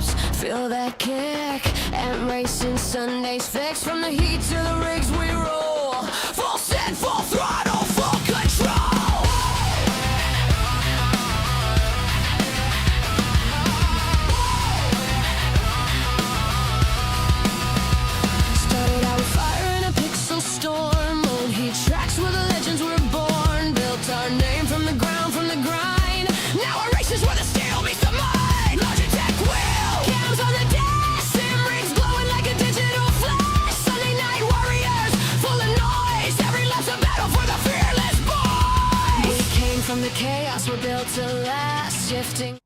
laps, feel that kick. And racing Sundays fixed, from the heat to the rigs we roll. Full send, full throttle, full control. Started out with fire in a pixel storm. Old heat tracks where the legends were born. Built our name from the ground, from the grind. Now our races where the steel meets the mine. Logitech wheel, cams on the dash. Sim rigs glowing like a digital flash. Sunday night warriors, full of noise. Every lap's a battle for the fearless boys. We came from the chaos, we're built to last. Shifting.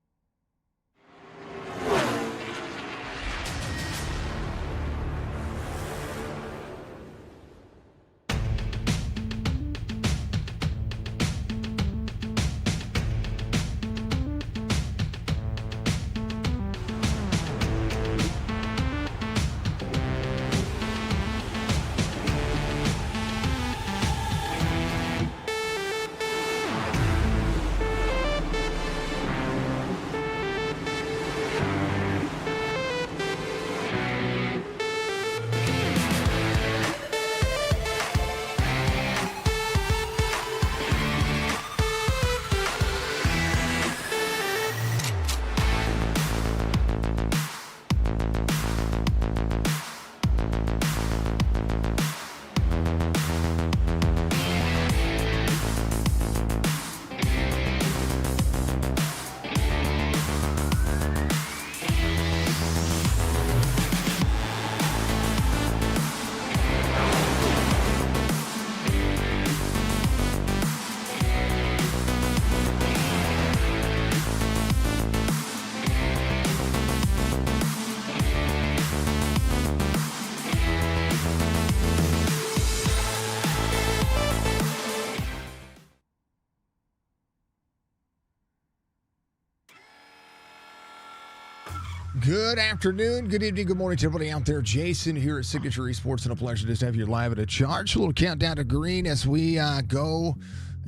Good afternoon, good evening, good morning to everybody out there. Jason here at Signature Esports, and a pleasure to have you live at a charge. A little countdown to green as we go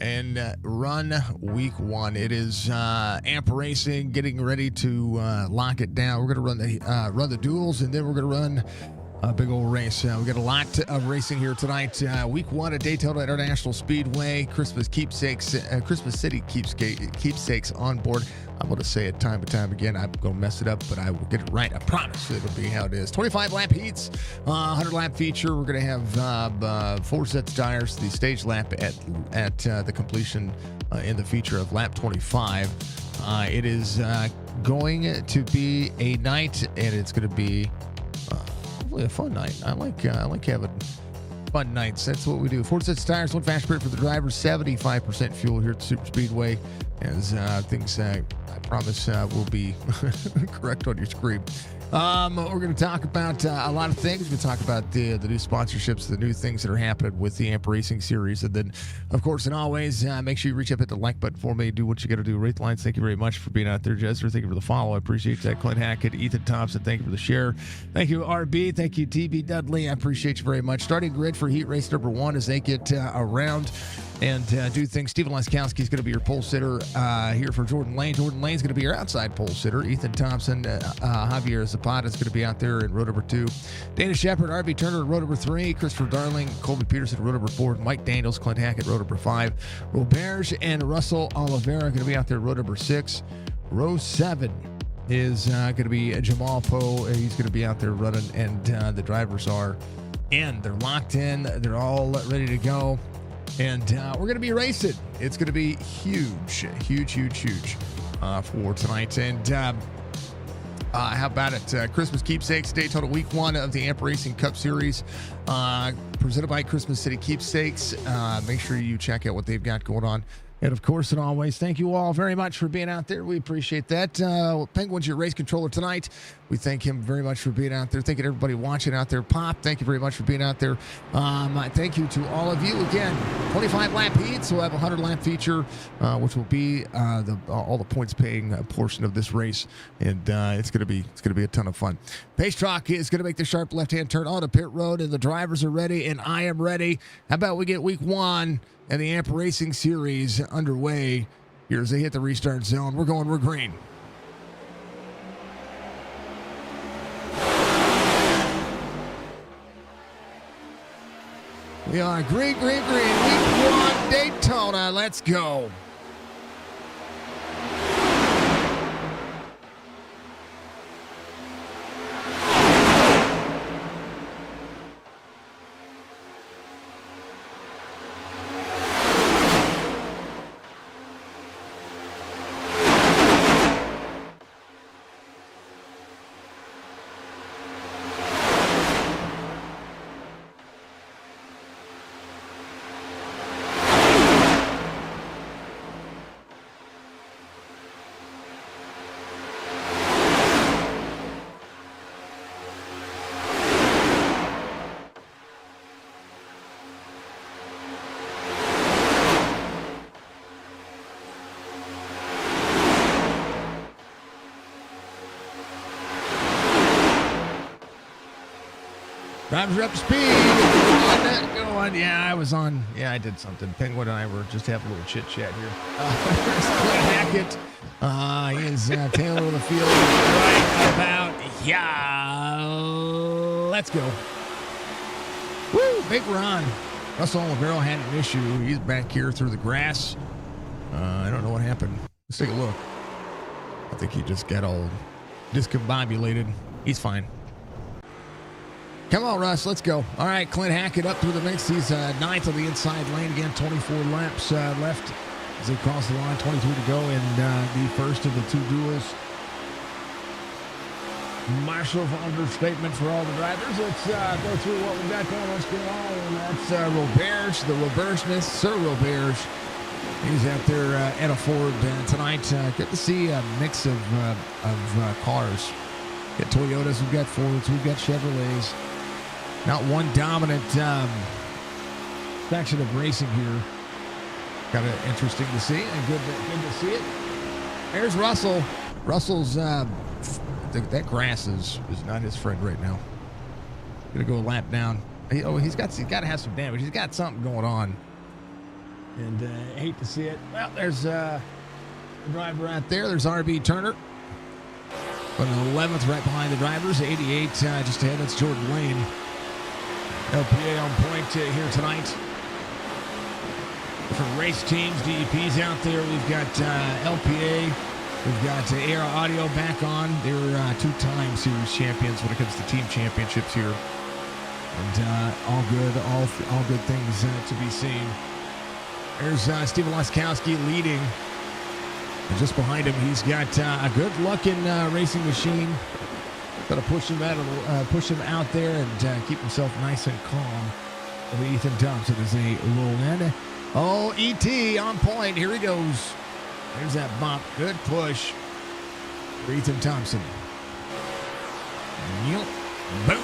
and run week one. It is AMP Racing getting ready to lock it down. We're going to run the duels, and then we're going to run a big old race. We got a lot of racing here tonight. Week one at Daytona International Speedway. Christmas Keepsakes, Christmas City Keepsakes on board. I'm going to say it time and time again. I'm going to mess it up, but I will get it right. I promise it'll be how it is. 25 lap heats, 100 lap feature. We're going to have 4 sets of tires. The stage lap at the completion in the feature of lap 25. It is going to be a night, and it's going to be hopefully a fun night. I like having fun nights. That's what we do. 4 sets of tires, 1 fast period for the drivers, 75% fuel here at Superspeedway. As things, I promise, will be correct on your screen. We're going to talk about a lot of things. We're going to talk about the new sponsorships, the new things that are happening with the AMP Racing series. And then, of course, and always, make sure you reach up at the like button for me. Do what you got to do. Rate the lines. Thank you very much for being out there, Jester. Thank you for the follow. I appreciate that. Clint Hackett, Ethan Thompson, thank you for the share. Thank you, RB. Thank you, TB Dudley. I appreciate you very much. Starting grid for Heat Race number 1 as they get around and do things. Steven Laskowski is going to be your pole sitter here for Jordan Lane. Jordan Lane's going to be your outside pole sitter. Ethan Thompson, Javier Zapata is going to be out there in row number 2. Dana Shepard, RB Turner in row number 3. Christopher Darling, Colby Peterson in row number 4. Mike Daniels, Clint Hackett, row number 5. Roberge and Russell Oliveira are going to be out there in row number 6. Row 7 is going to be Jamal Poe. He's going to be out there running, and the drivers are in. They're locked in. They're all ready to go. And we're going to be racing. It's going to be huge for tonight. And how about it? Christmas Keepsakes Daytona Week 1 of the AMP Racing Cup Series, presented by Christmas City Keepsakes. Make sure you check out what they've got going on. And, of course, and always, thank you all very much for being out there. We appreciate that. Penguin's your race controller tonight. We thank him very much for being out there. Thank you to everybody watching out there. Pop, thank you very much for being out there. Thank you to all of you. Again, 25 lap heats. We'll have a 100 lap feature, which will be all the points paying portion of this race. And it's gonna be a ton of fun. Pace Truck is gonna make the sharp left-hand turn onto pit road, and the drivers are ready, and I am ready. How about we get week 1 and the AMP Racing Series underway here as they hit the restart zone. We're green. We are green. Week 1 Daytona. Let's go. Drivers are up to speed. Go on. Yeah, I was on. Yeah, I did something. Penguin and I were just having a little chit chat here. There's Clay Hackett. He is Taylor of the field right about. Yeah. Let's go. Woo! Big run. Russell Oliveira had an issue. He's back here through the grass. I don't know what happened. Let's take a look. I think he just got all discombobulated. He's fine. Come on, Russ. Let's go. All right, Clint Hackett up through the mix. He's ninth on the inside lane again. 24 laps left as they cross the line. 23 to go in the first of the two duels. Marshall understatement for all the drivers. Let's go through what we got going. What's going on? And that's Roberge, the Roberge-ness, Sir Roberge. He's out there at a Ford tonight. Good to see a mix of cars. We've got Toyotas, we've got Fords, we've got Chevrolets. Not one dominant section of racing here. Kind of interesting to see and good to see it. There's Russell. Russell's that grass is not his friend right now. Gonna go a lap down. He's got to have some damage. He's got something going on. And I hate to see it. Well, there's the driver out there. There's RB Turner. But 11th right behind the drivers. 88 just ahead. That's Jordan Lane. LPA on point here tonight. Different race teams, DEPs out there. We've got LPA. We've got Air Audio back on. They're two-time series champions when it comes to team championships here. And all good things to be seen. There's Steven Laskowski leading. And just behind him, he's got a good-looking racing machine. Got to push him out there and keep himself nice and calm. And Ethan Thompson is a roll in. Oh, ET on point. Here he goes. There's that bump. Good push for Ethan Thompson. Boom.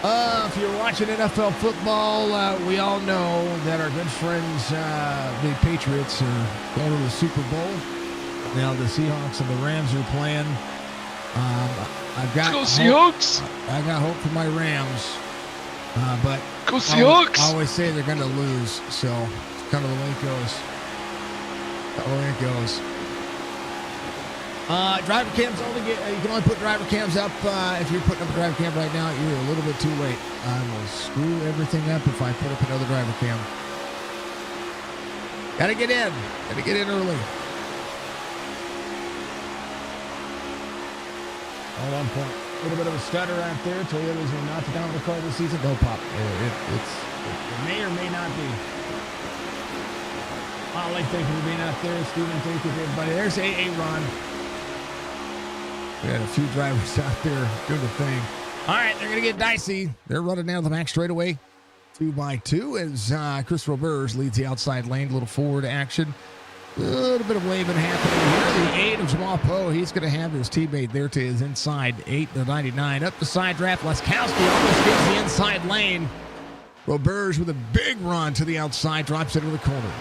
If you're watching NFL football, we all know that our good friends, the Patriots, are going to the Super Bowl. Now the Seahawks and the Rams are playing. I've got Go Seahawks! I got hope for my Rams, but Go Seahawks! I always say they're going to lose, so it's kind of the way it goes. Driver cams only you can only put driver cams up if you're putting up a driver cam right now. You're a little bit too late. I will screw everything up if I put up another driver cam. Gotta get in early. All on point. A little bit of a stutter out there. Toyotas are not the dominant car this season. Don't pop. It may or may not be. Ollie thinking of being out there. Steven thinking of everybody. There's Ron. We had a few drivers out there doing the thing. All right, they're going to get dicey. They're running down the back straightaway 2x2 as Chris Roberge leads the outside lane. A little forward action. A little bit of waving happening here. The 8 of Jamal Poe. He's going to have his teammate there to his inside 8 to 99. Up the side draft. Laskowski almost gets the inside lane. Roberge with a big run to the outside. Drops into the corner.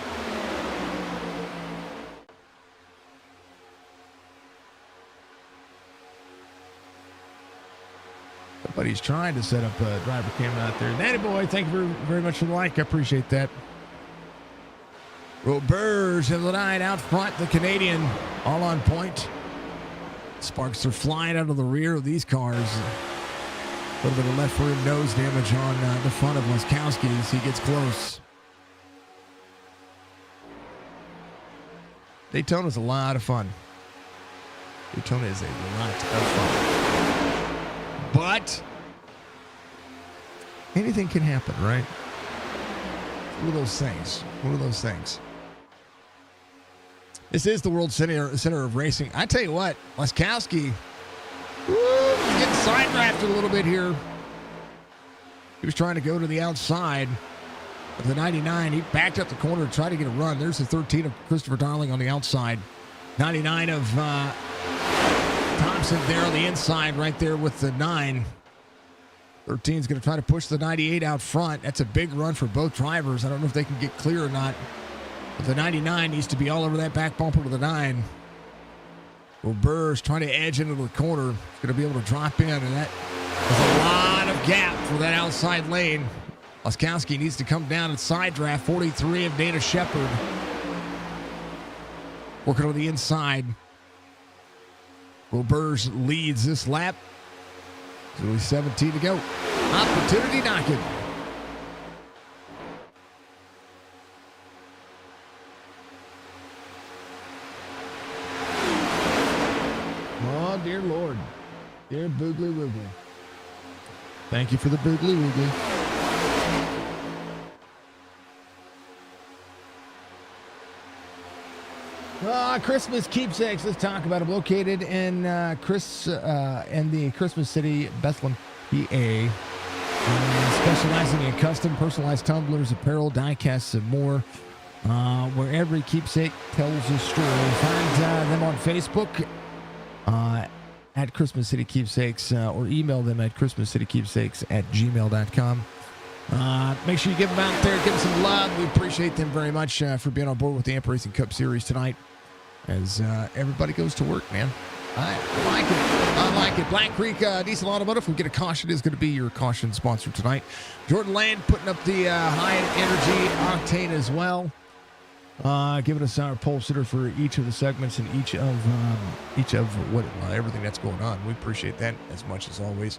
But he's trying to set up a driver cam out there. Danny boy, thank you very much for the like. I appreciate that. Roberge and the night out front. The Canadian all on point. Sparks are flying out of the rear of these cars. A little bit of left rear nose damage on the front of Laskowski as he gets close. Daytona's a lot of fun. Daytona is a lot of fun. But anything can happen, right? One of those things. One of those things. This is the world center of racing. I tell you what, Laskowski, he's getting side drafted a little bit here. He was trying to go to the outside of the 99. He backed up the corner to try to get a run. There's the 13 of Christopher Darling on the outside. 99 of Thompson there on the inside right there with the 9. 13 is going to try to push the 98 out front. That's a big run for both drivers. I don't know if they can get clear or not. But the 99 needs to be all over that back bumper to the 9. Well, Burr's trying to edge into the corner. He's going to be able to drop in, and that is a lot of gap for that outside lane. Laskowski needs to come down and side draft. 43 of Dana Shepard. Working on the inside. Will Burrs leads this lap. There's only 17 to go. Opportunity knocking. Oh, dear Lord. Dear Boogly Woogly. Thank you for the Boogly Woogly. Christmas keepsakes. Let's talk about them. Located in the Christmas City Bethlehem Pa. Specializing in custom personalized tumblers, apparel, diecasts, and more. Where every keepsake tells a story. Find them on Facebook at Christmas City Keepsakes or email them at christmascitykeepsakes@gmail.com. Make sure you give them out there, give them some love. We appreciate them very much for being on board with the Iracing Cup Series tonight as everybody goes to work, man. I like it. I like it. Black Creek Diesel Automotive. We get a caution. Is going to be your caution sponsor tonight. Jordan Land putting up the high energy octane as well. Giving us our pole sitter for each of the segments and each of what everything that's going on. We appreciate that as much as always.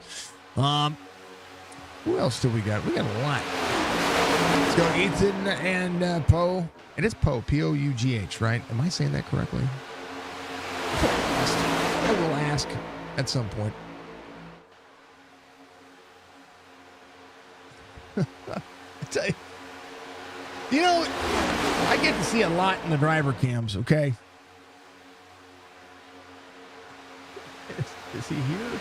Who else do we got? We got a lot. Let's go Ethan and Poe. It is Poe, P-O-U-G-H, right? Am I saying that correctly? I will ask at some point. I tell you, you know, I get to see a lot in the driver cams, okay? Is he here?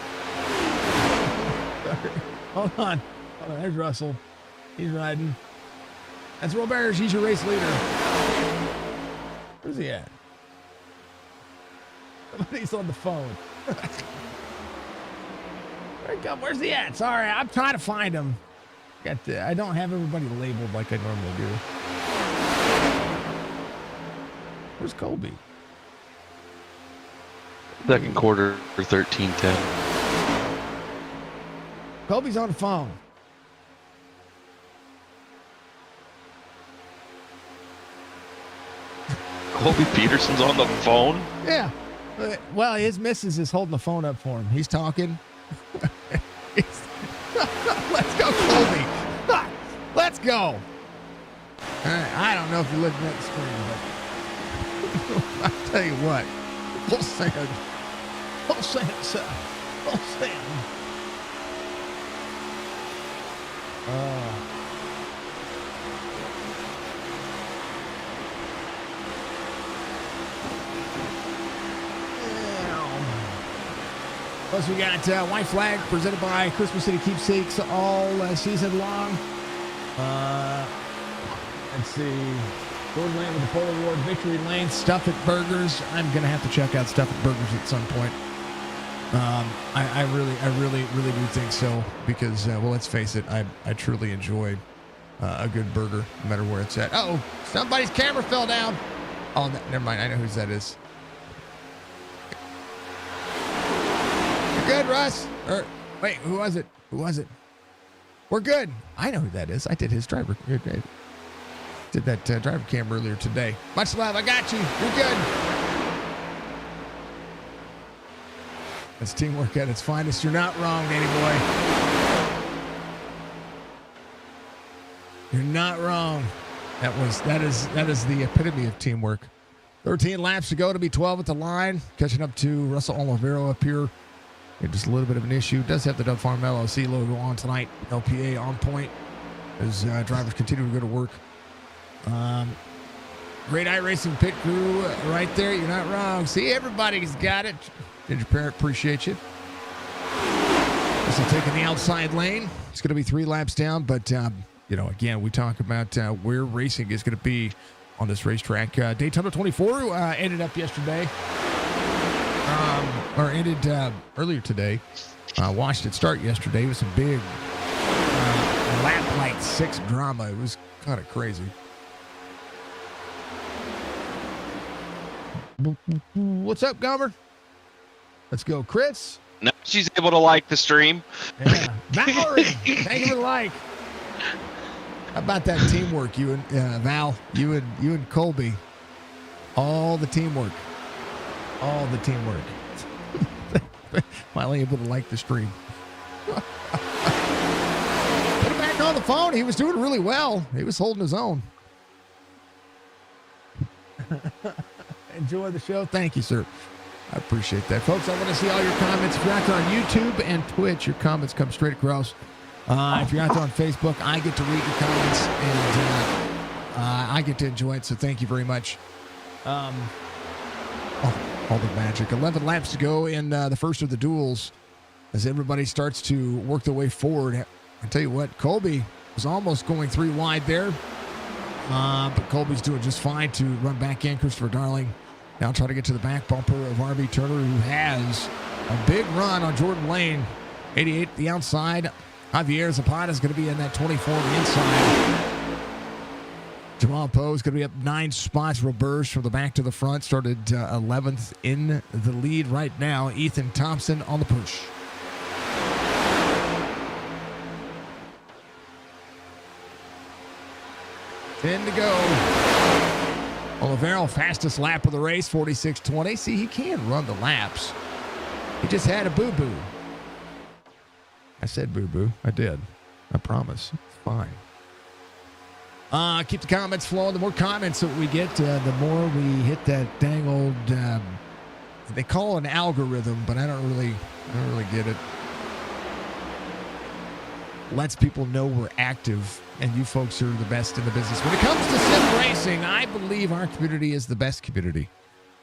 Sorry. Hold on. There's Russell. He's riding. That's Will Bears. He's your race leader. Where's he at? Somebody's on the phone. Where's he at? Sorry, I'm trying to find him. I don't have everybody labeled like I normally do. Where's Colby? Second quarter for 13-10. Colby's on the phone. Colby Peterson's on the phone? Yeah. Well, his missus is holding the phone up for him. He's talking. Let's go, Colby. Let's go. All right. I don't know if you're looking at the screen, but I'll tell you what. Full send. Full send, sir. Full send. Plus, we got White Flag presented by Christmas City Keepsakes all season long. Let's see. Gordon Lane with the Pole Award, Victory Lane, Stuff It Burgers. I'm going to have to check out Stuff It Burgers at some point. I really do think so because, well, let's face it, I truly enjoy a good burger no matter where it's at. Uh-oh, somebody's camera fell down. Oh, never mind. I know whose that is. You're good, Russ. Or wait, who was it? Who was it? We're good. I know who that is. I did his driver. Did that driver cam earlier today. Much love. I got you. You're good. That's teamwork at its finest. You're not wrong, Danny boy. You're not wrong. That is the epitome of teamwork. 13 laps to go to be 12 at the line. Catching up to Russell Olivero up here. Just a little bit of an issue. Does have the Dub Farm LLC logo on tonight. LPA on point as drivers continue to go to work. Great Iracing pit crew right there. You're not wrong. See, everybody's got it. Ginger Parrott, appreciate you. This will take in the outside lane. It's going to be 3 laps down, but, again, we talk about where racing is going to be on this racetrack. Daytona 24 ended up yesterday, or ended earlier today. Watched it start yesterday. It was some big lap like 6 drama. It was kind of crazy. What's up, Gomer? Let's go, Chris. Now she's able to like the stream. Yeah. Valerie, thank you for the like. How about that teamwork, you and Val, you and Colby? All the teamwork. Finally able to like the stream. Put him back on the phone. He was doing really well. He was holding his own. Enjoy the show. Thank you, sir. I appreciate that. Folks, I want to see all your comments. If you're out there on YouTube and Twitch, your comments come straight across. If you're out there on Facebook, I get to read your comments, and I get to enjoy it, so thank you very much. All the magic. 11 laps to go in the first of the duels as everybody starts to work their way forward. I tell you what, Colby was almost going 3 wide there, but Colby's doing just fine to run back in. Christopher Darling now try to get to the back bumper of R.B. Turner, who has a big run on Jordan Lane. 88 the outside. Javier Zapata is going to be in that 24 on the inside. Jamal Poe is going to be up 9 spots. Roberge from the back to the front. Started 11th in the lead right now. Ethan Thompson on the push. Ten to go. Olivero, fastest lap of the race, 46.20. See, he can run the laps. He just had a boo-boo. I said boo-boo. I did. I promise. It's fine. Keep the comments flowing. The more comments that we get, the more we hit that dang old, they call it an algorithm, but I don't really get it. Lets people know we're active, and you folks are the best in the business. When it comes to sim racing, I believe our community is the best community.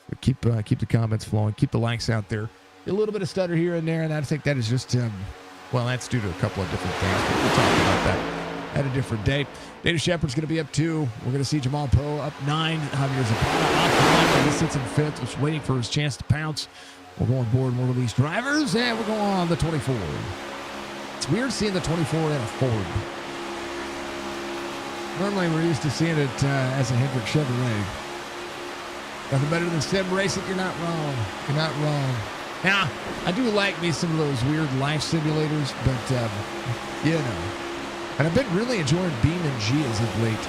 So keep the comments flowing. Keep the likes out there. A little bit of stutter here and there, and I think that is just, that's due to a couple of different things, but we'll talk about that at a different day. Dana Shepard's going to be up 2. We're going to see Jamal Poe up 9. Javier Zapata off 1. He sits in 5th, just waiting for his chance to pounce. We'll go on board more of these drivers, and we're going on the 24. It's weird seeing the 24 in a Ford. Normally we're used to seeing it as a Hendrick Chevrolet. Nothing better than sim racing. You're not wrong. You're not wrong. Now, I do like me some of those weird life simulators, but, And I've been really enjoying Beam and G as of late.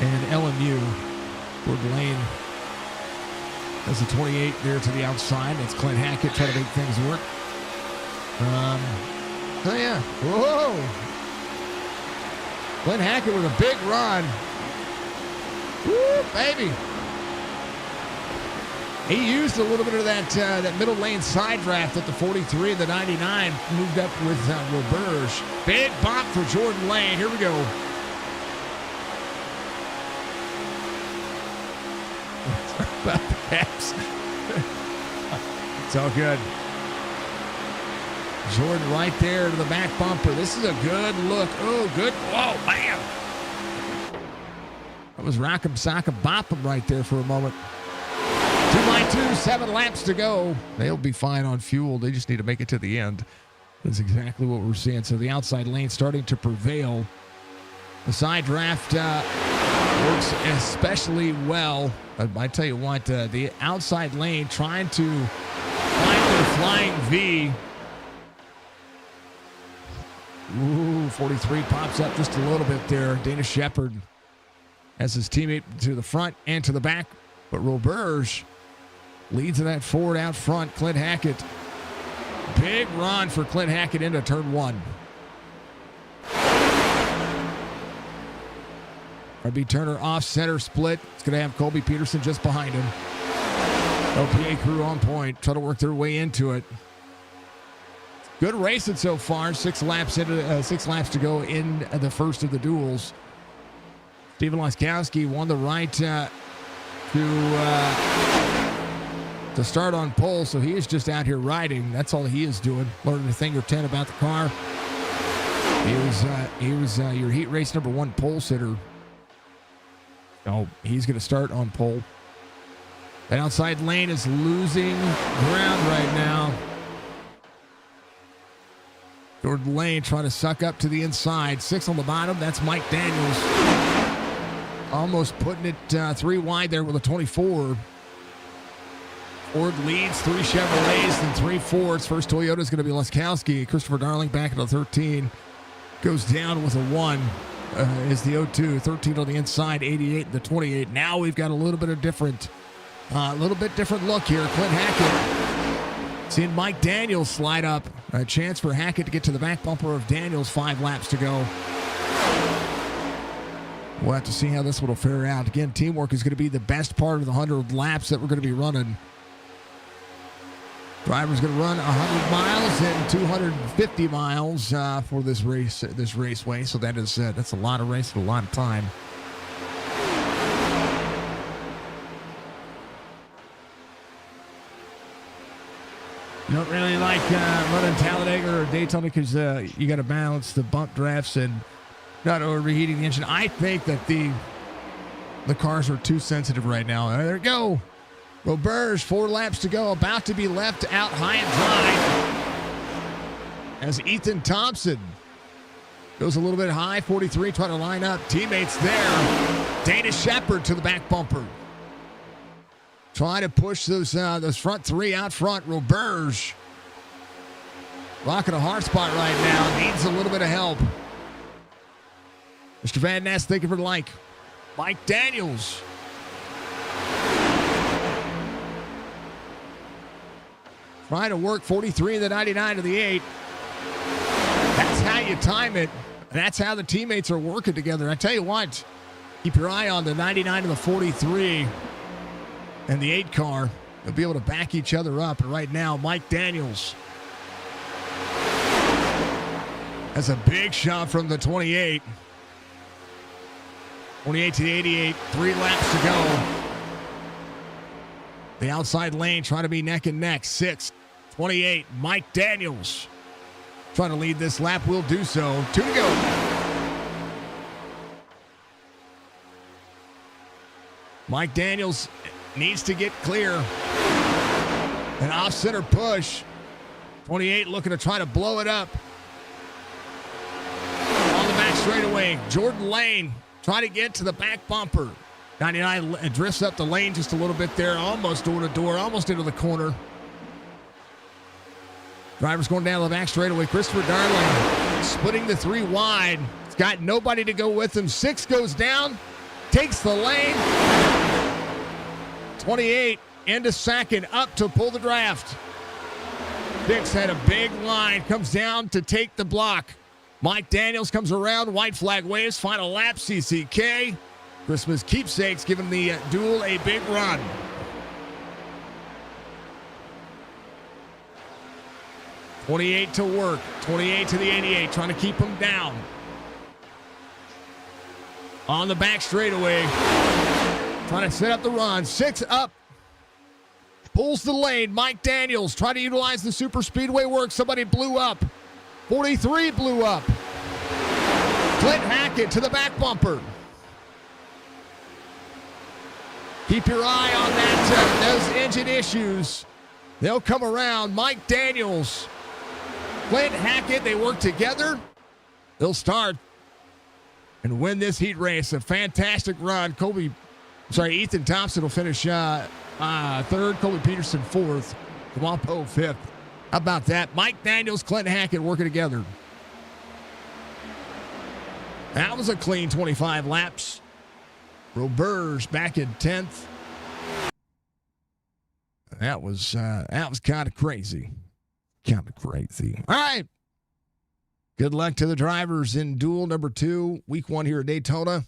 And LMU, Ford Lane, has the 28 there to the outside. It's Clint Hackett trying to make things work. Oh, yeah. Whoa. Clint Hackett with a big run. Woo, baby. He used a little bit of that middle lane side draft at the 43 and the 99. Moved up with Roberge. Big bump for Jordan Lane. Here we go. Sorry about the caps. It's all good. Jordan right there to the back bumper. This is a good look. Oh, good. Whoa, man. That was Rock'em Sock'em Bop'em right there for a moment. 2x2, 7 laps to go. They'll be fine on fuel. They just need to make it to the end. That's exactly what we're seeing. So the outside lane starting to prevail. The side draft works especially well. I tell you what, the outside lane trying to find their flying V. Ooh, 43 pops up just a little bit there. Dana Shepard has his teammate to the front and to the back. But Roberge leads in that Ford out front. Clint Hackett. Big run for Clint Hackett into turn 1. RB Turner off center split. It's going to have Colby Peterson just behind him. LPA crew on point. Try to work their way into it. Good racing so far. 6 laps to go in the first of the duels. Steven Laskowski won the right to start on pole, so he is just out here riding. That's all he is doing. Learning a thing or 10 about the car. He was your heat race number 1 pole sitter. Oh, he's going to start on pole. That outside lane is losing ground right now. Jordan Lane trying to suck up to the inside. 6 on the bottom. That's Mike Daniels. Almost putting it 3 wide there with a 24. Ford leads 3 Chevrolets and 3 Fords. First Toyota is going to be Laskowski. Christopher Darling back at a 13. Goes down with a 1 is the 02. 13 on the inside, 88 the 28. Now we've got a little bit different look here. Clint Hackett. Seeing Mike Daniels slide up. A chance for Hackett to get to the back bumper of Daniels. 5 laps to go. We'll have to see how this one will fare out. Again, teamwork is going to be the best part of the 100 laps that we're going to be running. Driver's going to run 100 miles and 250 miles for this raceway. So that's a lot of race and a lot of time. You don't really like running Talladega or Daytona because you got to balance the bump drafts and not overheating the engine. I think that the cars are too sensitive right now. There we go. Roberge, 4 laps to go, about to be left out high and dry. As Ethan Thompson goes a little bit high, 43, trying to line up. Teammates there. Dana Shepard to the back bumper. Trying to push those front 3 out front. Roberge rocking a hard spot right now. Needs a little bit of help. Mr. Van Ness, thank you for the like. Mike Daniels. Trying to work 43 in the 99 to the 8. That's how you time it. That's how the teammates are working together. I tell you what, keep your eye on the 99 to the 43 and the 8 car. They'll be able to back each other up. And right now, Mike Daniels has a big shot from the 28. 28 to the 88, 3 laps to go. The outside lane trying to be neck and neck. 6, 28, Mike Daniels trying to lead this lap. Will do so. 2 to go. Mike Daniels needs to get clear. An off-center push. 28 looking to try to blow it up. On the back straightaway, Jordan Lane trying to get to the back bumper. 99 drifts up the lane just a little bit there, almost door to door, almost into the corner. Driver's going down the back straightaway. Christopher Darling splitting the 3 wide. He's got nobody to go with him. 6 goes down, takes the lane. 28 into second, up to pull the draft. Dix had a big line, comes down to take the block. Mike Daniels comes around, white flag waves, final lap, CCK. Christmas Keepsakes giving the duel a big run. .28 to work, 28 to the 88, trying to keep him down. On the back straightaway, trying to set up the run. 6 up, pulls the lane. Mike Daniels trying to utilize the Superspeedway work. Somebody blew up. 43 blew up. Clint Hackett to the back bumper. Keep your eye on that, those engine issues. They'll come around. Mike Daniels, Clint Hackett, they work together. They'll start and win this heat race. A fantastic run. Ethan Thompson will finish 3rd. Colby Peterson 4th. Kamal Poe 5th. How about that? Mike Daniels, Clint Hackett working together. That was a clean 25 laps. Roberge back in 10th. That was kind of crazy. Kind of crazy. All right. Good luck to the drivers in duel number 2, week 1 here at Daytona.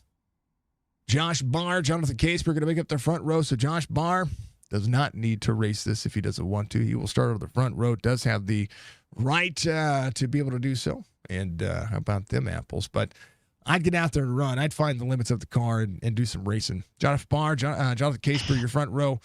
Josh Barr, Jonathan Case, we're going to make up the front row. So Josh Barr does not need to race this if he doesn't want to. He will start on the front row. Does have the right to be able to do so. And how about them apples? But I'd get out there and run. I'd find the limits of the car and do some racing. Jonathan Barr, Jonathan Casper, your front row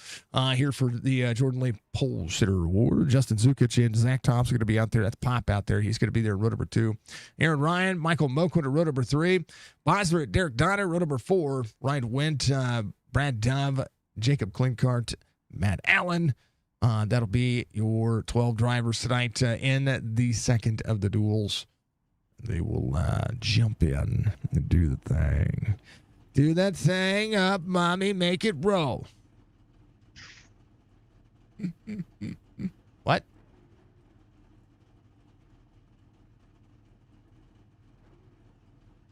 here for the Jordan Lee Pole Sitter Award. Justin Zukic and Zach Thompson are going to be out there. That's Pop out there. He's going to be there at row number 2. Aaron Ryan, Michael Moquin at row number 3. Bosler at Derek Donner, row number 4. Ryan Wendt, Brad Dove, Jacob Klinkart, Matt Allen. That'll be your 12 drivers tonight in the second of the duels. They will jump in and do the thing. Do that thing up, mommy. Make it roll. What?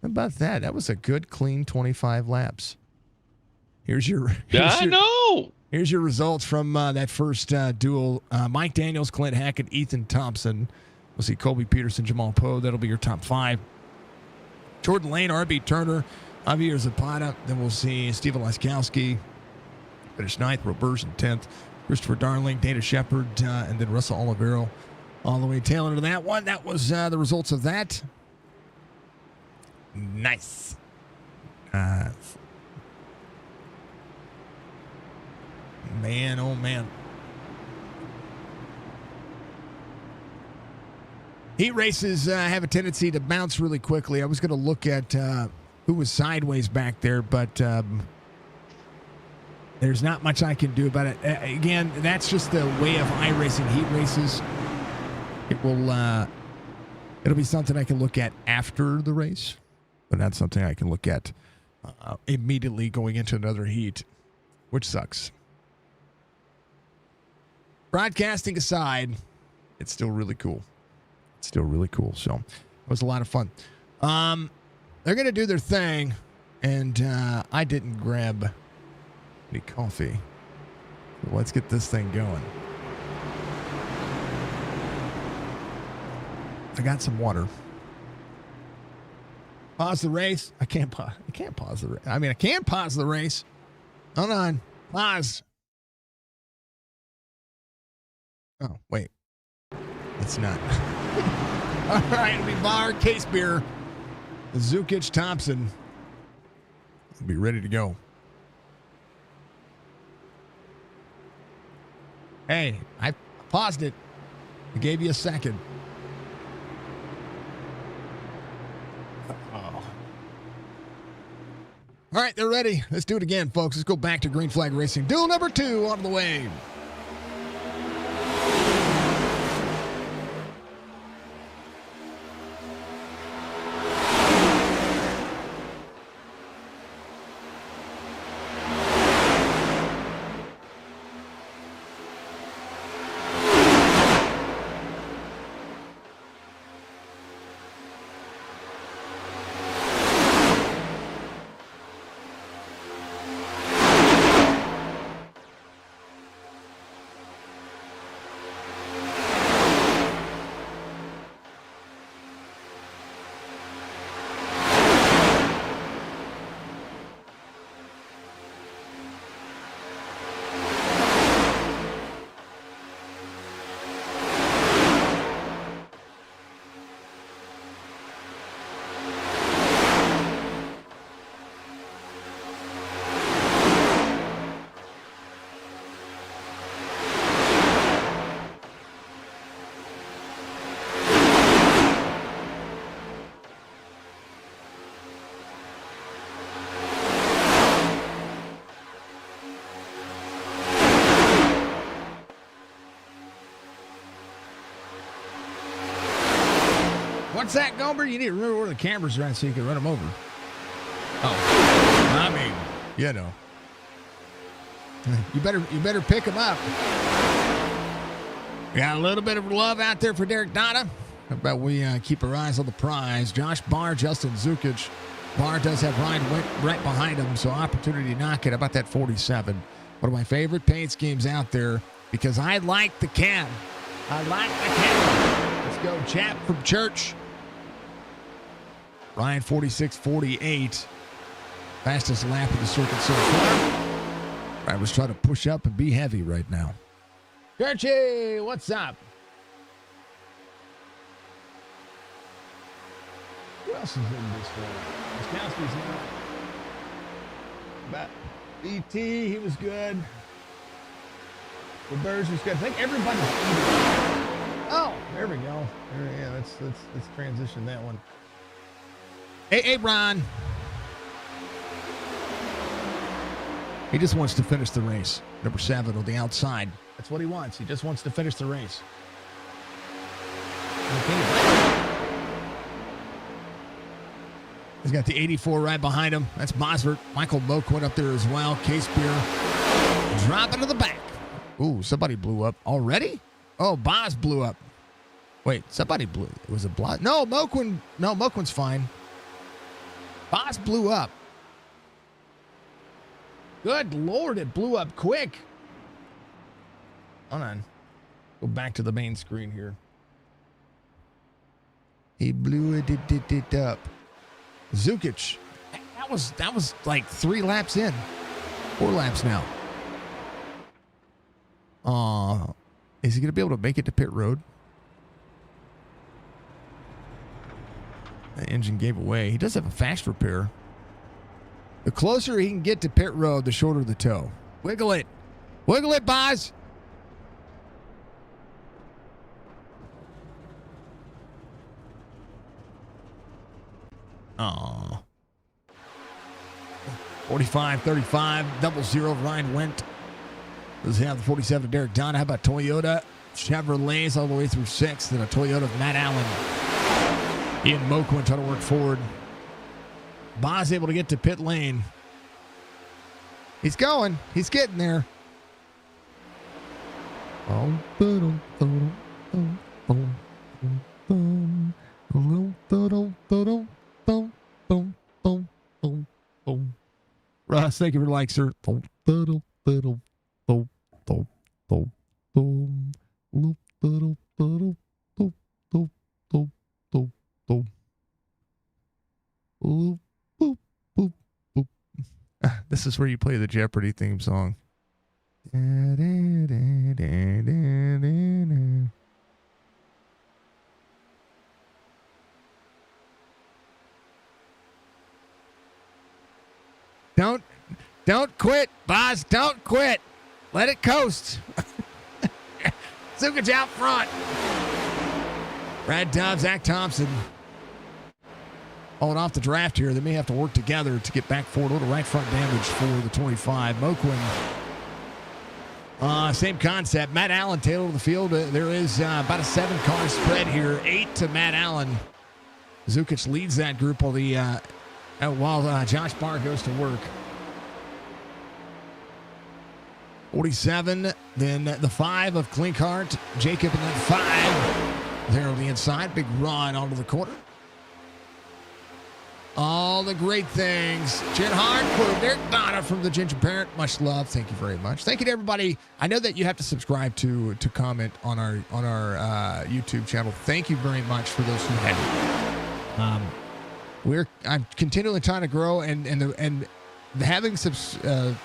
How about that? That was a good, clean 25 laps. Here's your results from that first duel. Mike Daniels, Clint Hackett, Ethan Thompson. We'll see Colby Peterson, Jamal Poe. That'll be your top 5. Jordan Lane, R.B. Turner, Javier Zapata. Then we'll see Steven Laskowski. Finished 9th. Roberts in 10th. Christopher Darling, Dana Shepard, and then Russell Olivero all the way tail into that one. That was the results of that. Nice. Man, oh man. Heat races have a tendency to bounce really quickly. I was going to look at who was sideways back there, but there's not much I can do about it. Again, that's just the way of iRacing heat races. It'll be something I can look at after the race, but not something I can look at immediately going into another heat, which sucks. Broadcasting aside, it's still really cool. So it was a lot of fun. They're going to do their thing, and I didn't grab any coffee. So let's get this thing going. I got some water. Pause the race. I can't pause the race. I mean, I can pause the race. Hold on. Pause. Oh, wait. It's not. All right, it'll be Barr, Case Beer, Zukic, Thompson. We'll be ready to go. Hey, I paused it. I gave you a second. All right, they're ready. Let's do it again, folks. Let's go back to Green Flag Racing. Duel number 2 on the way. What's that, Gomber? You need to remember where the cameras are at so you can run them over. Oh, I mean, you know. You better pick them up. We got a little bit of love out there for Derek Donner. How about we keep our eyes on the prize? Josh Barr, Justin Zukic. Barr does have Ryan Wendt right behind him, so opportunity to knock it. About that 47. One of my favorite paint schemes out there because I like the can. I like the can. Let's go, chap from church. Ryan 46-48. Fastest lap of the circuit so far. Drivers trying to push up and be heavy right now. Gerchie, what's up? Who else is in this one? Wiskowski's not. But E.T., he was good. The Bears was good. I think everybody's eating. Oh, there we go. Yeah, let's transition that one. Hey, Ron. He just wants to finish the race. Number 7 on the outside. That's what he wants. He just wants to finish the race. He's got the 84 right behind him. That's Bosworth. Michael Moak went up there as well. Case Beer dropping to the back. Ooh, somebody blew up already? Oh, Boz blew up. Wait, somebody blew. Was it Blas? No, Moquin's fine. Boz blew up. Good Lord, it blew up quick. Hold on. Go back to the main screen here. He blew it up. Zukic. That was like 3 laps in. 4 laps now. Is he going to be able to make it to pit road? The engine gave away. He does have a fast repair. The closer he can get to pit road, the shorter the tow. Wiggle it. Wiggle it, Boz. Aw. 45-35. 0-0. Ryan Wendt. Does he have the 47 Derek Dunn? How about Toyota? Chevrolets all the way through 6th. Then a Toyota of Matt Allen. Ian Moquin trying to work forward. Boz able to get to pit lane. He's going. He's getting there. Russ, thank you for the like, sir. This is where you play the Jeopardy theme song. Don't quit, Boz. Don't quit. Let it coast. Zukic out front. Brad Dobbs, Zach Thompson. Falling off the draft here. They may have to work together to get back forward. A little right front damage for the 25. Moquin. Same concept. Matt Allen, tail of the field. There is about a 7-car spread here. 8 to Matt Allen. Zukic leads that group while Josh Barr goes to work. 47. Then the 5 of Klinkhardt. Jacob in that 5. There on the inside. Big run onto the corner. All the great things. Jen Hardcore, Derek Donna from the Ginger Parent. Much love. Thank you very much. Thank you to everybody. I know that you have to subscribe to comment on our YouTube channel. Thank you very much for those who have. I'm continually trying to grow and having the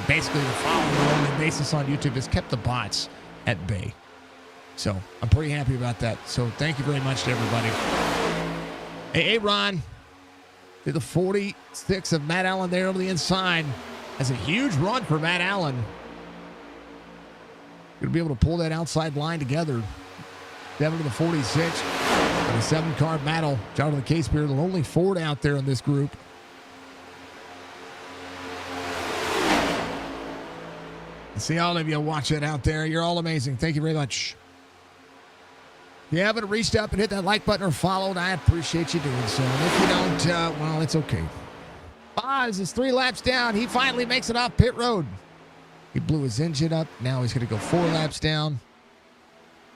basically the following basis on YouTube has kept the bots at bay. So I'm pretty happy about that. So thank you very much to everybody. Hey, Ron. To the 46 of Matt Allen there over the inside. That's a huge run for Matt Allen. Going to be able to pull that outside line together. 7 to the 46. And a 7-car battle. John to the Case Beer, the only Ford out there in this group. I see all of you watch it out there. You're all amazing. Thank you very much. If you haven't reached up and hit that like button or followed, I appreciate you doing so. And if you don't, well, it's okay. Boz is 3 laps down. He finally makes it off pit road. He blew his engine up. Now he's going to go 4 laps down.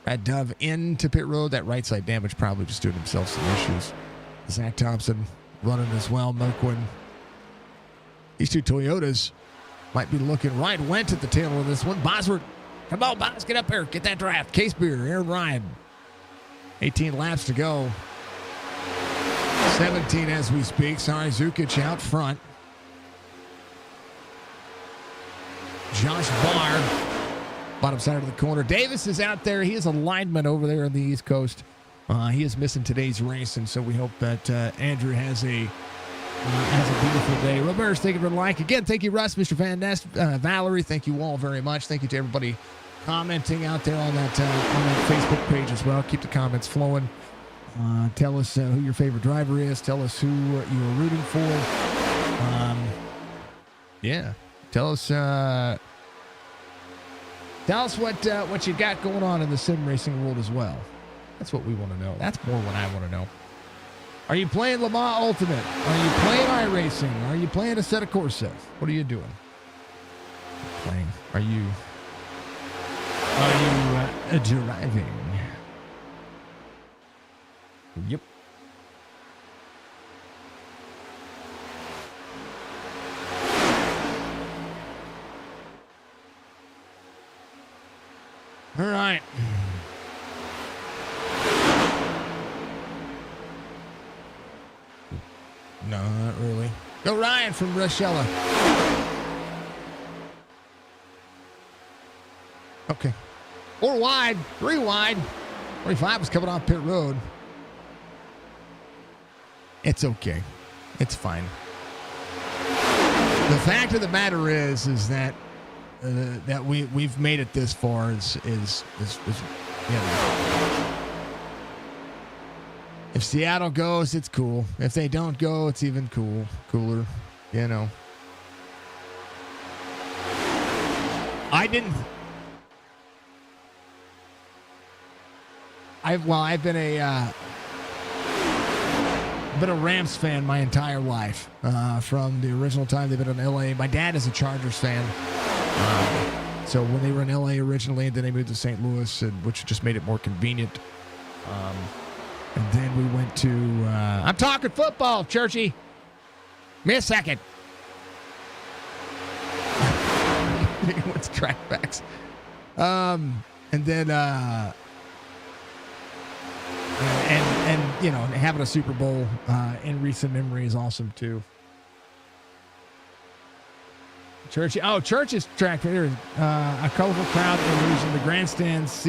Brad Dove into pit road. That right side damage probably just doing himself some issues. Zach Thompson running as well. Moquin. These 2 Toyotas might be looking right. Went at the tail of this one. Bosworth. Come on, Boz. Get up here. Get that draft. Case Beer. Aaron Ryan. 18 laps to go. 17 as we speak. Sorry, Zukic out front. Josh Barr, bottom side of the corner. Davis is out there. He is a lineman over there on the East Coast. He is missing today's race, and so we hope that Andrew has a beautiful day. Roberts, thank you for the like. Again, thank you, Russ, Mr. Van Nest, Valerie. Thank you all very much. Thank you to everybody commenting out there on that Facebook page as well. Keep the comments flowing. Tell us who your favorite driver is. Tell us who you are rooting for. Yeah. Tell us what you got going on in the sim racing world as well. That's what we want to know. That's more what I want to know. Are you playing Le Mans Ultimate? Are you playing iRacing? Are you playing a set of Corsa? What are you doing? Playing. Are you driving? Yep. All right. No, not really. Go Ryan from Rochella. Okay. 4 wide, 3 wide. 45 was coming off pit road. It's okay. It's fine. The fact of the matter is that we've made it this far is you know. If Seattle goes, it's cool. If they don't go, it's even cooler, you know. I've been a Rams fan my entire life, from the original time they've been in LA. My dad is a Chargers fan. So when they were in LA originally, and then they moved to St. Louis, which just made it more convenient. And then we went to, I'm talking football, Churchy. Give me a second. What's track backs? And then, and you know, having a Super Bowl in recent memory is awesome too. Church's track there. A colorful crowd illusion. The grandstands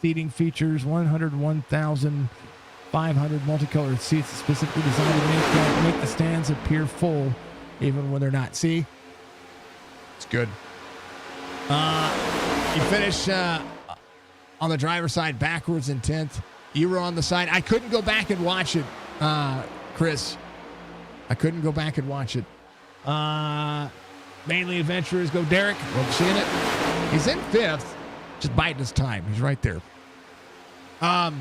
seating features 101,500 multicolored seats specifically designed to make the stands appear full even when they're not. See? It's good. You finish on the driver's side backwards in 10th. You were on the side. I couldn't go back and watch it, Chris. I couldn't go back and watch it. Mainly adventurers go Derek. Love seeing it. He's in 5th. Just biding his time. He's right there. So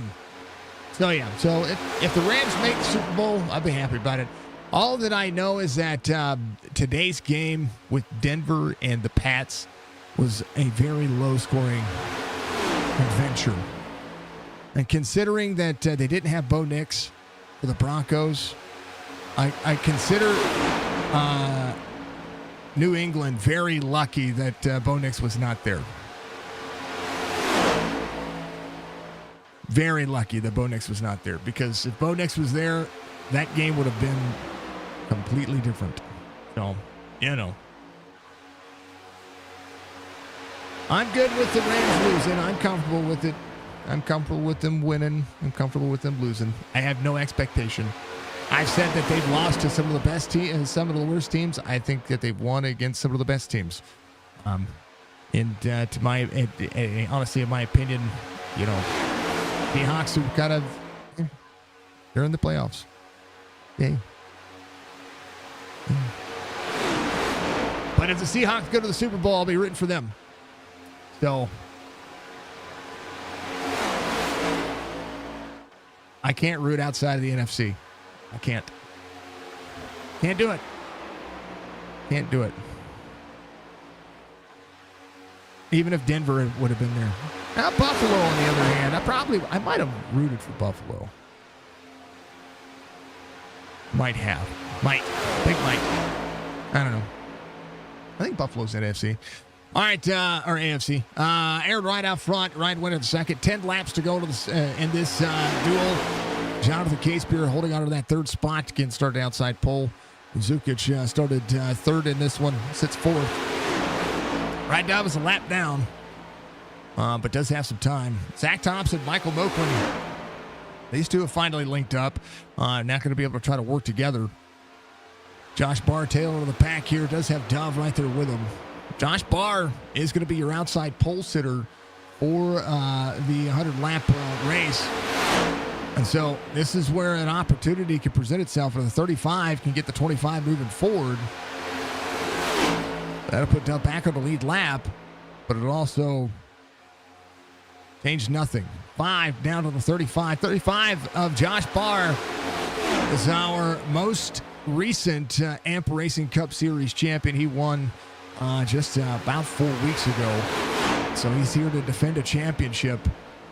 yeah. So if the Rams make the Super Bowl, I'll be happy about it. All that I know is that today's game with Denver and the Pats was a very low-scoring adventure. And considering that they didn't have Bo Nix for the Broncos, I consider New England very lucky that Bo Nix was not there. Very lucky that Bo Nix was not there, because if Bo Nix was there, that game would have been completely different. So, you know. I'm good with the Rams losing. I'm comfortable with it. I'm comfortable with them winning. I'm comfortable with them losing. I have no expectation. I've said that they've lost to some of the best teams and some of the worst teams. I think that they've won against some of the best teams. To my, honestly, in my opinion, you know, the Hawks are kind of, they're in the playoffs. Yay. But if the Seahawks go to the Super Bowl, I'll be rooting for them. So I can't root outside of the NFC. I can't. Can't do it. Can't do it. Even if Denver would have been there. Now, Buffalo, on the other hand, I might have rooted for Buffalo. Might have. Might. Think might. I don't know. I think Buffalo's NFC. All right, or AFC. Aaron right out front. Ryan went in second. 10 laps to go to in this duel. Jonathan Casebeer holding on to that third spot. Again, started outside pole. Zukic started third in this one. Sits fourth. Brad Dove is a lap down, but does have some time. Zach Thompson, Michael Moakland, these two have finally linked up. Not going to be able to try to work together. Josh Barr, tail of the pack here, does have Dove right there with him. Josh Barr is going to be your outside pole sitter for the 100-lap race. And so this is where an opportunity can present itself. For the 35 can get the 25 moving forward. That'll put Dove back on the lead lap, but it'll also change nothing. 5 down to the 35. 35 of Josh Barr is our most recent AMP Racing Cup Series champion. He won just about 4 weeks ago. So he's here to defend a championship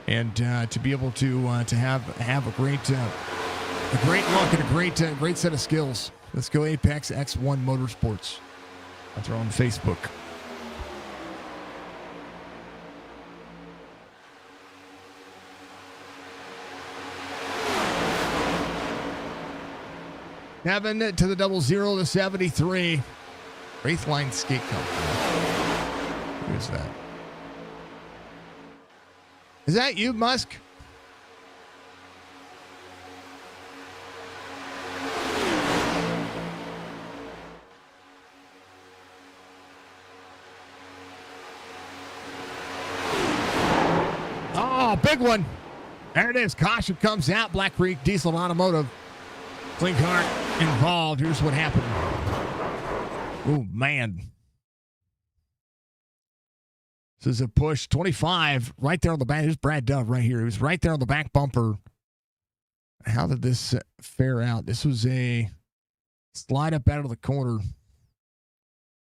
and to be able to have a great look and a great set of skills. Let's go Apex X1 Motorsports. That's on Facebook. Kevin to the 00 to 73. Wraithline Skate Company. Who is that? Is that you, Musk? Oh, big one. There it is. Caution comes out. Black Creek Diesel Automotive. Clink Heart involved. Here's what happened. Oh, man. This is a push. 25 right there on the back. Here's Brad Dove right here. He was right there on the back bumper. How did this fare out? This was a slide up out of the corner.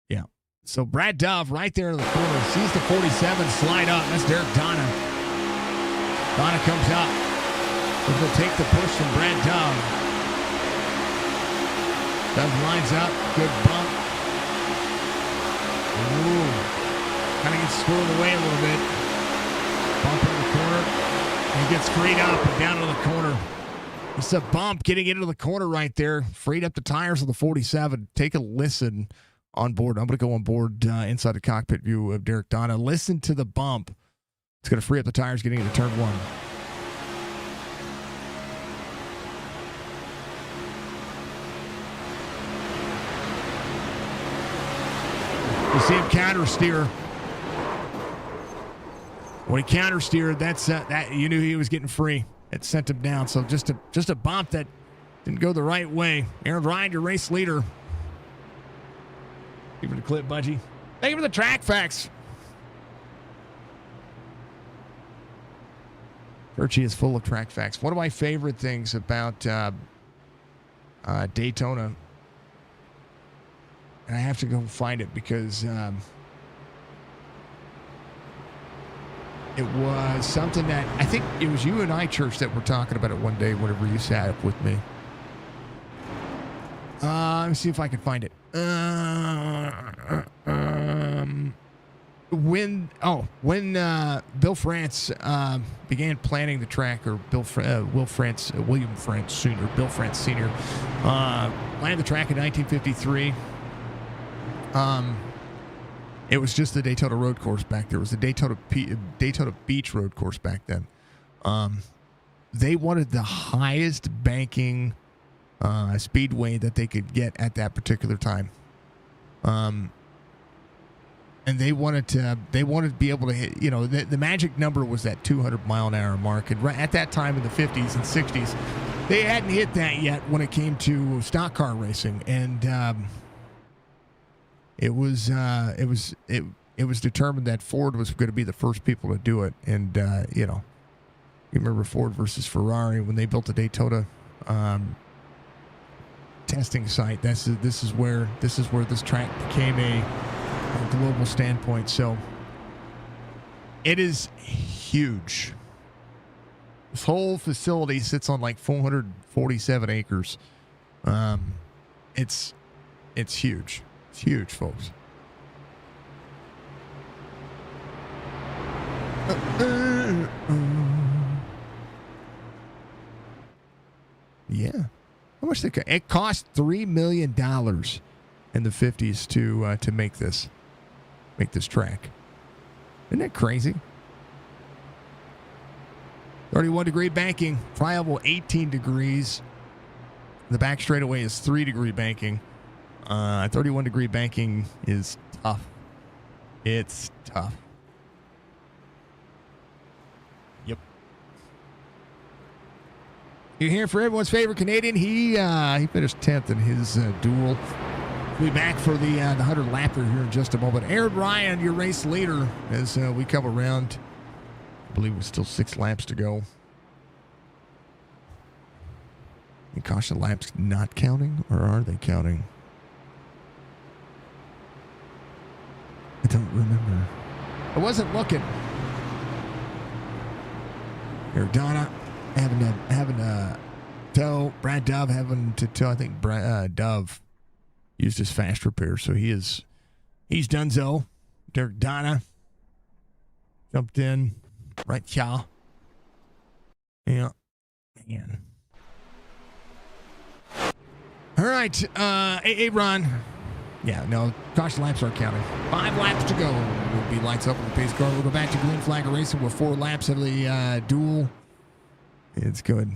Yeah. So Brad Dove right there in the corner. Sees the 47 slide up. That's Derek Donna. Donna comes up. He's going to take the push from Brad Dove. Dove lines up. Good bump. Ooh. Kind of gets squirreled away a little bit. Bump in the corner. And gets freed up and down to the corner. It's a bump getting into the corner right there. Freed up the tires of the 47. Take a listen on board. I'm going to go on board inside the cockpit view of Derek Donna. Listen to the bump. It's going to free up the tires getting into turn one. You see him counter steer. When he counter steered, that you knew he was getting free. It sent him down. So just a bump that didn't go the right way. Aaron Ryan, your race leader. Give it a clip, Budgie. Thank you for the track facts. Virgie is full of track facts. One of my favorite things about Daytona, and I have to go find it because it was something that I think it was you and I, Church, that were talking about it one day whenever you sat up with me. Let me see if I can find it. When Bill France began planning the track, or William France Sr., Bill France Sr. Planned the track in 1953. It was just the Daytona road course back there. It was the Daytona Beach road course back then. They wanted the highest banking speedway that they could get at that particular time. And they wanted to be able to hit, the magic number was that 200 mile an hour mark. And right at that time in the 50s and 60s, they hadn't hit that yet when it came to stock car racing. And it was determined that Ford was going to be the first people to do it. And, you remember Ford versus Ferrari when they built the Daytona testing site. This is where this track became a global standpoint. So it is huge. This whole facility sits on like 447 acres. It's huge. It's huge, folks. Yeah. How much did it cost? $3 million in the 50s to make this. make this track. Isn't that crazy? 31-degree banking, friable 18 degrees. The back straightaway is 3-degree banking. 31-degree banking is tough. It's tough. Yep. You're here for everyone's favorite Canadian. He finished 10th in his duel. We'll be back for the 100-lapper here in just a moment. Aaron Ryan, your race leader, as we come around. I believe it's still 6 laps to go. And caution laps not counting, or are they counting? I don't remember. I wasn't looking. Here, Donna having to tow. Brad Dove having to tow. I think Dove used his fast repair, so he's donezo. Derek Donna jumped in. Right, y'all. Yeah. Man. All right. Ron. Yeah, no, caution laps are counting. 5 laps to go. Will be lights up on the pace car. We'll go back to green flag racing with 4 laps of the duel. It's good.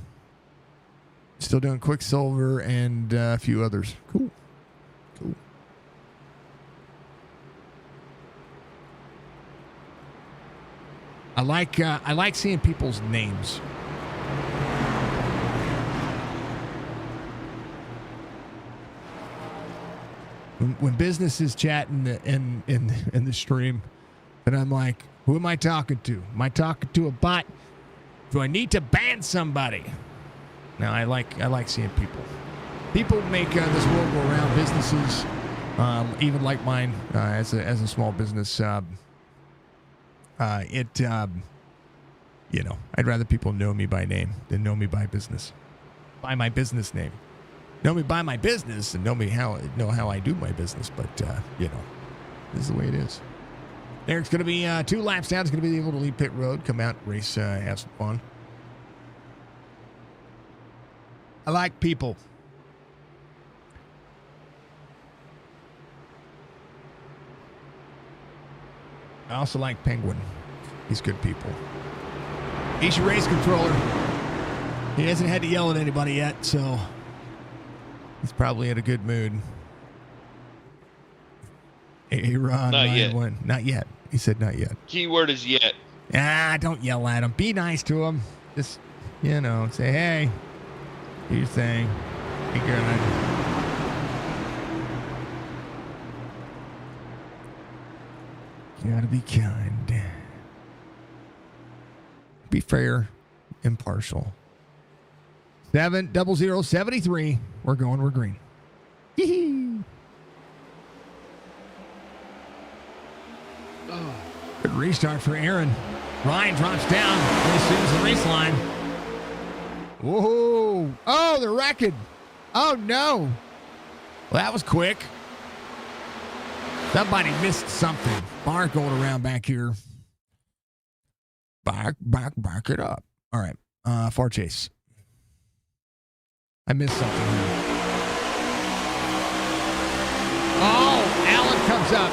Still doing Quicksilver and a few others. Cool. I like seeing people's names. When business is chatting in the stream, and I'm like, who am I talking to? Am I talking to a bot? Do I need to ban somebody? No, I like seeing people. People make this world go around. Businesses, even like mine, as a small business. I'd rather people know me by name than know me by business, by my business name. Know me by my business and know how I do my business, but this is the way it is. Eric's going to be 2 laps down. He's going to be able to leave pit road, come out, race, have some fun. I like people. I also like Penguin. He's good people. He's your race controller. He hasn't had to yell at anybody yet, so he's probably in a good mood. Hey, Ron. Not yet. Not yet. He said not yet. Keyword is yet. Don't yell at him. Be nice to him. Just, say, hey, do your thing. Be good. You gotta be kind. Be fair, impartial. 70073. We're green. Hee-hee. Good restart for Aaron. Ryan drops down as soon as the race line. Whoa. Oh, they're wrecking. Oh, no. Well, that was quick. Somebody missed something. Bar going around back here. Back it up. All right. Far chase. I missed something here. Oh, Allen comes up.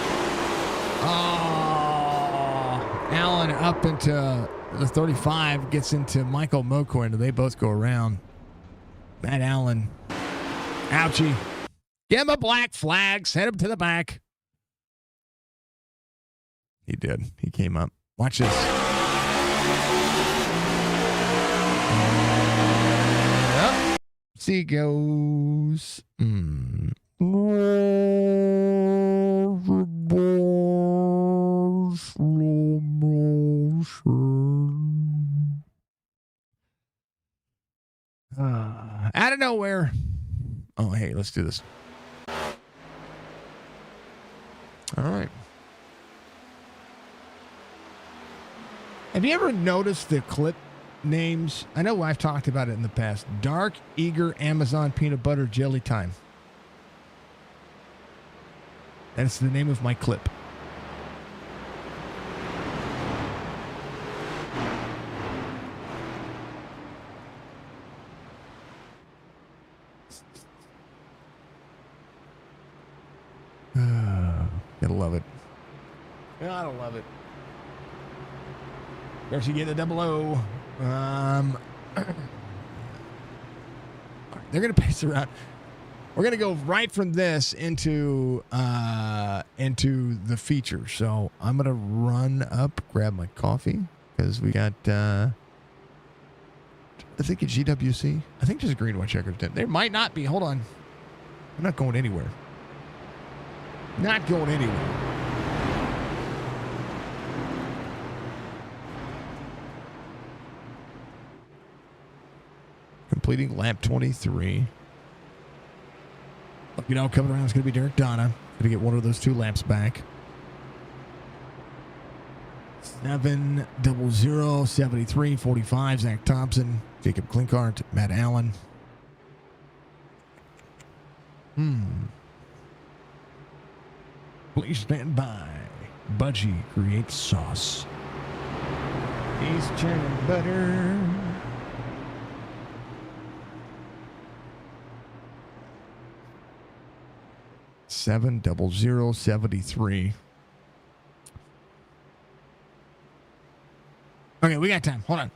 Oh, Allen up into the 35, gets into Michael Mocoin, and they both go around. Matt Allen. Ouchie. Give him a black flag. Send him to the back. He did. He came up. Watch this. Up. See he goes. Slow motion. Out of nowhere. Oh, hey, let's do this. All right. Have you ever noticed the clip names? I know I've talked about it in the past. Dark, Eager, Amazon, Peanut Butter, Jelly Time. That's the name of my clip. Gotta love it. I don't love it. There she get the double O. They're going to pace around. We're going to go right from this into the feature. So I'm going to run up, grab my coffee, because we got, I think it's GWC. I think there's a green one checker. There might not be. Hold on. I'm not going anywhere. Not going anywhere. Completing lap 23. You know, coming around is going to be Derek Donna. Going to get one of those 2 laps back. 7-0-0-73-45. Zach Thompson, Jacob Klinkart, Matt Allen. Please stand by. Budgie creates sauce. He's churning butter. $7-0-0-73. Okay, we got time. Hold on.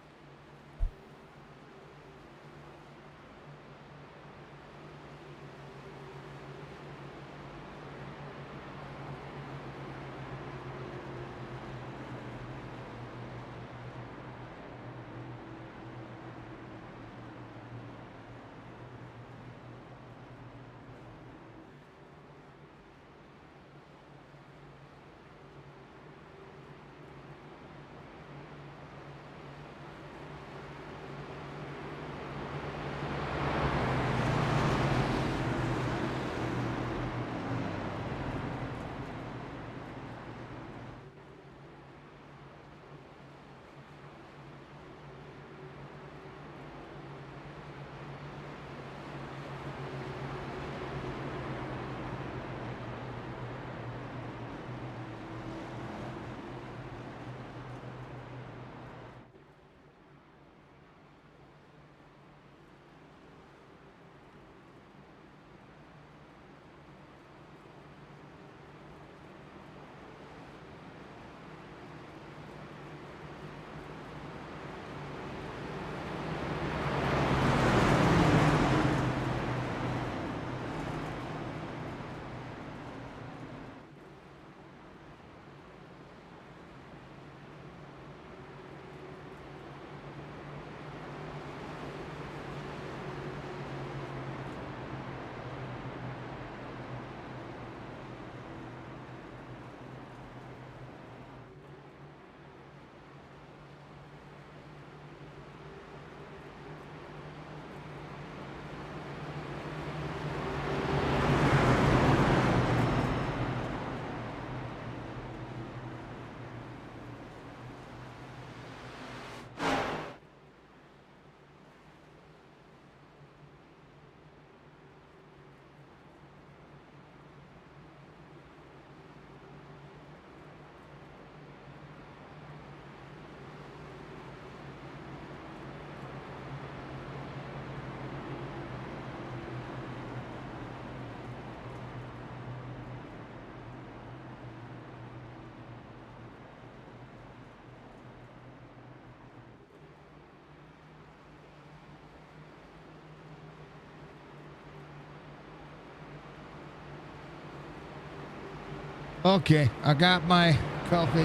Okay, I got my coffee.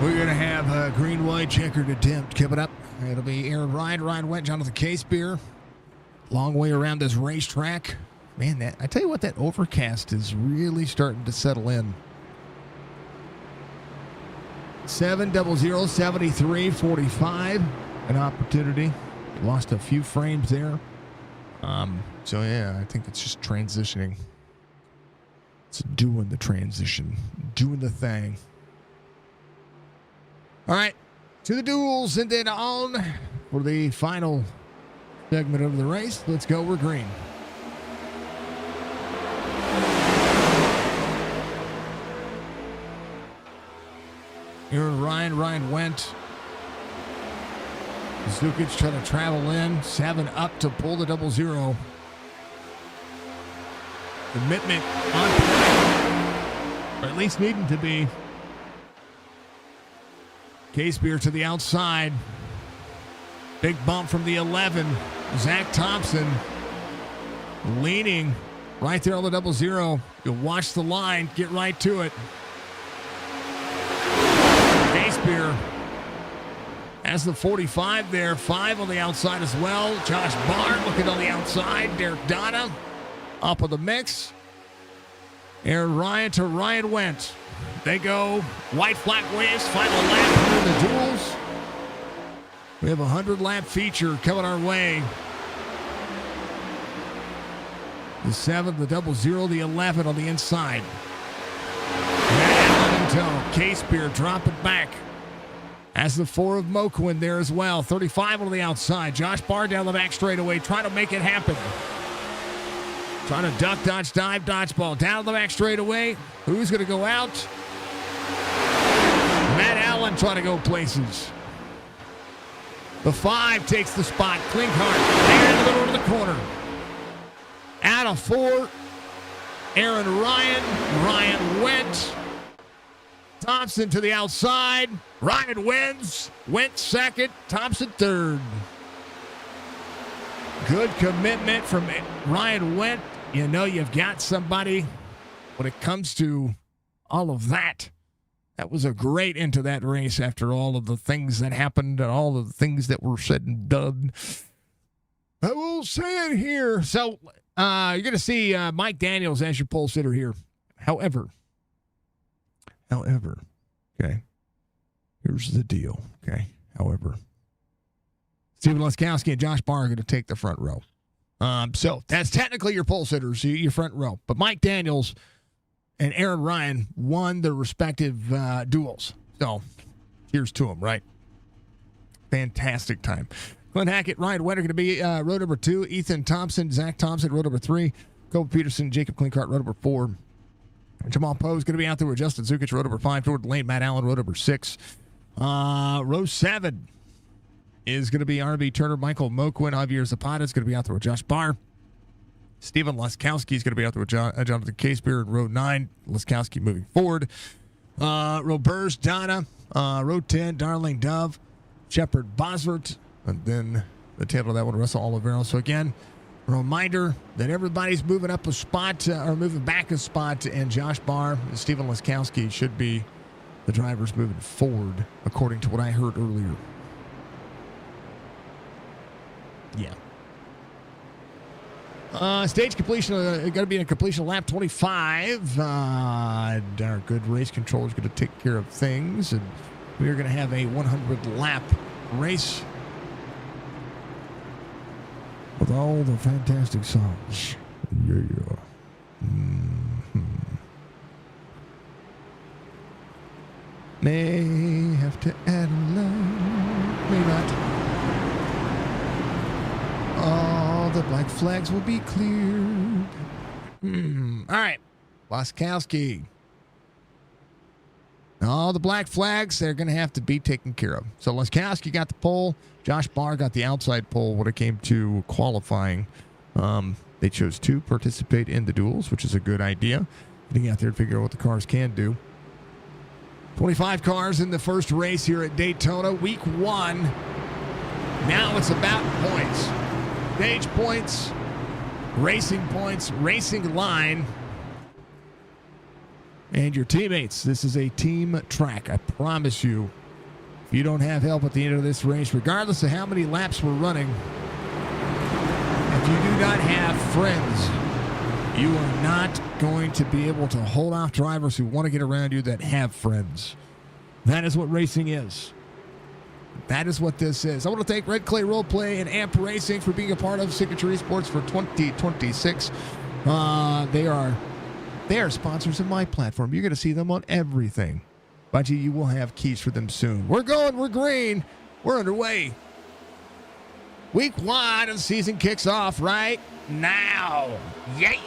We're going to have a green-white checkered attempt coming up. It'll be Aaron Ryan went Jonathan Case beer. Long way around this racetrack. Man, I tell you what, that overcast is really starting to settle in. 7-0-0-73-45. An opportunity. Lost a few frames there. So, yeah, I think it's just transitioning. It's doing the transition. Doing the thing. All right. To the duels and then on for the final segment of the race. Let's go. We're green. Aaron Ryan went. Zukic trying to travel in. 7 up to pull the 0-0. Commitment on point. Or at least needing to be. Casebeer to the outside. Big bump from the 11. Zach Thompson leaning right there on the 00. You'll watch the line. Get right to it. Casebeer has the 45 there. 5 on the outside as well. Josh Barr looking on the outside. Derek Donna up of the mix. Aaron Ryan to Ryan Wentz. They go white flag waves. Final lap here in the duels. We have a 100-lap feature coming our way. The 7, the 00, the 11 on the inside. Matt Allen in tow. Casebeer drop it back. As the 4 of Moquin there as well. 35 on the outside. Josh Barr down the back straightaway, trying to make it happen. Trying to duck, dodge, dive, dodgeball. Down the back straightaway. Who's going to go out? Matt Allen trying to go places. The 5 takes the spot. Klinkhart there in the middle of the corner. Out of 4. Aaron Ryan went. Thompson to the outside. Ryan wins. Went second. Thompson third. Good commitment from Ryan Went. You know you've got somebody when it comes to all of that. That was a great end to that race after all of the things that happened and all of the things that were said and done. I will say it here. So you're going to see Mike Daniels as your pole sitter here. However, okay, here's the deal, okay? However, Stephen Leskowski and Josh Barr are going to take the front row. So that's technically your pole sitters, your front row. But Mike Daniels and Aaron Ryan won their respective duels. So here's to them, right? Fantastic time. Glenn Hackett, Ryan Wetter going to be row number 2. Ethan Thompson, Zach Thompson, row number 3. Cole Peterson, Jacob Klinkhart, row number 4. Jamal Poe is going to be out there with Justin Zukic, row number 5. Jordan Lane, Matt Allen, row number 6. Row 7 is going to be R.B. Turner, Michael Moquin, Javier Zapata is going to be out there with Josh Barr. Stephen Leskowski is going to be out there with Jonathan Casebeer in row 9. Leskowski moving forward. Row Burrs, Donna. Row 10, Darling Dove, Shepard Bosvert. And then the tail of that one, Russell Olivero. So again, a reminder that everybody's moving up a spot or moving back a spot, and Josh Barr and Stephen Leskowski should be the drivers moving forward, according to what I heard earlier. Yeah. Stage completion, going to be in a completion of lap 25. Our good race controller is going to take care of things, and we are going to have a 100-lap race with all the fantastic songs. Yeah. Mm-hmm. May have to add a line, may not. All the black flags will be cleared. All right, Leskowski. All the black flags, they're going to have to be taken care of. So Leskowski got the pole. Josh Barr got the outside pole when it came to qualifying. They chose to participate in the duels, which is a good idea. Getting out there to figure out what the cars can do. 25 cars in the first race here at Daytona, week 1. Now it's about points. Stage points, racing line, and your teammates. This is a team track. I promise you, if you don't have help at the end of this race, regardless of how many laps we're running, if you do not have friends, you are not going to be able to hold off drivers who want to get around you that have friends. That is what racing is. That is what this is. I want to thank Red Clay Roleplay and Amp Racing for being a part of Signature Esports for 2026. They are sponsors of my platform. You're going to see them on everything. But you will have keys for them soon. We're green. We're underway. Week 1 of the season kicks off right now. Yeah.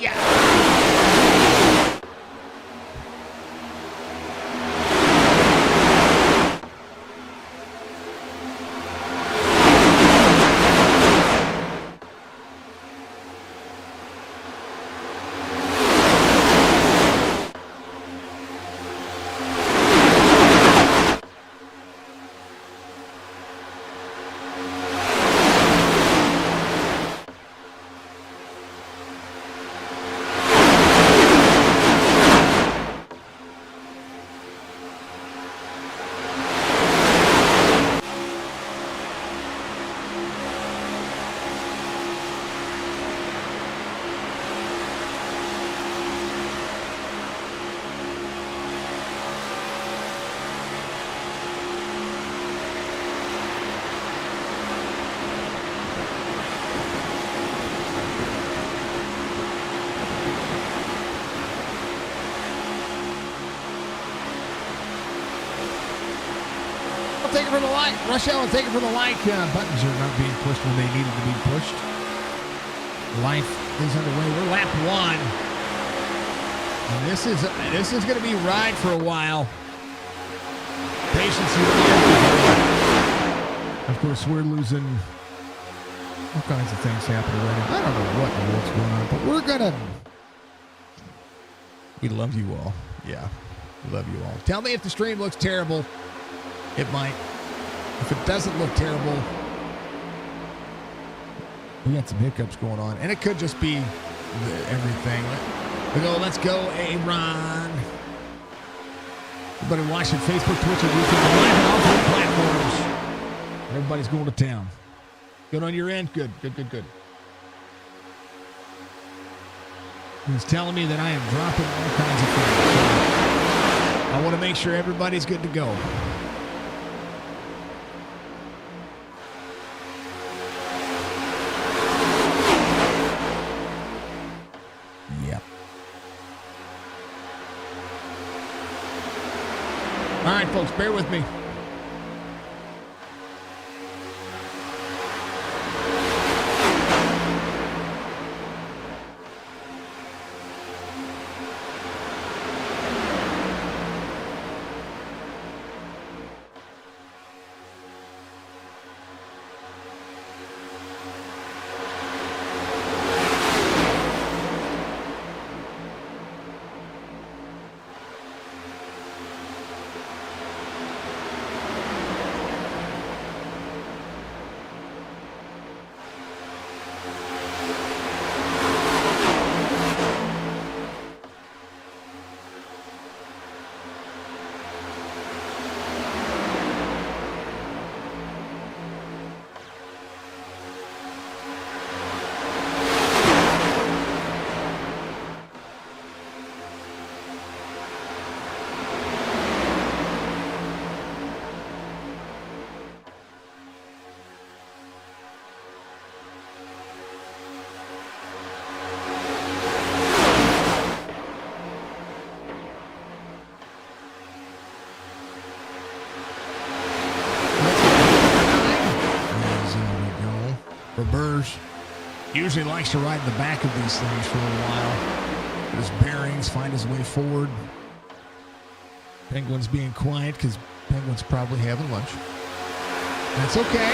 you for the like. Rush Hour, thank you for the like. Buttons are not being pushed when they needed to be pushed. Life is underway. We're lap 1. And this is going to be right for a while. Patience here. Of course, we're losing all kinds of things happening right now. I don't know what in the world's going on, but we're going to... We love you all. Yeah, we love you all. Tell me if the stream looks terrible. It might. If it doesn't look terrible, we got some hiccups going on. And it could just be everything. Let's go, Aaron. Everybody watching Facebook, Twitch, and YouTube, live on all 3 platforms. Everybody's going to town. Good on your end? Good. He's telling me that I am dropping all kinds of things. So I want to make sure everybody's good to go. Yep. All right, folks, bear with me. Usually likes to ride in the back of these things for a while. Get his bearings, find his way forward. Penguin's being quiet because Penguin's probably having lunch. That's okay.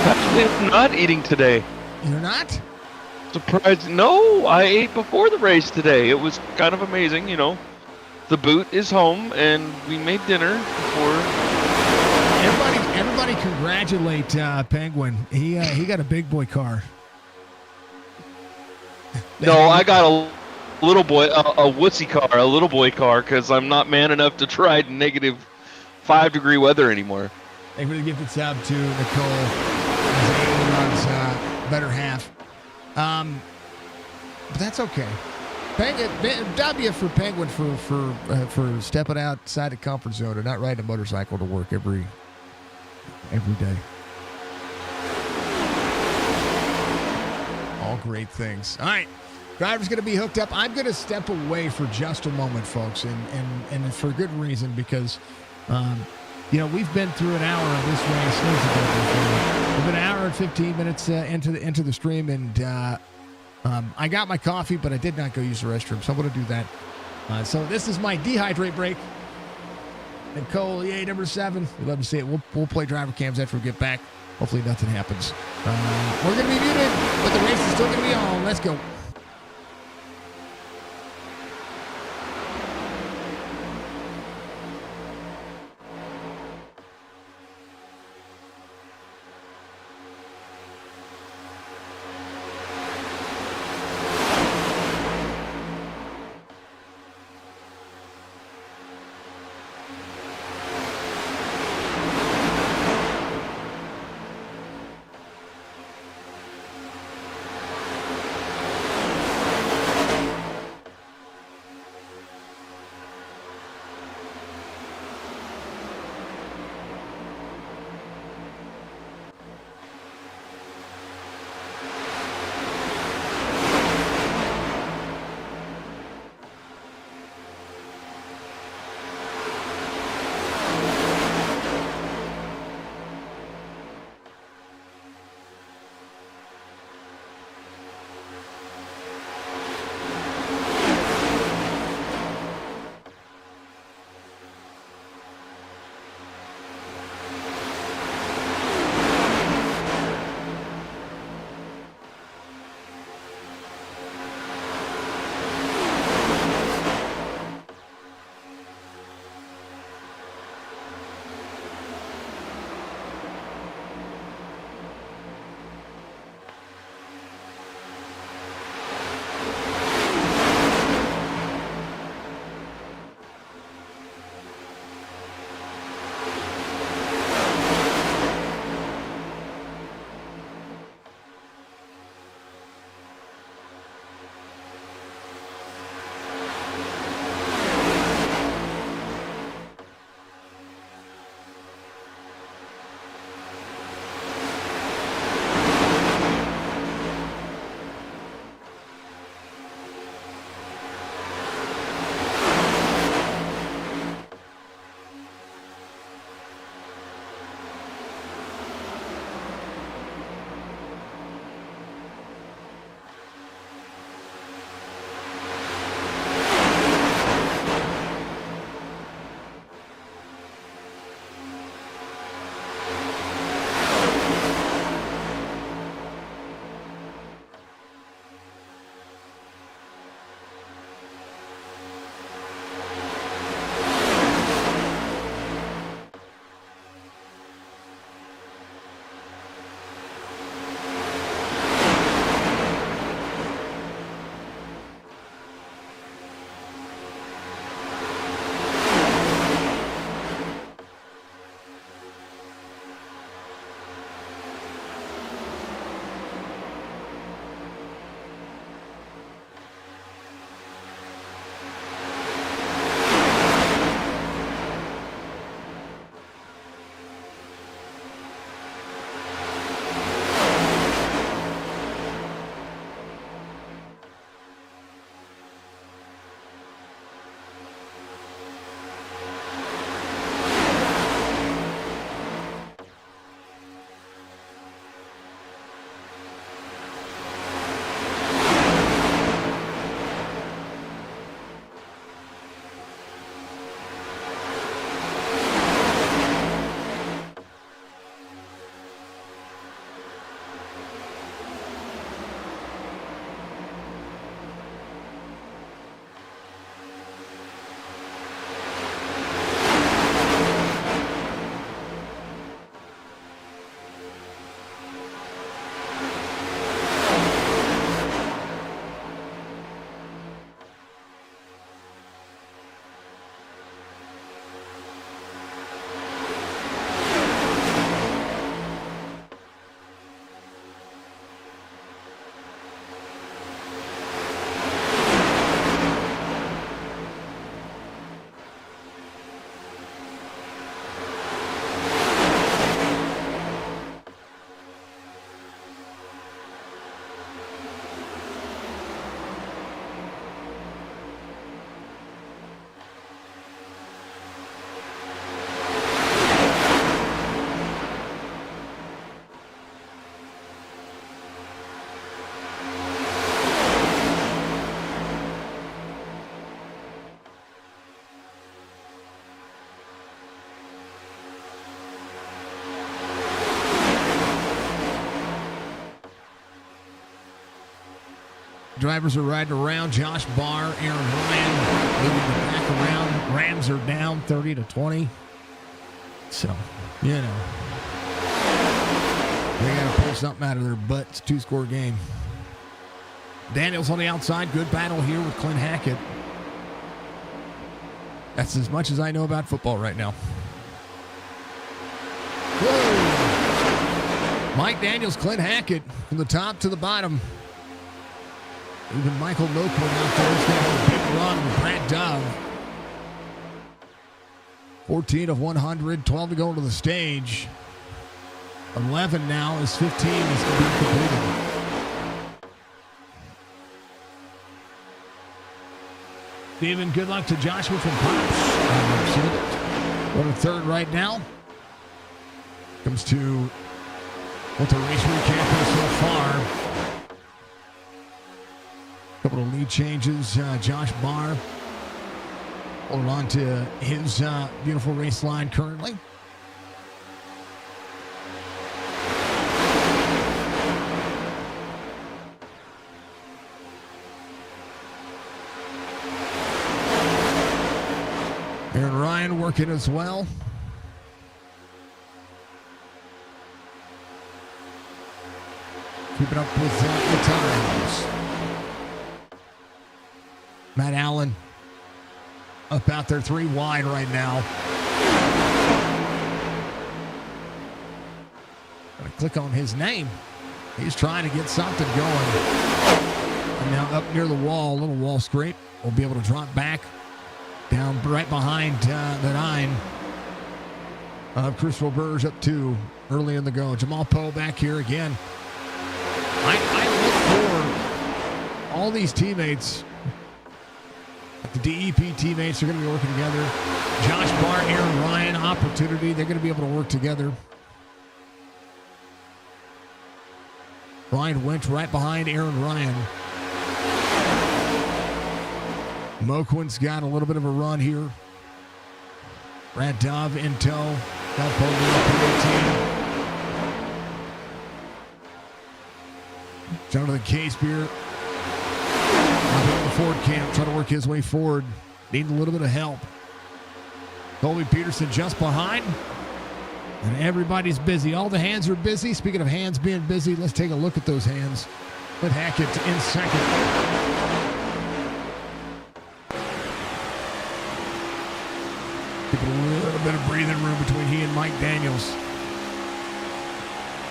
Actually, I'm not eating today. You're not? Surprised? No, I ate before the race today. It was kind of amazing, you know. The boot is home, and we made dinner before. Everybody congratulate Penguin. He got a big boy car. No, I got a little boy, a wussy car, a little boy car, because I'm not man enough to try negative 5-degree weather anymore. Thank you for the gifted sub to Nicole as Aaron's better half. But that's okay. W for Penguin for stepping outside the comfort zone and not riding a motorcycle to work every day. All great things. All right. Driver's going to be hooked up. I'm going to step away for just a moment, folks, and for good reason, because, we've been through an hour of this race. We've been an hour and 15 minutes into the stream, and I got my coffee, but I did not go use the restroom, so I'm going to do that. So this is my dehydrate break. Nicole, yay, number 7. We love to see it. We'll play driver cams after we get back. Hopefully nothing happens. We're going to be muted, but the race is still going to be on. Let's go. Drivers are riding around. Josh Barr, Aaron Ryan moving the back around. Rams are down 30-20. So, you know, they got to pull something out of their butt. It's a 2-score game. Daniels on the outside. Good battle here with Clint Hackett. That's as much as I know about football right now. Whoa. Mike Daniels, Clint Hackett from the top to the bottom. Even Michael Milkwood out there is going to have a big run with Brad Dove. 14 of 100, 12 to go into the stage. 11 now is 15 is to be completed. Steven, good luck to Joshua from Pops. Going to third right now. Comes to what the race recap is so far. Couple of lead changes. Josh Barr holding on to his beautiful race line currently. Aaron Ryan working as well. Keeping up with the times. Matt Allen up out there 3 wide right now. Gonna click on his name. He's trying to get something going. And now up near the wall, a little wall scrape. We'll be able to drop back down right behind the 9 of Chris Roberge up 2 early in the go. Jamal Poe back here again. I look for all these teammates. The DEP teammates are going to be working together. Josh Barr, Aaron Ryan, opportunity. They're going to be able to work together. Ryan Winch right behind Aaron Ryan. Moquin's got a little bit of a run here. Brad Dove in tow. Jonathan Casebeer on the Ford camp, trying to work his way forward. Needing a little bit of help. Colby Peterson just behind. And everybody's busy. All the hands are busy. Speaking of hands being busy, let's take a look at those hands. With Hackett in second. Give it a little bit of breathing room between he and Mike Daniels.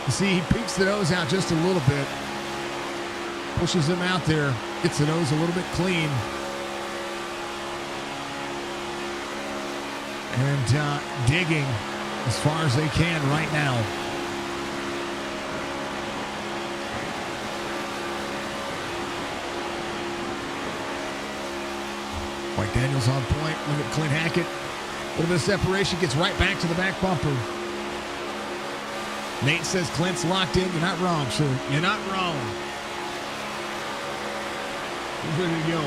You see, he peeks the nose out just a little bit. Pushes him out there. Gets the nose a little bit clean. And digging as far as they can right now. Mike Daniels on point. Look at Clint Hackett. A little bit of separation. Gets right back to the back bumper. Nate says Clint's locked in. You're not wrong, sir. You're not wrong. He's ready to go.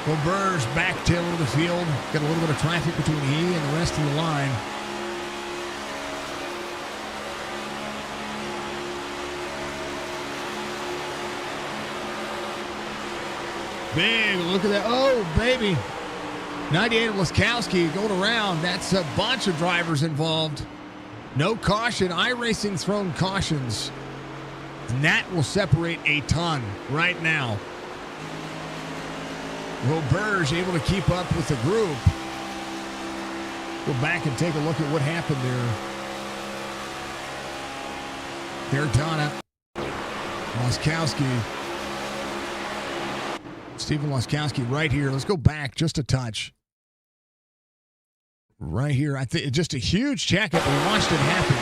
Roberge back tail of the field. Got a little bit of traffic between he and the rest of the line. Big look at that. Oh, baby. 98 of Laskowski going around. That's a bunch of drivers involved. No caution. Iracing's thrown cautions. And that will separate a ton right now. Roberge able to keep up with the group. Go back and take a look at what happened there. Daytona. Laskowski. Stephen Laskowski right here. Let's go back just a touch. Right here. I think just a huge checkup. We watched it happen.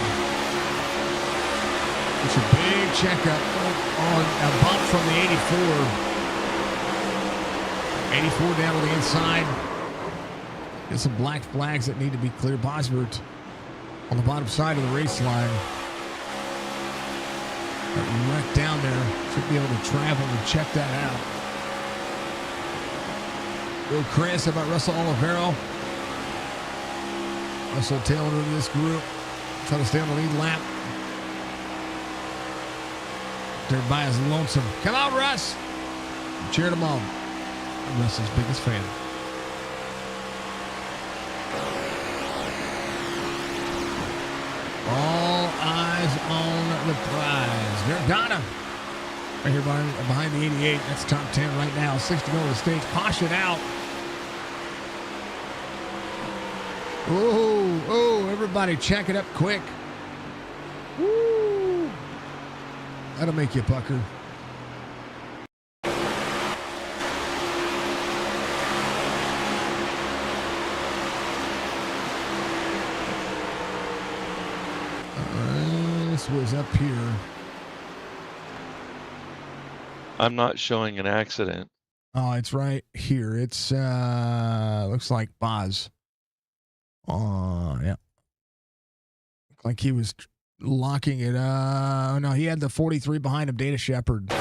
It's a big checkup on a bump from the 84. 84 down to the inside. Get some black flags that need to be clear. Bosworth on the bottom side of the race line. That wreck down there. Should be able to travel and check that out. Go Chris, how about Russell Olivero? Russell tailing into this group. Trying to stay on the lead lap. Everybody is lonesome. Come on, Russ. I'm cheering them on. I'm Russ's biggest fan. All eyes on the prize. Daytona. Right here behind the 88. That's top 10 right now. 6 to go to the stage. Caution out. Oh, everybody check it up quick. Woo. That'll make you pucker. This was up here. I'm not showing an accident. Oh, it's right here. It's looks like Boz. Yeah. Looked like he was locking it. No, he had the 43 behind him, Data Shepherd. Like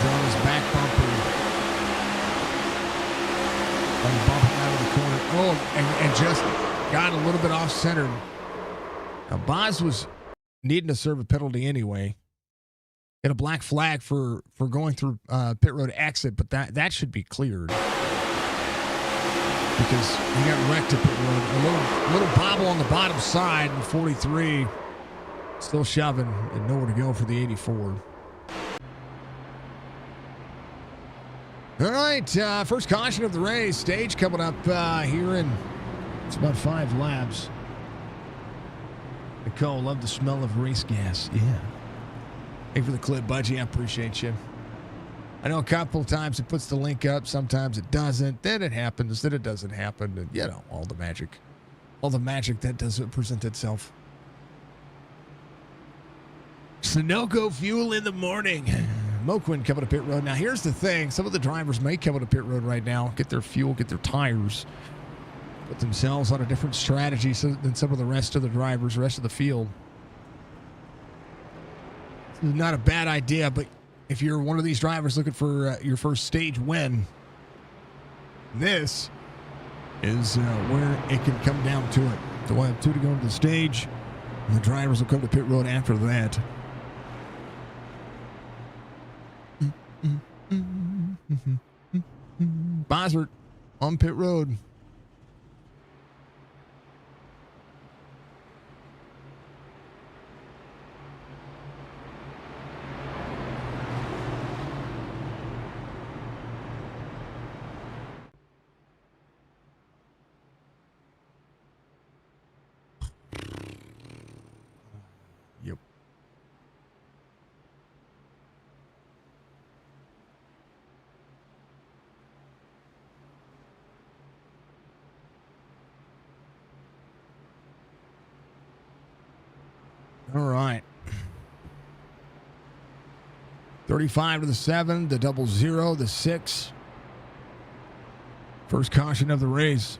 they're on his back bumper. And bumping out of the corner. Oh, and just got a little bit off center. Now, Boz was needing to serve a penalty anyway. Get a black flag for going through pit road exit, but that should be cleared because he got wrecked at pit road. A little bobble on the bottom side, and 43 still shoving and nowhere to go for the 84. All right, first caution of the race. Stage coming up here in it's about 5 laps. Nicole, love the smell of race gas. Yeah. Thank you for the clip, Budgie. I appreciate you. I know a couple times it puts the link up. Sometimes it doesn't. Then it happens. Then it doesn't happen. And, you know, all the magic that doesn't present itself. Sunoco fuel in the morning. Moquin coming to pit road. Now, here's the thing. Some of the drivers may come to pit road right now, get their fuel, get their tires, put themselves on a different strategy than some of the rest of the drivers, rest of the field. Not a bad idea, but if you're one of these drivers looking for your first stage win, this is where it can come down to it. So we'll have 2 to go to the stage, and the drivers will come to pit road after that. Bosworth on pit road. Yep. All right. 35 to the 7, the 00, the 6. First caution of the race.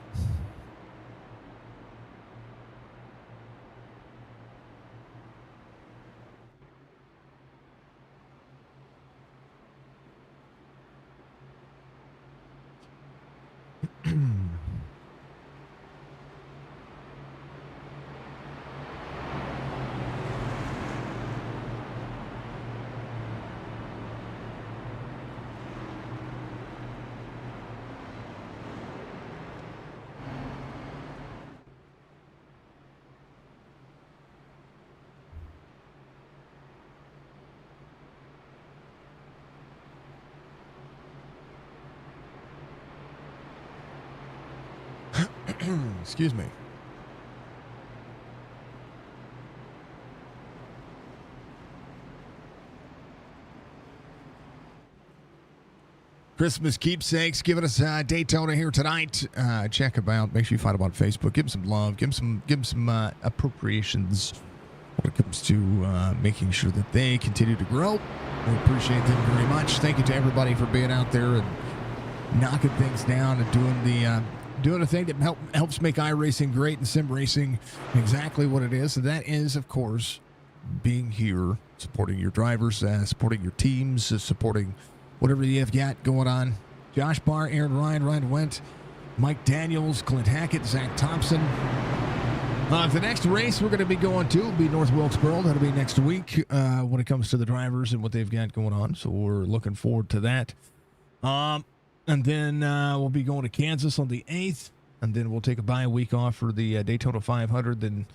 Excuse me. Christmas Keepsakes giving us Daytona here tonight. Check them out. Make sure you find them on Facebook. Give them some love. Give them some appropriations when it comes to making sure that they continue to grow. We appreciate them very much. Thank you to everybody for being out there and knocking things down and doing a thing that helps make iRacing great and sim racing exactly what it is. And that is, of course, being here, supporting your drivers, supporting your teams, supporting whatever you've got going on. Josh Barr, Aaron Ryan, Ryan Wendt, Mike Daniels, Clint Hackett, Zach Thompson, The next race we're going to be going to will be North Wilkesboro. That'll be next week when it comes to the drivers and what they've got going on. So we're looking forward to that. And then we'll be going to Kansas on the 8th. And then we'll take a bye week off for the Daytona 500. Then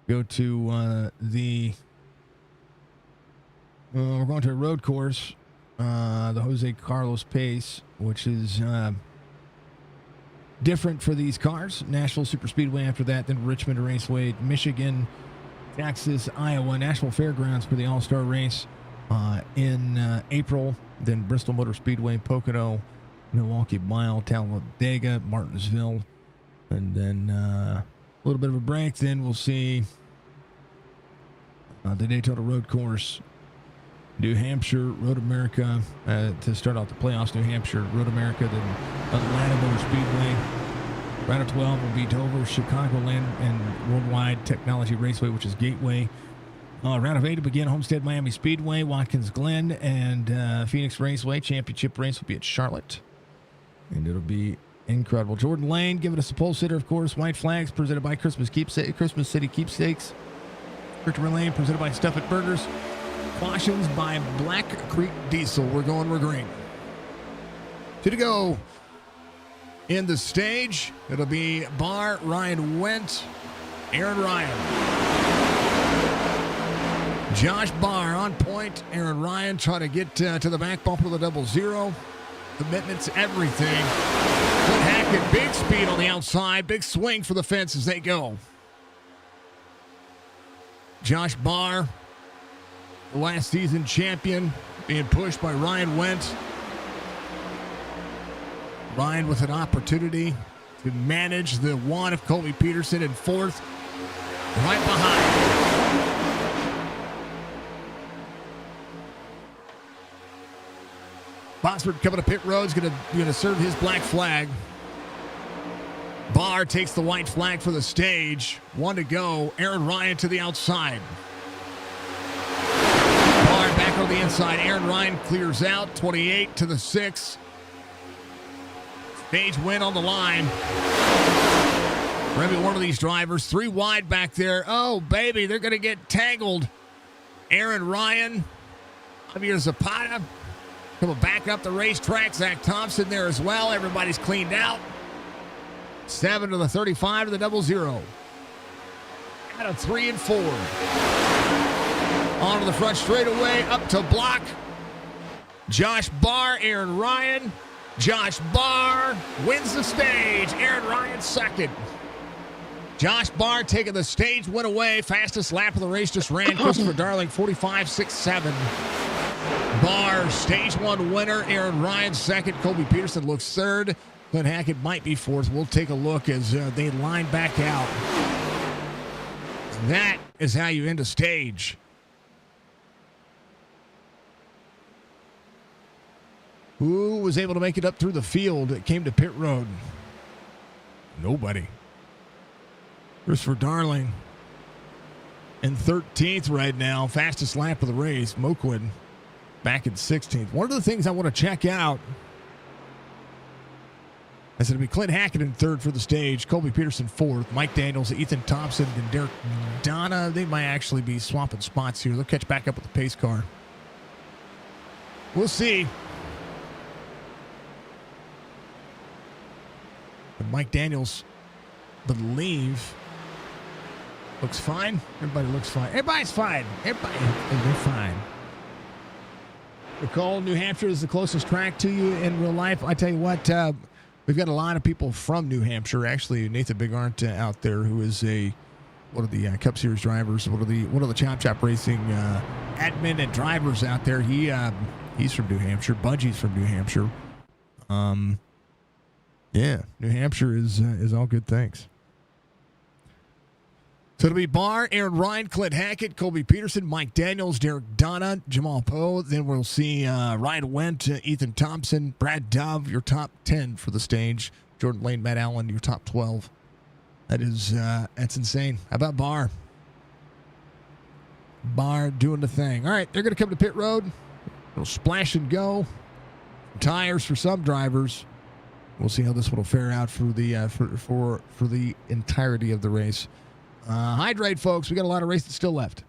go to we're going to a road course, the Jose Carlos Pace, which is different for these cars. Nashville Superspeedway after that, then Richmond Raceway, Michigan, Texas, Iowa, Nashville Fairgrounds for the All-Star race in April, then Bristol Motor Speedway, Pocono, Milwaukee Mile, Talladega, Martinsville, and then a little bit of a break. Then we'll see the Daytona Road Course, New Hampshire, Road America, to start off the playoffs, New Hampshire, Road America, then Atlanta Motor Speedway. Round of 12 will be Dover, Chicagoland, and Worldwide Technology Raceway, which is Gateway. Round of 8 will begin Homestead Miami Speedway, Watkins Glen, and Phoenix Raceway. Championship race will be at Charlotte, and it'll be incredible. Jordan Lane giving us a pole sitter, of course. White flags presented by Christmas City Keepsakes. Victory Lane presented by Stuff It Burgers. Cautions by Black Creek Diesel. We're green. 2 to go in the stage. It'll be Barr, Ryan Wendt, Aaron Ryan. Josh Barr on point. Aaron Ryan trying to get to the back bumper of the 00. Commitment's everything. Clint Hackett, big speed on the outside. Big swing for the fence as they go. Josh Barr, the last season champion, being pushed by Ryan Wendt. Ryan with an opportunity to manage the one of Colby Peterson in fourth, right behind. Botsford coming to pit road is going to serve his black flag. Barr takes the white flag for the stage. 1 to go. Aaron Ryan to the outside. Barr back on the inside. Aaron Ryan clears out. 28 to the 6. Stage win on the line. For every one of these drivers. 3 wide back there. Oh, baby, they're going to get tangled. Aaron Ryan. Javier Zapata. Coming back up the racetrack. Zach Thompson there as well. Everybody's cleaned out. 7 to the 35 to the 00. Out of 3 and 4. On to the front straightaway. Up to block. Josh Barr, Aaron Ryan. Josh Barr wins the stage. Aaron Ryan second. Josh Barr taking the stage win away. Fastest lap of the race just ran. Christopher Darling, 45.67. Barr, stage 1 winner. Aaron Ryan second. Colby Peterson looks third. Clint Hackett might be fourth. We'll take a look as they line back out. That is how you end a stage. Who was able to make it up through the field that came to pit road? Nobody. Christopher Darling in 13th right now. Fastest lap of the race. Moquin back in 16th. One of the things I want to check out, I said it'll be Clint Hackett in third for the stage, Colby Peterson fourth, Mike Daniels, Ethan Thompson, and Derek Donna. They might actually be swapping spots here. They'll catch back up with the pace car. We'll see. But Mike Daniels, believe, looks fine. Everybody looks fine. Everybody's fine. They're fine. Recall, New Hampshire is the closest track to you in real life. I tell you what, we've got a lot of people from New Hampshire. Actually, Nathan Big Arndt out there, who is one of the Cup Series drivers, one of the Chop Chop Racing admin and drivers out there. He's from New Hampshire. Budgie's from New Hampshire. Yeah, New Hampshire is all good things. So it'll be Barr, Aaron Ryan, Clint Hackett, Colby Peterson, Mike Daniels, Derek Donna, Jamal Poe. Then we'll see Ryan Wendt, Ethan Thompson, Brad Dove, your top 10 for the stage. Jordan Lane, Matt Allen, your top 12. That's insane. How about Barr? Barr doing the thing. All right, they're going to come to pit road. It'll splash and go. Tires for some drivers. We'll see how this one will fare out for the for the entirety of the race. Hydrate, folks. We got a lot of races still left.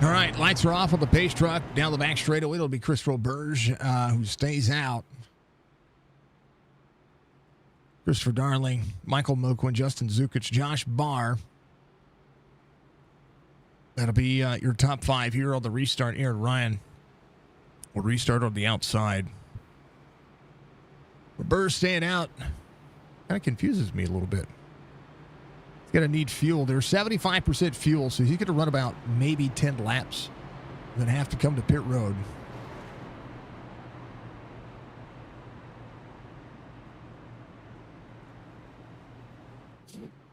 All right, lights are off on the pace truck. Down the back straightaway, it'll be Chris Roberge who stays out. Christopher Darling, Michael Moquin, Justin Zukic, Josh Barr. That'll be your top five here on the restart. Aaron Ryan will restart on the outside. Roberge staying out kind of confuses me a little bit. He's going to need fuel. There's 75% fuel, so he's going to run about maybe 10 laps, then have to come to pit road.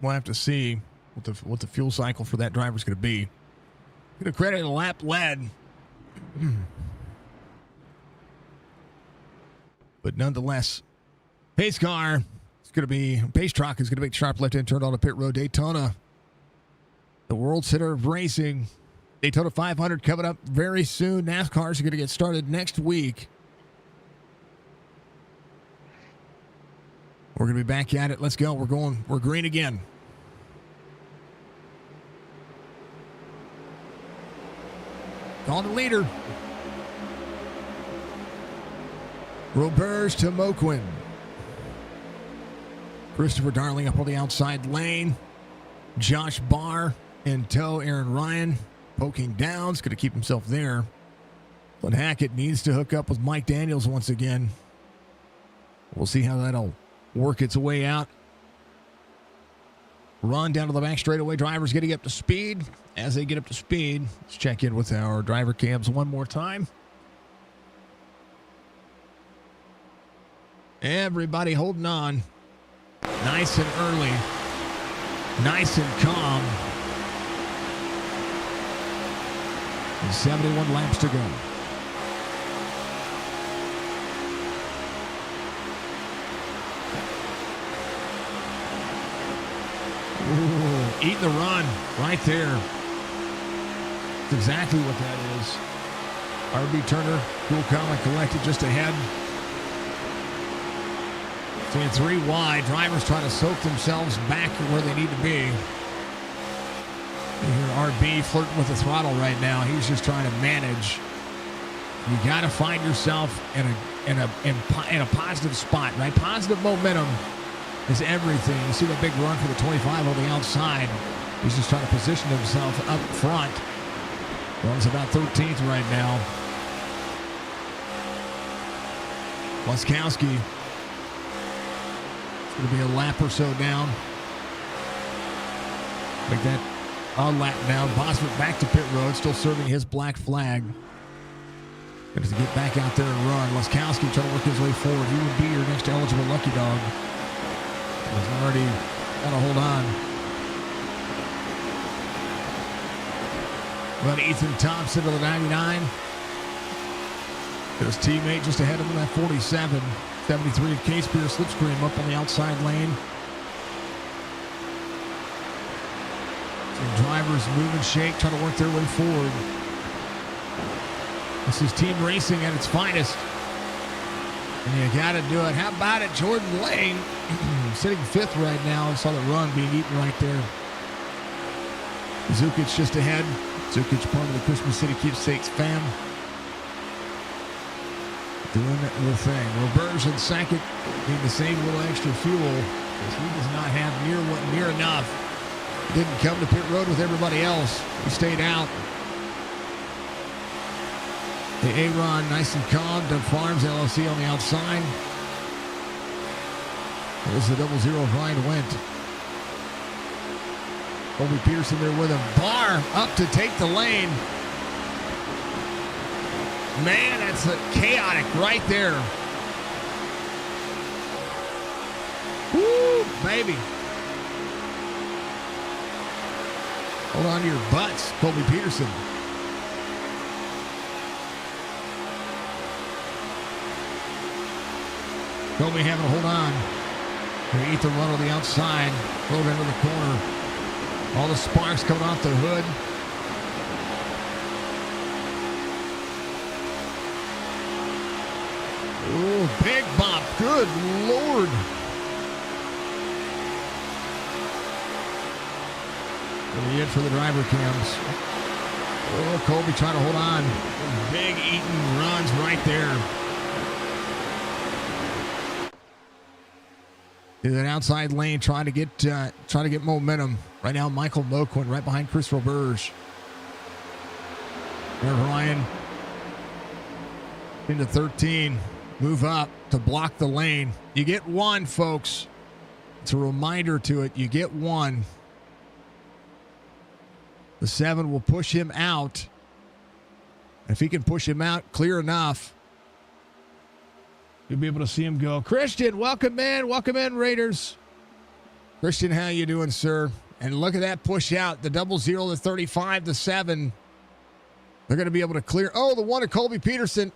We'll have to see what the fuel cycle for that driver is going to be. Going to credit a lap led. But nonetheless, pace car is going to be, pace truck is going to make sharp left-hand turn on a pit road. Daytona, the world center of racing. Daytona 500 coming up very soon. NASCARs are going to get started next week. We're going to be back at it. Let's go. We're green again. On the leader. Roberge to Moquin. Christopher Darling up on the outside lane. Josh Barr in tow. Aaron Ryan poking down. He's going to keep himself there. But Hackett needs to hook up with Mike Daniels once again. We'll see how that'll work its way out. Run down to the back straightaway. Drivers getting up to speed. As they get up to speed, let's check in with our driver cams one more time. Everybody holding on. Nice and early. Nice and calm. And 71 laps to go. Ooh, eat the run right there. That's exactly what that is. RB Turner, Cool Calm collected just ahead. Seeing 3 wide. Drivers trying to soak themselves back to where they need to be. You hear RB flirting with the throttle right now. He's just trying to manage. You got to find yourself in a positive spot, right? Positive momentum is everything. You see the big run for the 25 on the outside. He's just trying to position himself up front. Runs about 13th right now. Laskowski. It's going to be a lap or so down. Like that. A lap down. Boswick back to pit road. Still serving his black flag. Going to get back out there and run. Laskowski trying to work his way forward. He would be your next eligible lucky dog. He's already got to hold on. But Ethan Thompson to the 99. His teammate just ahead of him at 47. 73 of Case Beer slipstream up on the outside lane. Some drivers move and shake, trying to work their way forward. This is team racing at its finest. And you got to do it. How about it, Jordan Lane? Sitting 5th right now. I saw the run being eaten right there. Zukic just ahead. Zukic part of the Christmas City Keepsakes fam. Doing the thing. Roberge in second. Need to save a little extra fuel because he does not have near enough. Didn't come to pit road with everybody else. He stayed out. The Aaron, nice and calm. Doug Farms LLC on the outside. There's the 00 Ryan Went. Colby Peterson there with him. Barr up to take the lane. Man, that's chaotic right there. Woo, baby. Hold on to your butts, Colby Peterson. Colby having to hold on. They eat the run on the outside. Logan into the corner. All the sparks coming off the hood. Oh, big bump. Good Lord. Really it for the driver cams. Oh, Colby trying to hold on. Big eating runs right there. In that outside lane, trying to get momentum. Right now, Michael Moquin right behind Chris Roberge. There, Ryan into 13. Move up to block the lane. You get one, folks. It's a reminder to it. You get one. The 7 will push him out. If he can push him out clear enough, you'll be able to see him go. Christian, welcome in. Welcome in, Raiders. Christian, how you doing, sir? And look at that push out. The 00, the 35, the 7. They're going to be able to clear. Oh, the one of Colby Peterson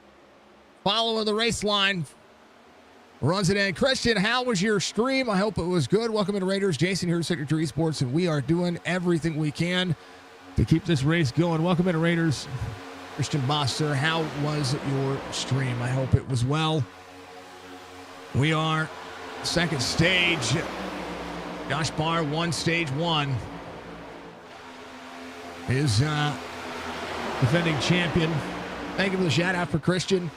following the race line. Runs it in. Christian, how was your stream? I hope it was good. Welcome in, Raiders. Jason here at Signature Esports, and we are doing everything we can to keep this race going. Welcome in, Raiders. Christian Boss, sir, how was your stream? I hope it was well. We are second stage. Josh Barr won stage 1. Is defending champion. Thank you for the shout out for Christian.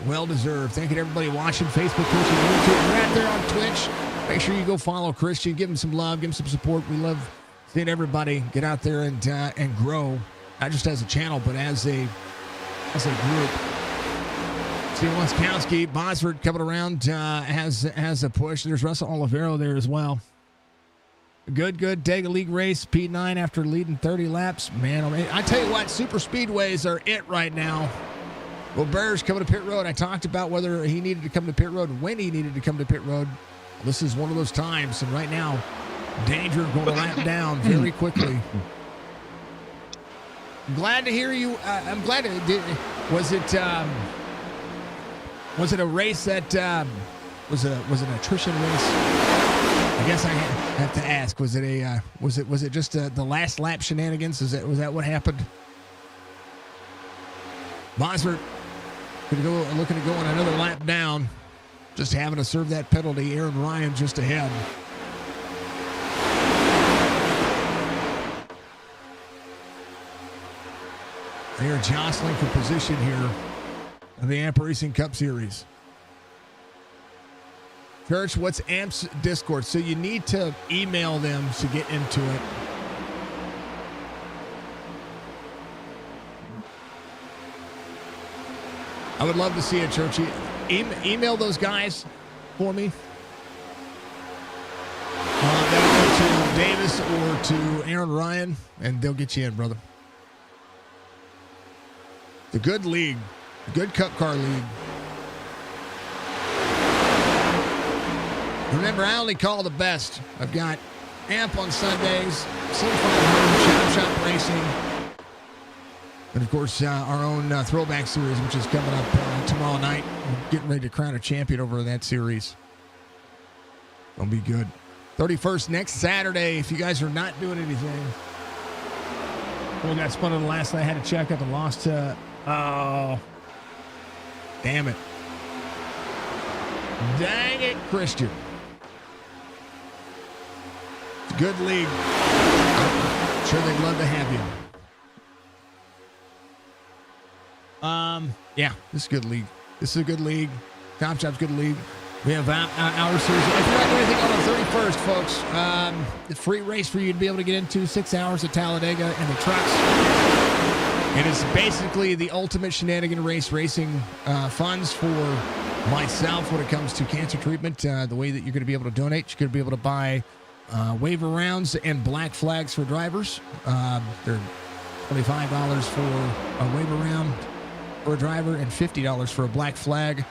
Well deserved. Thank you to everybody watching Facebook, Twitch, and YouTube. We're out there on Twitch. make sure you go follow Christian. Give him some love. Give him some support. We love seeing everybody get out there and grow, not just as a channel, but as a group. See Laskowski, Bosford coming around has a push. There's Russell Olivero there as well. Good Dega League race, P9 after leading 30 laps. Man, I tell you what, Superspeedways are it right now. Well, Bear's coming to pit road. I talked about whether he needed to come to pit road and when he needed to come to pit road. Well, this is one of those times, and right now, Danger going to lap down very quickly. I'm glad to hear you. I'm glad it did. Was it a race that was an attrition race? I guess I have to ask. Was it just the last lap shenanigans? Was that what happened? Bosford looking to go on another lap down, just having to serve that penalty. Aaron Ryan just ahead. They are jostling for position here in the Iracing Cup Series. Church, what's AMP's Discord? So you need to email them to get into it. I would love to see it, Churchy. Email those guys for me. That'll go to Davis or to Aaron Ryan, and they'll get you in, brother. The good league, the good Cup Car League. Remember, I only call the best. I've got AMP on Sundays, Sim500, Shop Racing, and of course our own Throwback Series, which is coming up tomorrow night. We're getting ready to crown a champion over that series. It'll be good. 31st next Saturday. If you guys are not doing anything, we got spun on the last night. I had to check up and lost to. Oh, damn it! Dang it, Christian. It's a good league. I'm sure they'd love to have you. Yeah, this is a good league. This is a good league. Top Shop's good league. We have our series. If you're not doing anything on the 31st, folks, the free race for you to be able to get into 6 hours at Talladega in the trucks. It is basically the ultimate shenanigan race, racing funds for myself when it comes to cancer treatment. The way that you're going to be able to donate, you're going to be able to buy waiver rounds and black flags for drivers. They're $25 for a waiver round for a driver and $50 for a black flag.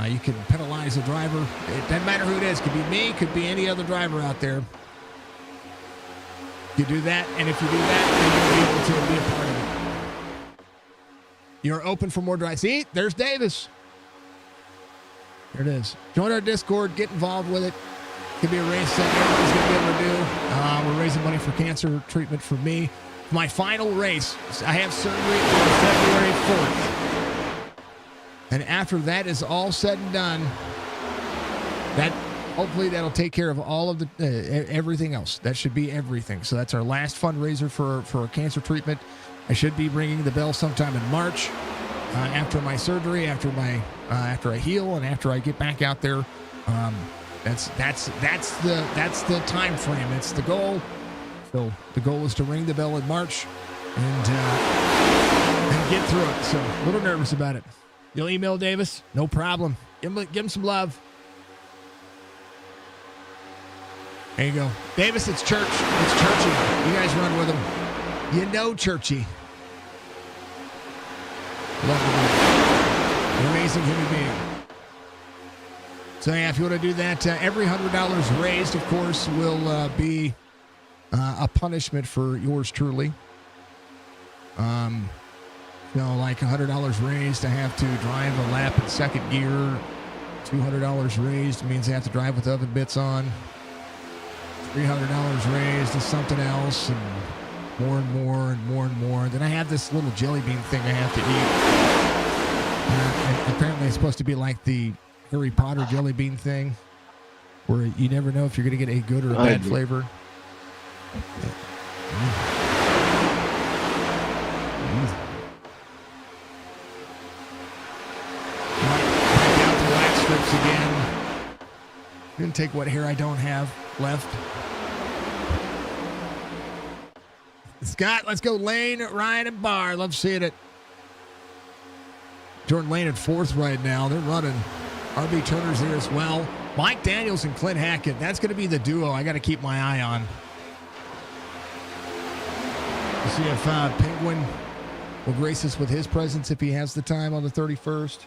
You can penalize a driver. It doesn't matter who it is. Could be me, could be any other driver out there. You do that, and if you do that, then you'll be able to be a part of it. You're open for more drives. See, there's Davis. There it is. Join our Discord. Get involved with it. Could be a race that everybody's going to be able to do. We're raising money for cancer treatment for me. My final race, I have surgery on February 4th. And after that is all said and done, that hopefully that'll take care of all of the everything else. That should be everything. So that's our last fundraiser for cancer treatment. I should be ringing the bell sometime in March, after my surgery, after I heal, and after I get back out there. That's the time frame. It's the goal. So the goal is to ring the bell in March and get through it. So a little nervous about it. You'll email Davis, no problem. Give him some love. There you go, Davis. It's Church. It's Churchy. You guys run with him. You know Churchy. Love him. An amazing human being. So yeah, if you want to do that, every $100 raised, of course, will be a punishment for yours truly. Like $100 raised, I have to drive a lap in second gear. $200 raised means I have to drive with oven bits on. $300 raised is something else, and more and more and more and more. Then I have this little jelly bean thing I have to eat. And apparently it's supposed to be like the Harry Potter jelly bean thing, where you never know if you're going to get a good or a bad flavor. Again. take what hair I don't have left. Scott, let's go Lane, Ryan, and Barr. Love seeing it. Jordan Lane at fourth right now. They're running. RB Turner's there as well. Mike Daniels and Clint Hackett. That's going to be the duo I got to keep my eye on. We'll see if Penguin will grace us with his presence if he has the time on the 31st.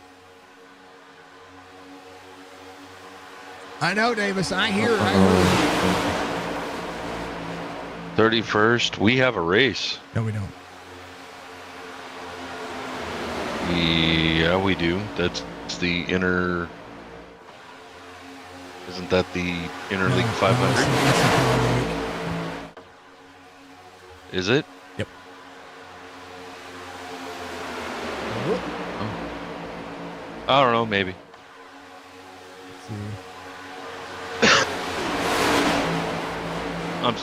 I know, Davis. I hear. 31st, we have a race. No, we don't. Yeah, we do. That's the inner. Isn't that the interleague 500? Is it? Yep. Oh. I don't know. Maybe.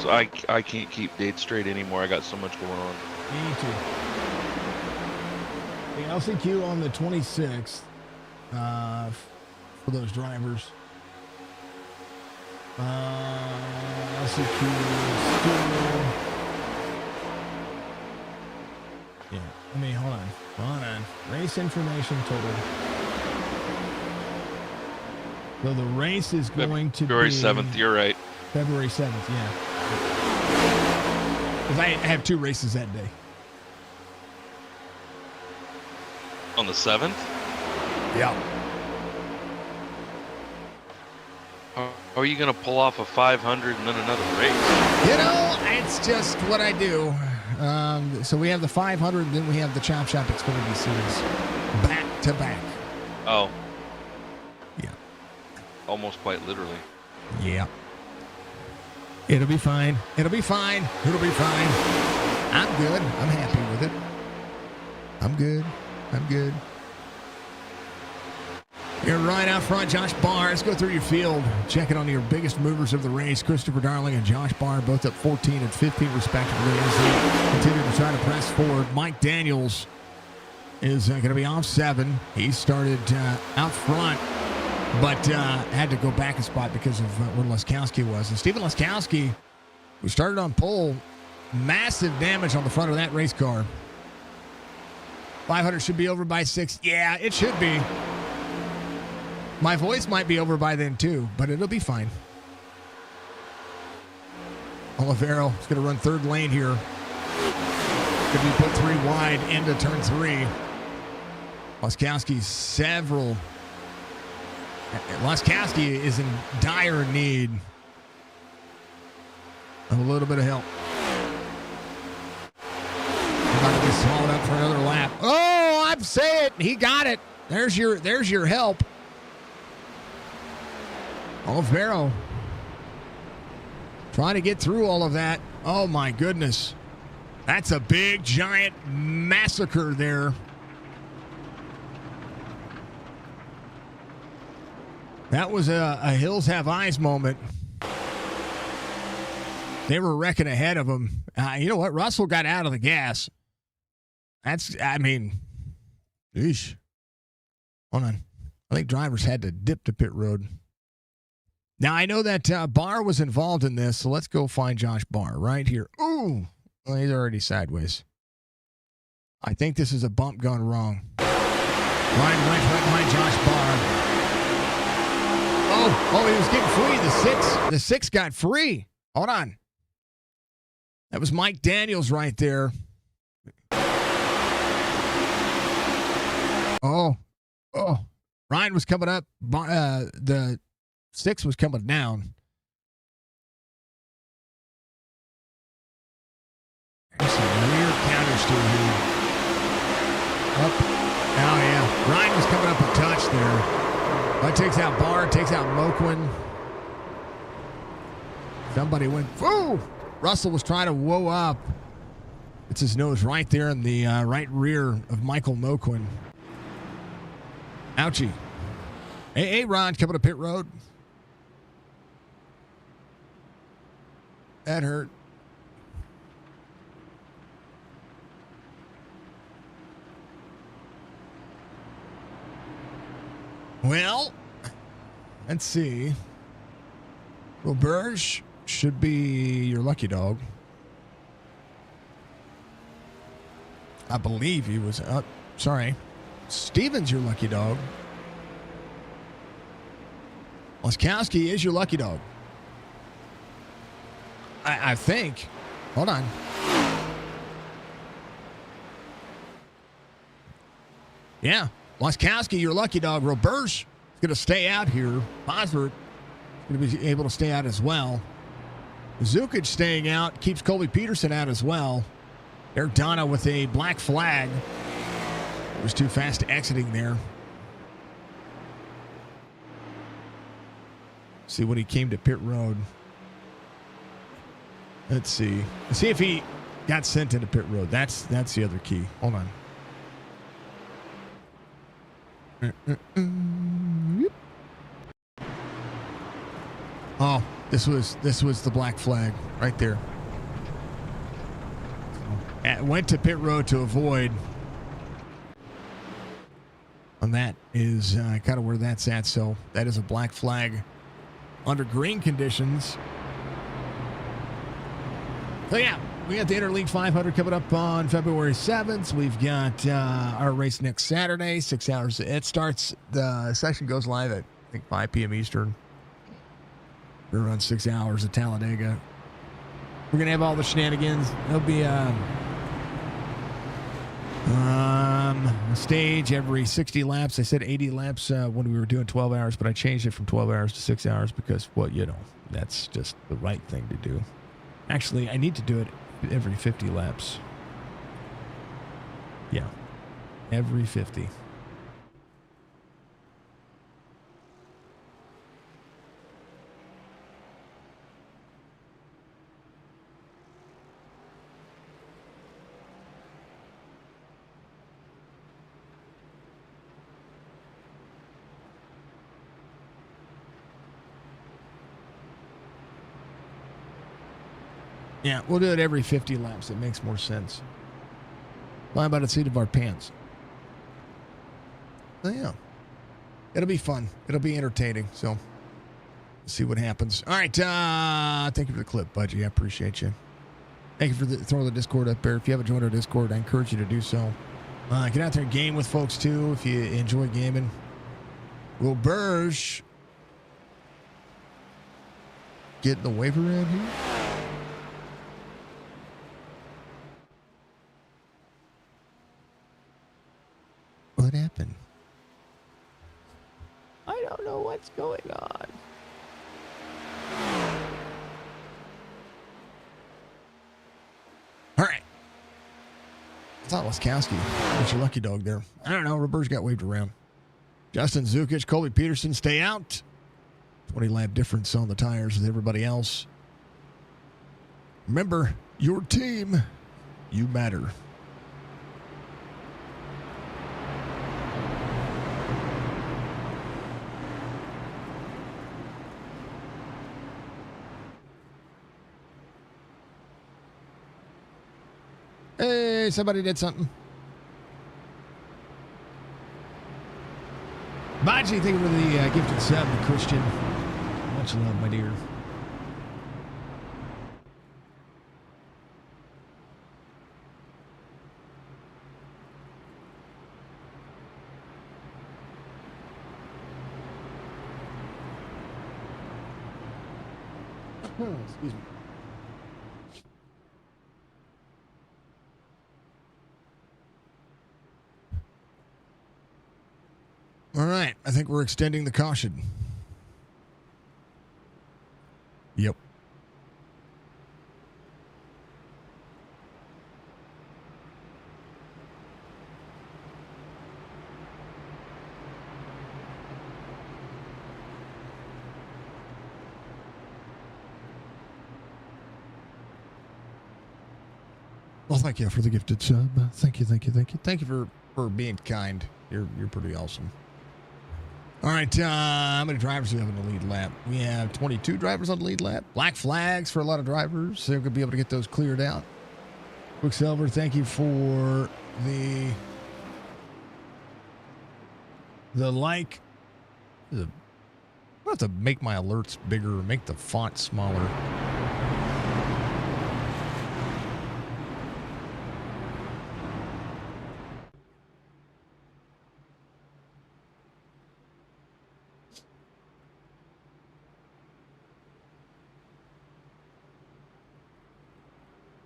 I can't keep dates straight anymore. I got so much going on. Me too. The LCQ on the 26th for those drivers. LCQ still. Yeah. I mean, hold on. Race information total. So the race is going to be February 7th. You're right. February 7th, yeah. Because I have two races that day. On the 7th? Yeah. How are you going to pull off a 500 and then another race? You know, it's just what I do. So we have the 500, and then we have the Chop Shop Xfinity Series. Back to back. Oh. Yeah. Almost quite literally. Yeah. It'll be fine. It'll be fine. It'll be fine. I'm good. I'm happy with it. I'm good. I'm good. You're right out front, Josh Barr. Let's go through your field. Check it on your biggest movers of the race. Christopher Darling and Josh Barr both up 14 and 15 respectively as they continue to try to press forward. Mike Daniels is going to be off 7. He started out front, but had to go back a spot because of where Leskowski was. And Steven Leskowski, who started on pole, massive damage on the front of that race car. 500 should be over by 6. Yeah, it should be. My voice might be over by then too, but it'll be fine. Olivero is going to run third lane here. Could be put 3 wide into turn 3. Leskowski is in dire need of a little bit of help. About to be swallowed up for another lap. Oh, I'm saying he got it. There's your help. Olivero trying to get through all of that. Oh my goodness. That's a big giant massacre there. That was a Hills Have Eyes moment. They were wrecking ahead of him. You know what? Russell got out of the gas. Eesh. Hold on. I think drivers had to dip to pit road. Now, I know that Barr was involved in this, so let's go find Josh Barr right here. Ooh. Well, he's already sideways. I think this is a bump gone wrong. Ryan went right behind Josh Barr. Oh, he was getting free. The six got free. Hold on. That was Mike Daniels right there. Oh. Ryan was coming up. The 6 was coming down. There's some weird countersteer here. Up. Oh, yeah. Ryan was coming up a touch there. That takes out Barr, takes out Moquin. Somebody went, whoa! Russell was trying to whoa up. It's his nose right there in the right rear of Michael Moquin. Ouchie. Hey, Ron, coming to pit road. That hurt. Well, let's see. Well, Burge should be your lucky dog. I believe he was up. Sorry. Steven's your lucky dog. Laskowski is your lucky dog. I think. Hold on. Yeah. Laskowski, your lucky dog. Roberge is going to stay out here. Bosworth is going to be able to stay out as well. Zukic staying out. Keeps Colby Peterson out as well. Eric Donna with a black flag. It was too fast exiting there. See when he came to pit road. Let's see. Let's see if he got sent into pit road. That's the other key. Hold on. Oh, this was the black flag right there. Went to pit road to avoid. And that is kind of where that's at. So that is a black flag under green conditions. So yeah, we got the Interleague 500 coming up on February 7th. We've got our race next Saturday, 6 hours. It starts, the session goes live at, I think, 5 p.m. Eastern. We're around 6 hours at Talladega. We're going to have all the shenanigans. There'll be a stage every 60 laps. I said 80 laps when we were doing 12 hours, but I changed it from 12 hours to 6 hours because, well, you know, that's just the right thing to do. Actually, I need to do it every 50 laps. Yeah, every 50. Yeah, we'll do it every 50 laps. It makes more sense. Fly by the seat of our pants. So, yeah. It'll be fun. It'll be entertaining. So, we'll see what happens. All right. Thank you for the clip, Budgie. I appreciate you. Thank you for throwing the Discord up there. If you haven't joined our Discord, I encourage you to do so. Get out there and game with folks, too, if you enjoy gaming. Will Burge get the waiver in here? What happened? I don't know what's going on. All right. I thought Laskowski was your lucky dog there. I don't know. Roberge got waved around. Justin Zukic, Colby Peterson stay out. 20 lap difference on the tires with everybody else. Remember, your team, you matter. Hey, somebody did something. Baji, thank you for the gifted sub to Christian. Much love, my dear. Excuse me. All right, I think we're extending the caution. Yep. Well, thank you for the gifted sub. Thank you, thank you, thank you. Thank you for being kind. You're pretty awesome. All right, how many drivers do we have in the lead lap? We have 22 drivers on the lead lap. Black flags for a lot of drivers. So they're going to be able to get those cleared out. Quicksilver, thank you for the like. I'm going to have to make my alerts bigger, make the font smaller.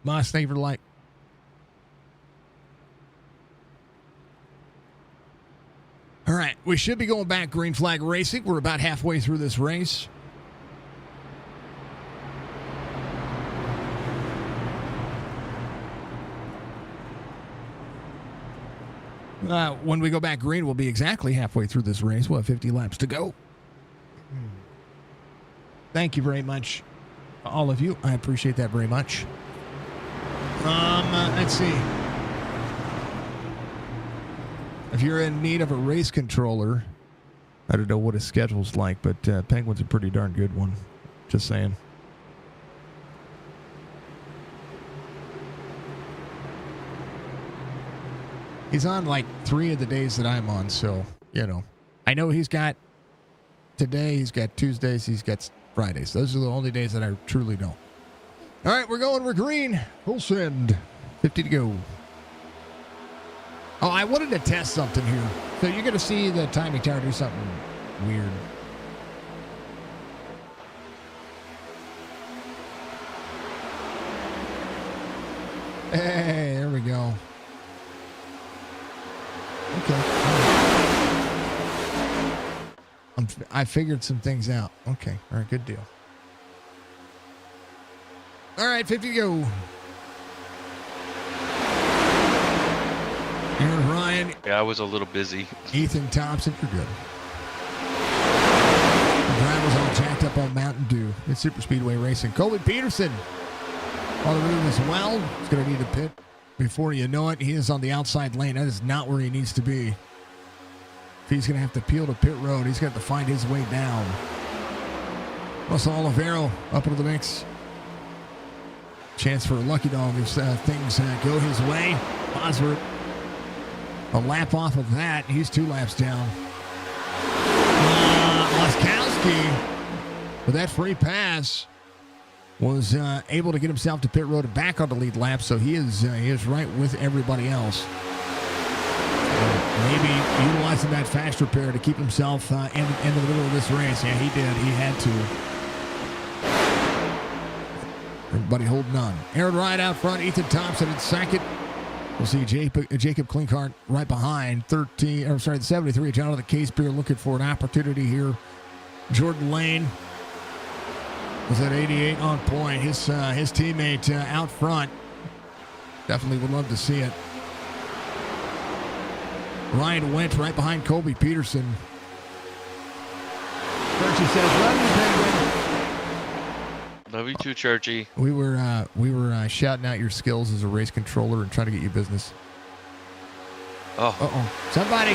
Boss, thank you for the like. All right, we should be going back green flag racing. We're about halfway through this race. When we go back green, we'll be exactly halfway through this race. We'll have 50 laps to go. Thank you very much, all of you. I appreciate that very much. Let's see. If you're in need of a race controller, I don't know what his schedule's like, but Penguin's a pretty darn good one. Just saying. He's on like 3 of the days that I'm on, so, you know. I know he's got today, he's got Tuesdays, he's got Fridays. Those are the only days that I truly don't. All right, we're green. Full send. 50 to go. Oh, I wanted to test something here. So you're going to see the timing tower do something weird. Hey, there we go. Okay. I figured some things out. Okay. All right, good deal. All right, 50 to go. Aaron Ryan. Yeah, I was a little busy. Ethan Thompson, you're good. The driver's all jacked up on Mountain Dew. It's Superspeedway Racing. Colby Peterson on the road as well. He's going to need a pit. Before you know it, he is on the outside lane. That is not where he needs to be. If he's going to have to peel to pit road, he's got to find his way down. Russell Olivero up into the mix. Chance for a lucky dog if things go his way. Bosworth, a lap off of that. He's 2 laps down. Laskowski, with that free pass, was able to get himself to pit road and back on the lead lap, so he is right with everybody else. Maybe utilizing that fast repair to keep himself in the middle of this race. Yeah, he did. He had to. Everybody holding on. Aaron Ryan out front. Ethan Thompson in second. We'll see Jacob Klinkhardt right behind. The 73. Jonathan Casebeer looking for an opportunity here. Jordan Lane was at 88 on point. His teammate out front. Definitely would love to see it. Ryan went right behind Colby Peterson. Churchy says, "Love you, Penguin." Love you too, Churchy. We were shouting out your skills as a race controller and trying to get you business. Oh. Somebody.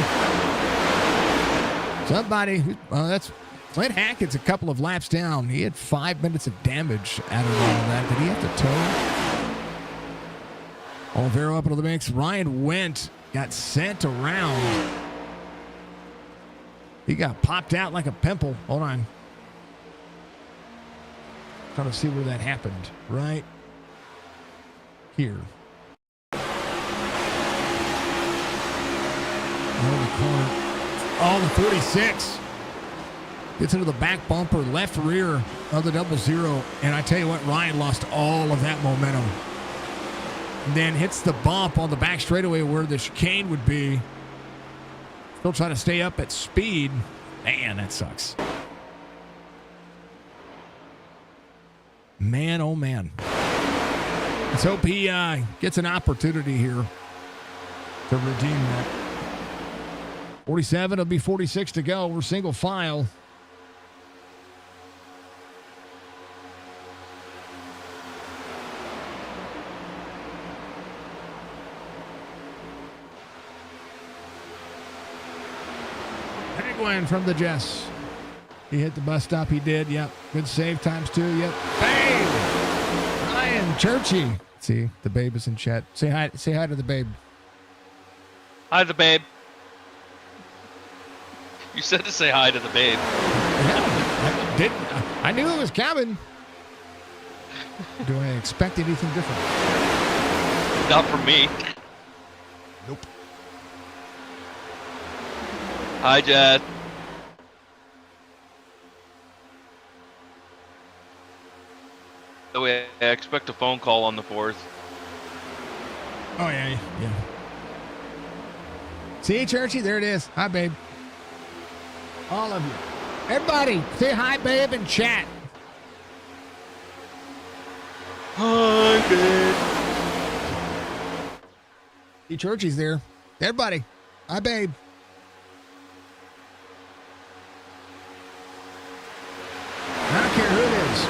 That's Clint Hackett's a couple of laps down. He had 5 minutes of damage out of all that. Did he have to tow? Olivero up into the mix. Ryan went. Got sent around. He got popped out like a pimple. Hold on. Trying to see where that happened. Right here. Oh, the corner. Oh, the 46. Gets into the back bumper, left rear of the 00. And I tell you what, Ryan lost all of that momentum. Then hits the bump on the back straightaway where the chicane would be. Still trying to stay up at speed. Man, that sucks. Man, oh man. Let's hope he gets an opportunity here to redeem that. 47, it'll be 46 to go. We're single file. Penguin from the Jess. He hit the bus stop. He did. Yep. Good save times 2. Yep. Babe. Ryan Churchy. See, the babe is in chat. Say hi. Say hi to the babe. Hi, the babe. You said to say hi to the babe. Yeah, Didn't. I knew it was coming. Do I expect anything different? Not from me. Nope. Hi, Jad. So I expect a phone call on the 4th. Oh, yeah. See, Churchy? There it is. Hi, babe. All of you. Everybody, say hi, babe, and chat. Hi, babe. See, Churchy's there. Everybody, hi, babe. I don't care who it is.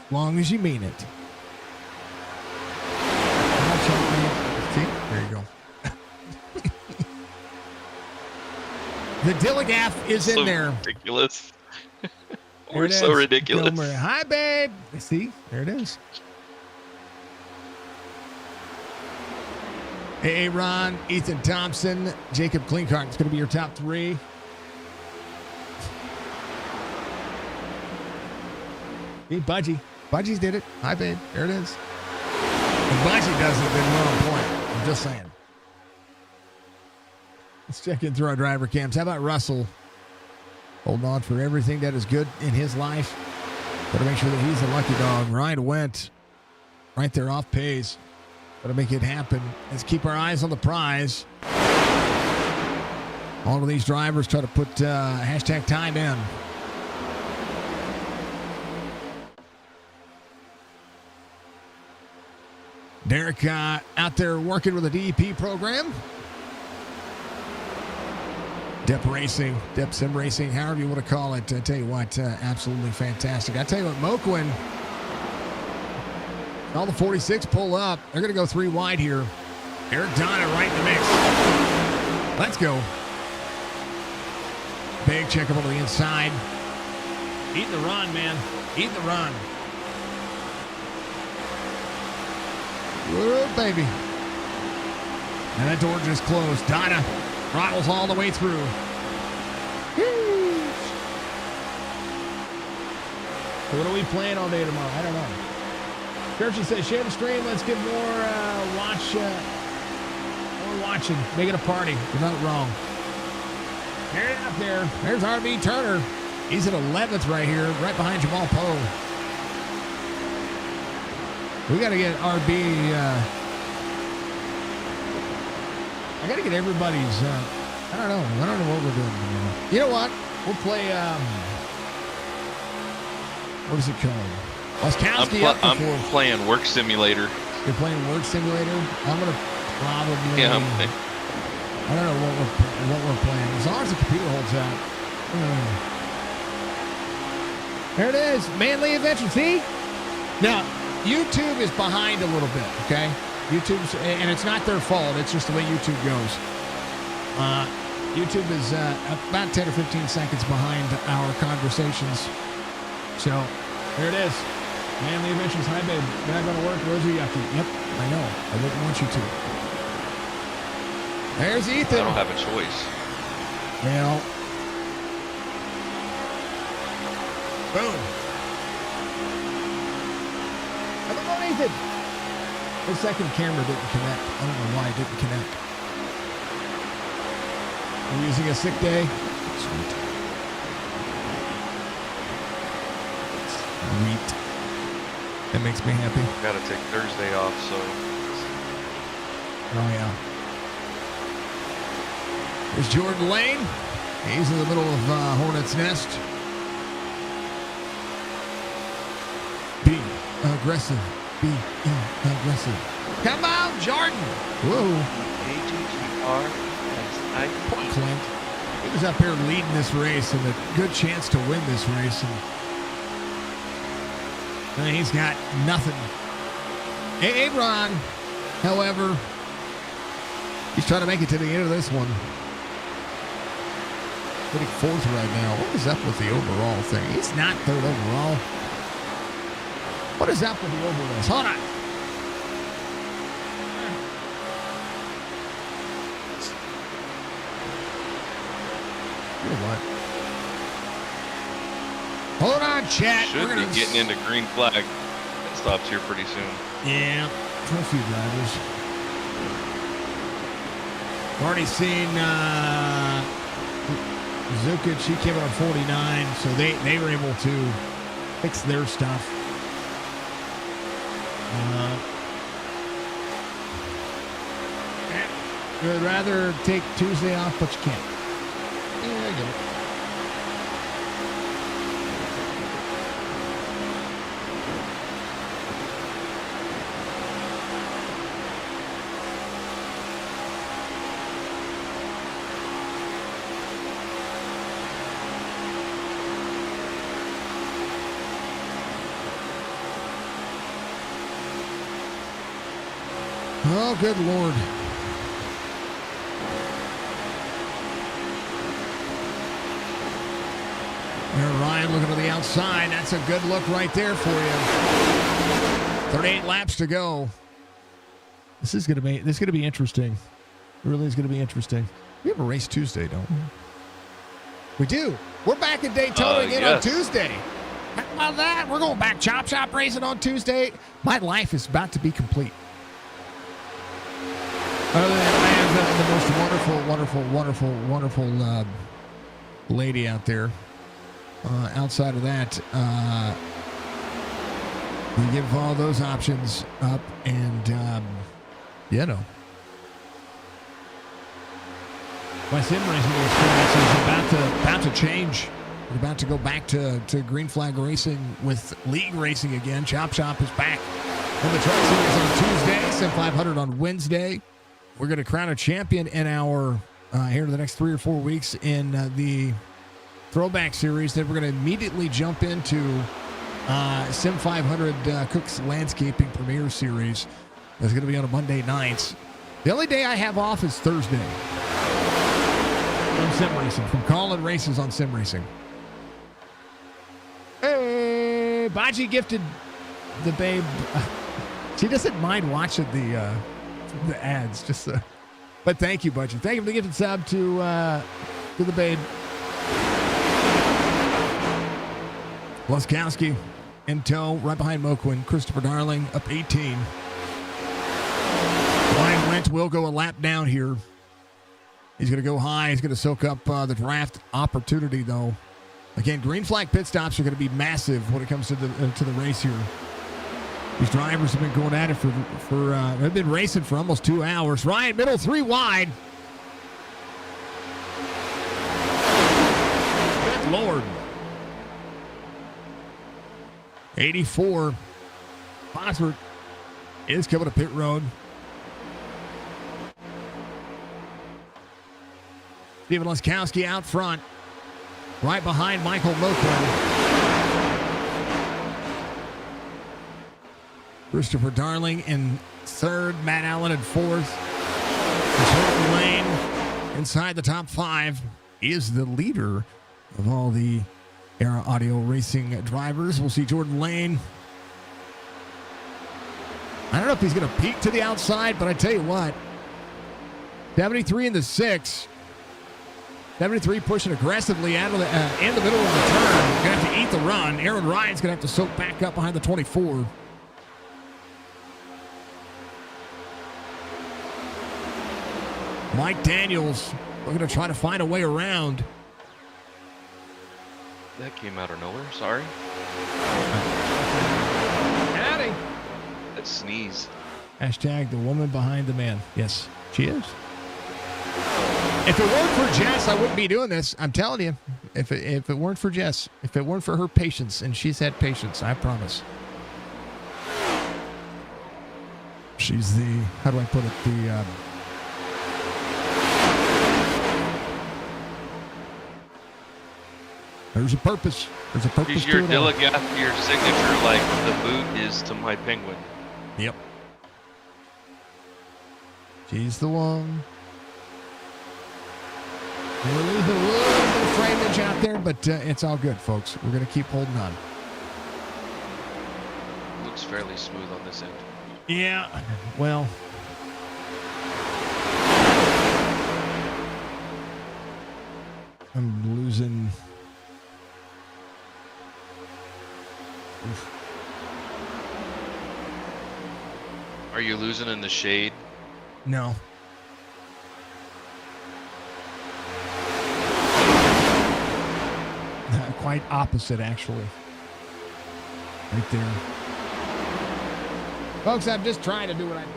As long as you mean it. See, there you go. The Dilligaff is in So there. ridiculous. There We're it so is. ridiculous. Gomer. Hi, babe. See, there it is. Hey, Ron, Ethan Thompson, Jacob Klinkart. It's going to be your top 3. Hey, Budgie. Budgie's did it. Hi, babe. There it is. If Budgie does it, then we're on point. I'm just saying. Let's check in through our driver cams. How about Russell? Holding on for everything that is good in his life. Got to make sure that he's a lucky dog. Ryan went right there off pace. Got to make it happen. Let's keep our eyes on the prize. All of these drivers try to put hashtag time in. Derek out there working with a DEP program. Dep Racing, Dep Sim Racing, however you want to call it. I tell you what, absolutely fantastic. I tell you what, Moquin, all the 46 pull up. They're going to go 3 wide here. Eric Donna right in the mix. Let's go. Big check up on the inside. Eating the run, man. Eating the run. Whoa, baby. And that door just closed. Donna throttles all the way through. So what are we playing all day tomorrow? I don't know. Churchy says, share the stream. Let's get more watching. Make it a party. You're not wrong. There it up there. There's RB Turner. He's at 11th right here, right behind Jamal Poe. We got to get RB. I got to get everybody's. I don't know what we're doing. You know what? We'll play. What is it called? Oskowski I'm playing Work Simulator. You're playing Work Simulator? I'm going to probably. Yeah, I don't know what we're playing. As long as the computer holds out. There it is. Manly Adventure. See? Now, YouTube is behind a little bit, okay? YouTube's, and it's not their fault. It's just the way YouTube goes. YouTube is about 10 or 15 seconds behind our conversations. So, there it is. Manly Adventures. Hi, babe. You're not going to work. Rosie Yucky. Yep, I know. I wouldn't want you to. There's Ethan. I don't have a choice. Well. Boom. Come on, Ethan. The second camera didn't connect. I don't know why it didn't connect. We're using a sick day. Sweet. Sweet. That makes me happy. Got to take Thursday off, so. Oh, yeah. There's Jordan Lane. He's in the middle of Hornet's Nest. Be aggressive. Be aggressive. Come on, Jordan. Whoa. Poor Clint. He was up here leading this race and a good chance to win this race. And he's got nothing. Ron, however, he's trying to make it to the end of this one. Sitting 4th right now. What is up with the overall thing? He's not 3rd overall. What is up with the overalls? Hold on. You know what? right, chat. Should be getting into green flag. It stops here pretty soon. Yeah, for a few drivers. Already seen Zukic. He came out on 49, so they were able to fix their stuff. I'd rather take Tuesday off, but you can't. Yeah, I get it. Oh, good Lord. There, Ryan looking to the outside. That's a good look right there for you. 38 laps to go. This is gonna be interesting. It really is gonna be interesting. We have a race Tuesday, don't we? We do. We're back in Daytona again on Tuesday. How about that? We're going back chop shop racing on Tuesday. My life is about to be complete. Other than that, I have the most wonderful lady out there. Outside of that, we give all those options up, and my sim racing experience is about to change. We're about to go back to green flag racing with league racing again. Chop Shop is back on the Truck Series on Tuesday, Sim 500 on Wednesday. We're going to crown a champion in our here in the next 3 or 4 weeks in the Throwback Series. Then we're going to immediately jump into Sim 500 Cook's Landscaping Premier Series. That's going to be on a Monday night. The only day I have off is Thursday from Sim Racing, from calling races on Sim Racing. Hey, Baji gifted the babe. She doesn't mind watching the ads, just but thank you, Budgie. Thank you for the gifted sub to the babe. Laskowski in tow, right behind Moquin. Christopher Darling up 18. Ryan Wentz will go a lap down here. He's going to go high. He's going to soak up the draft opportunity, though. Again, green flag pit stops are going to be massive when it comes to the race here. These drivers have been going at it they've been racing for almost 2 hours. Ryan, middle, 3 wide. Good Lord. 84. Bosworth is coming to pit road. Steven Laskowski out front. Right behind Michael Moquin. Christopher Darling in third. Matt Allen in fourth. Jordan Lane inside the top 5 is the leader of all the Era Audio Racing drivers. We'll see Jordan Lane. I don't know if he's going to peek to the outside, but I tell you what, 73 in the 6. 73 pushing aggressively out of in the middle of the turn. Going to have to eat the run. Aaron Ryan's going to have to soak back up behind the 24. Mike Daniels looking to try to find a way around. That came out of nowhere. Sorry. Howdy. That sneeze. Hashtag the woman behind the man. Yes, she is. If it weren't for Jess, I wouldn't be doing this. I'm telling you. If it weren't for Jess, if it weren't for her patience, and she's had patience, I promise. She's the, how do I put it, there's a purpose. There's a purpose She's your to it all. Diligath, your signature, like the boot is to my penguin. Yep. She's the one. We're losing a little bit of framage out there, but it's all good, folks. We're going to keep holding on. Looks fairly smooth on this end. Yeah, well. I'm losing Are you losing in the shade? No. Quite opposite, actually. Right there. Folks, I'm just trying to do what I do.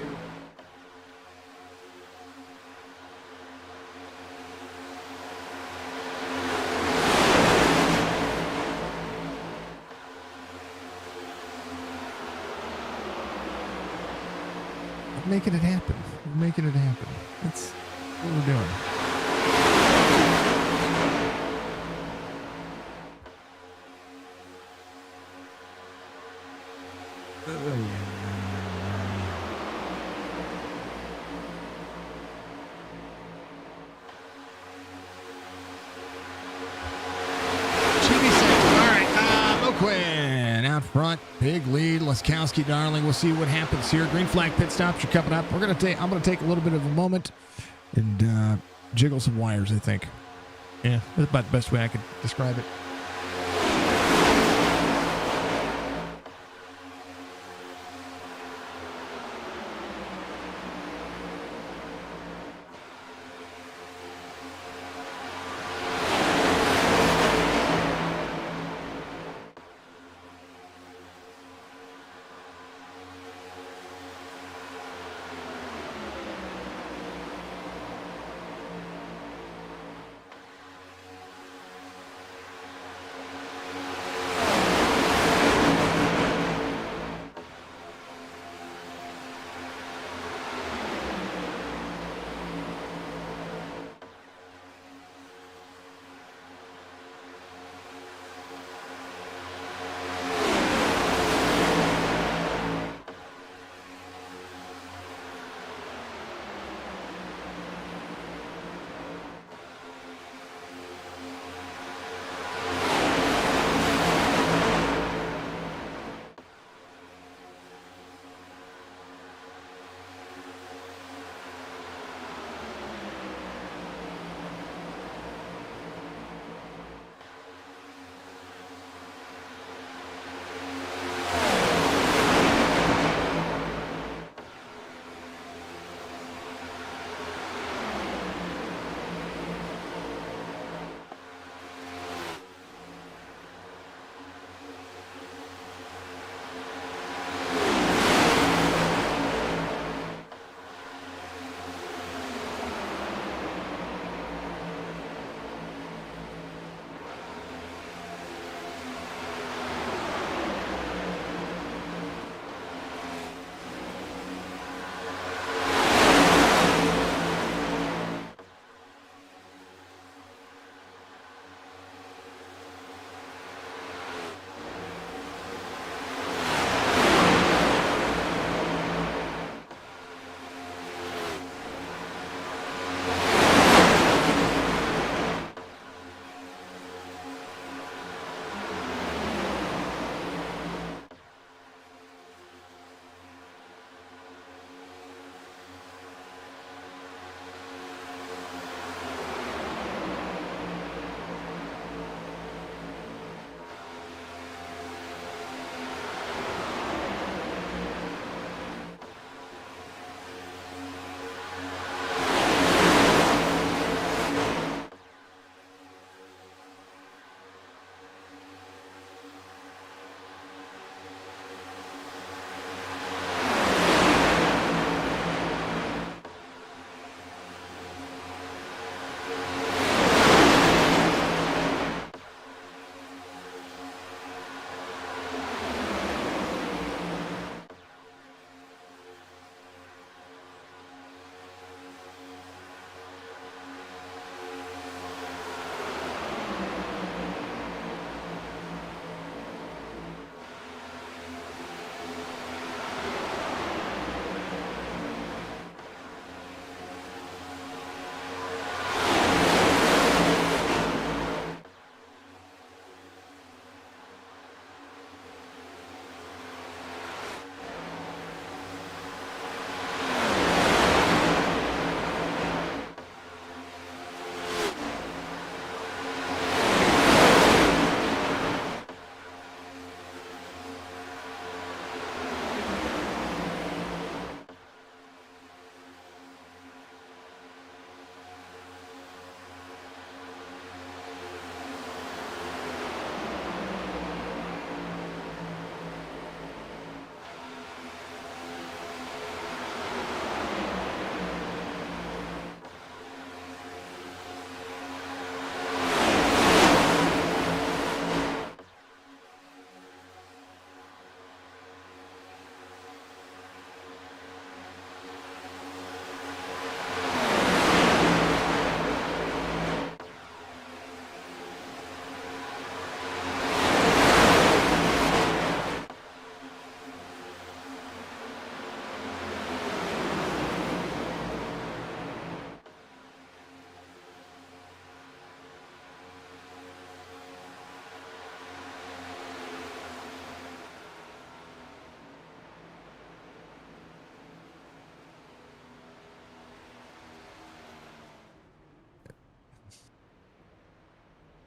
Making it happen. We're making it happen. That's what we're doing. Out front, big lead. Laskowski, Darling. We'll see what happens here. Green flag pit stops are coming up. I'm gonna take a little bit of a moment and jiggle some wires. I think. Yeah, that's about the best way I could describe it.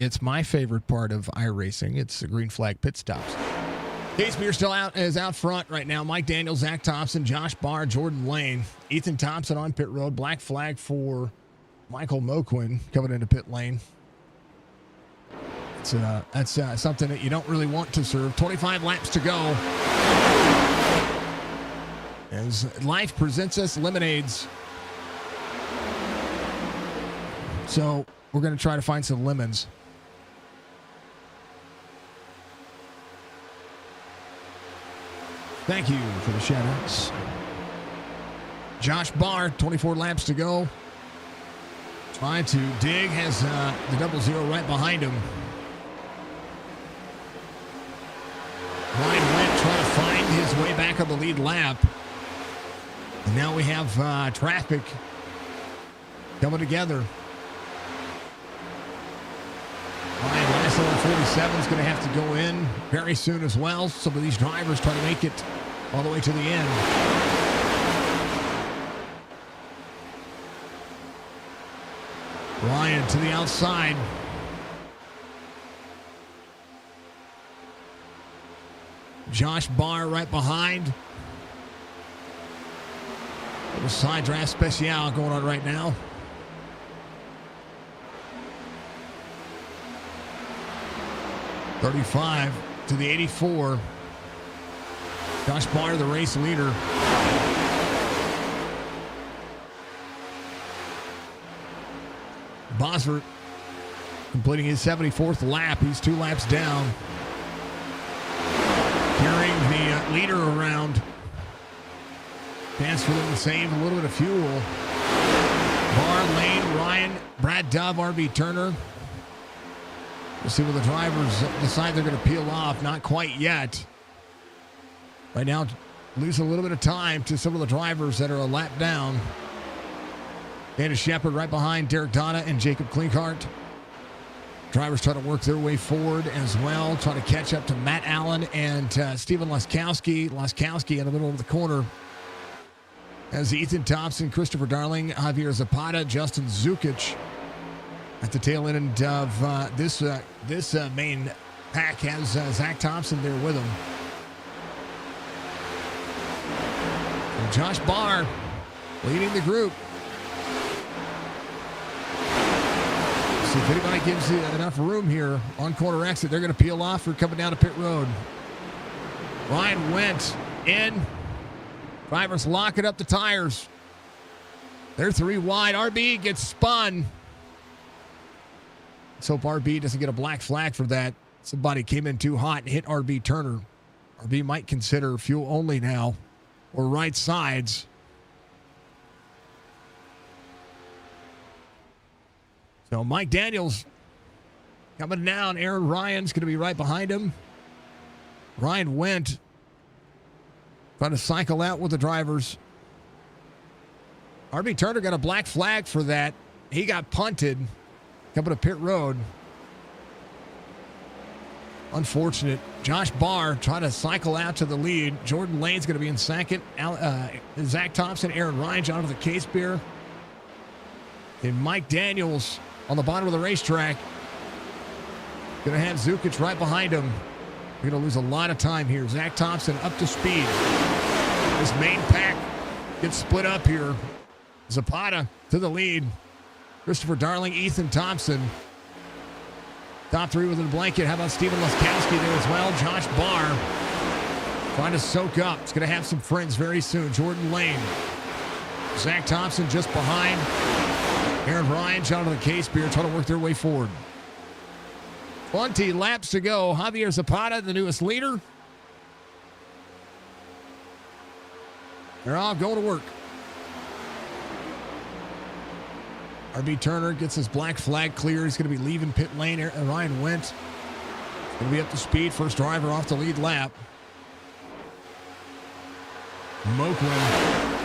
It's my favorite part of iRacing. It's the green flag pit stops. Case Beer is out front right now. Mike Daniels, Zach Thompson, Josh Barr, Jordan Lane, Ethan Thompson on pit road. Black flag for Michael Moquin coming into pit lane. That's something that you don't really want to serve. 25 laps to go. As life presents us lemonades. So we're going to try to find some lemons. Thank you for the shout-outs. Josh Barr, 24 laps to go. Trying to dig, has the 00 right behind him. Ryan Went trying to find his way back on the lead lap. And now we have traffic coming together. Ryan Lasso on 47 is going to have to go in very soon as well. Some of these drivers try to make it all the way to the end. Ryan to the outside. Josh Barr right behind. Little side draft special going on right now. .35 to the 84. Josh Barr, the race leader. Bosworth completing his 74th lap. He's 2 laps down. Carrying the leader around. Chance for them to save a little bit of fuel. Barr, Lane, Ryan, Brad Dove, RB Turner. We'll see what the drivers decide they're going to peel off. Not quite yet. Right now, losing a little bit of time to some of the drivers that are a lap down. Dana Shepard right behind Derek Donna and Jacob Klinkart. Drivers try to work their way forward as well, trying to catch up to Matt Allen and Steven Laskowski. Laskowski in the middle of the corner. As Ethan Thompson, Christopher Darling, Javier Zapata, Justin Zukic at the tail end of this main pack has Zach Thompson there with him. And Josh Barr leading the group. See if anybody gives enough room here on corner exit. They're going to peel off for coming down to pit road. Ryan Went in. Drivers locking up the tires. They're 3 wide. RB gets spun. Let's hope RB doesn't get a black flag for that. Somebody came in too hot and hit RB Turner. RB might consider fuel only now or right sides. So Mike Daniels coming down. Aaron Ryan's going to be right behind him. Ryan Went trying to cycle out with the drivers. RB Turner got a black flag for that. He got punted coming to pit road. Unfortunate. Josh Barr trying to cycle out to the lead. Jordan Lane's going to be in second. Zach Thompson, Aaron Ryan, John with the case beer. And Mike Daniels on the bottom of the racetrack. Going to have Zukic right behind him. We're going to lose a lot of time here. Zach Thompson up to speed. This main pack gets split up here. Zapata to the lead. Christopher Darling, Ethan Thompson. Top 3 within the blanket. How about Steven Laskowski there as well? Josh Barr trying to soak up. It's going to have some friends very soon. Jordan Lane. Zach Thompson just behind. Aaron Ryan, John of the case beer, trying to work their way forward. 20 laps to go. Javier Zapata, the newest leader. They're all going to work. RB Turner gets his black flag clear. He's going to be leaving pit lane. Ryan Went going to be up to speed. First driver off the lead lap. Moquin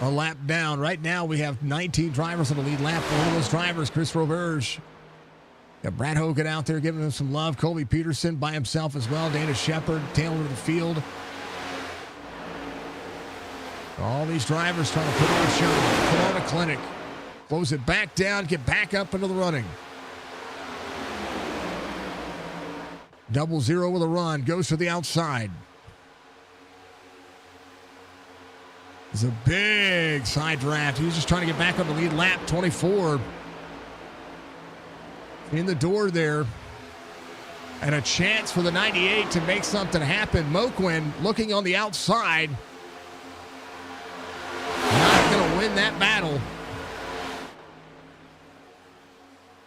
a lap down. Right now we have 19 drivers on the lead lap. One of those drivers, Chris Roberge. Got Brad Hogan out there giving him some love. Colby Peterson by himself as well. Dana Shepard, tail of the field. All these drivers trying to put on a show, put on a clinic. Close it back down, get back up into the running. 0 with a run. Goes to the outside. It's a big side draft. He was just trying to get back on the lead lap. 24. In the door there. And a chance for the 98 to make something happen. Moquin looking on the outside. Not going to win that battle.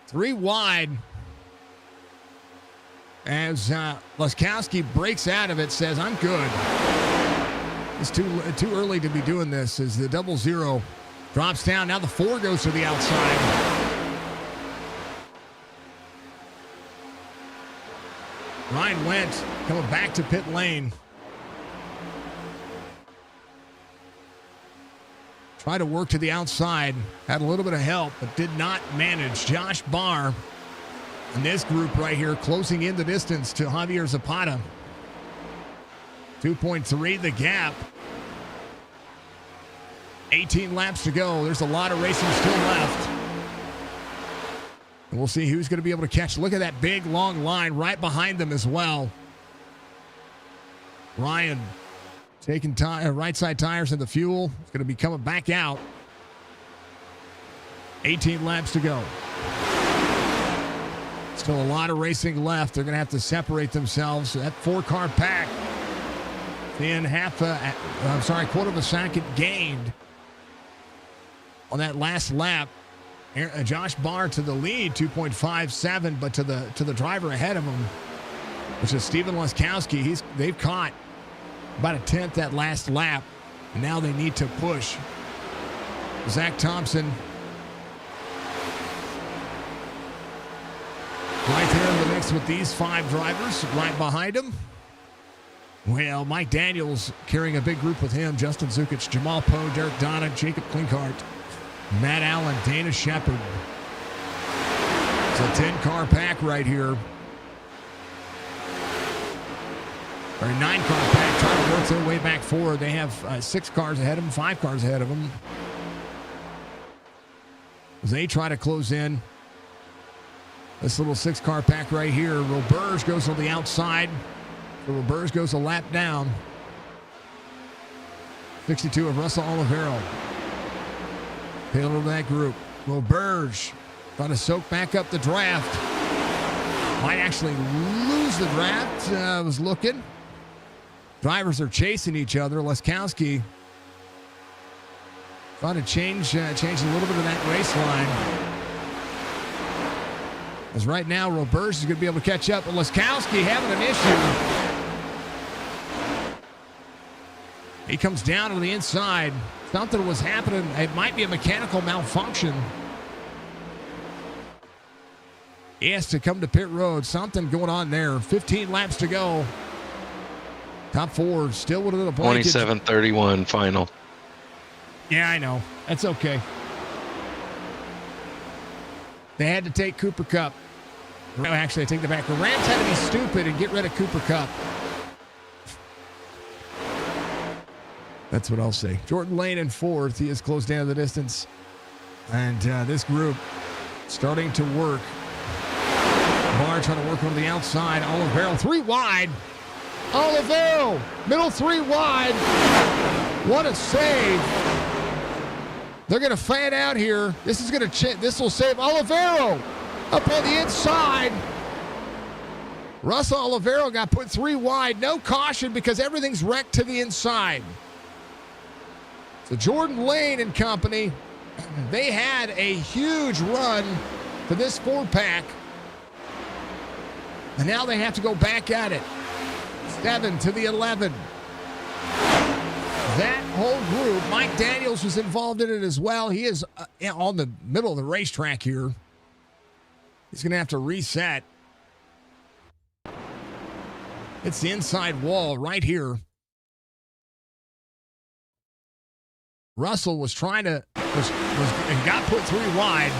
3 wide. As Laskowski breaks out of it, says, I'm good. It's too early to be doing this as the 0 drops down. Now the 4 goes to the outside. Ryan Wentz coming back to pit lane. Tried to work to the outside. Had a little bit of help, but did not manage. Josh Barr in this group right here closing in the distance to Javier Zapata. 2.3 the gap. 18 laps to go. There's a lot of racing still left. And we'll see who's going to be able to catch. Look at that big, long line right behind them as well. Ryan taking right side tires in the fuel. It's going to be coming back out. 18 laps to go. Still a lot of racing left. They're going to have to separate themselves. That 4-car pack in quarter of a second gained on that last lap. Josh Barr to the lead, 2.57, but to the driver ahead of him, which is Steven Laskowski. They've caught about a tenth that last lap, and now they need to push. Zach Thompson right there in the mix with these 5 drivers right behind him. Well, Mike Daniels carrying a big group with him. Justin Zukic, Jamal Poe, Derek Donna, Jacob Klinkart, Matt Allen, Dana Shepard. It's a 10-car pack right here. Or a 9-car pack trying to work their way back forward. They have 6 cars ahead of them, 5 cars ahead of them. As they try to close in. This little 6-car pack right here. Roberge goes on the outside. Roberge goes a lap down. 62 of Russell Olivero. Tail of that group. Roberge trying to soak back up the draft. Might actually lose the draft. Was looking. Drivers are chasing each other. Laskowski trying to change a little bit of that race line. As right now, Roberge is going to be able to catch up, but Laskowski having an issue. He comes down on the inside. Something was happening. It might be a mechanical malfunction. He has to come to pit road. Something going on there. 15 laps to go. Top 4 still within the blanket. 27-31 final. Yeah, I know. That's okay. They had to take Cooper Kupp. No, actually, I take that back. The Rams had to be stupid and get rid of Cooper Kupp. That's what I'll say. Jordan Lane in 4th. He has closed down the distance. And this group starting to work. Barr trying to work on the outside. Olivero 3 wide. Olivero, middle 3 wide. What a save. They're going to fan out here. This will save Olivero up on the inside. Russell Olivero got put 3 wide. No caution because everything's wrecked to the inside. So Jordan Lane and company, they had a huge run for this 4-pack. And now they have to go back at it. 7 to the 11. That whole group, Mike Daniels was involved in it as well. He is on the middle of the racetrack here. He's going to have to reset. It's the inside wall right here. Russell was trying to, and got put 3 wide.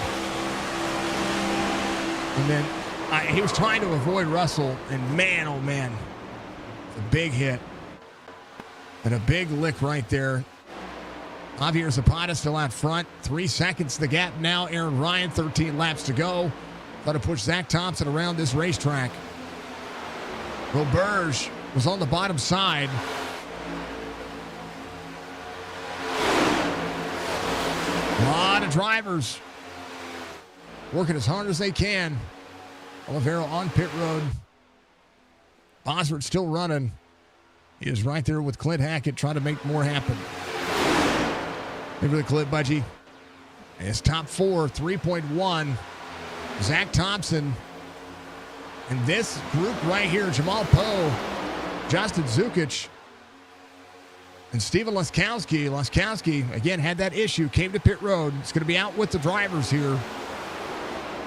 And then he was trying to avoid Russell, and man, oh man, a big hit. And a big lick right there. Javier Zapata still out front. 3 seconds the gap now. Aaron Ryan, 13 laps to go. Got to push Zach Thompson around this racetrack. Roberge was on the bottom side. A lot of drivers working as hard as they can. Olivero on pit road. Bosworth still running. He is right there with Clint Hackett trying to make more happen. Look at the clip, Budgie. It's top 4, 3.1. Zach Thompson. And this group right here, Jamal Poe, Justin Zukic, and Steven Laskowski. Laskowski, again, had that issue, came to pit road. It's going to be out with the drivers here.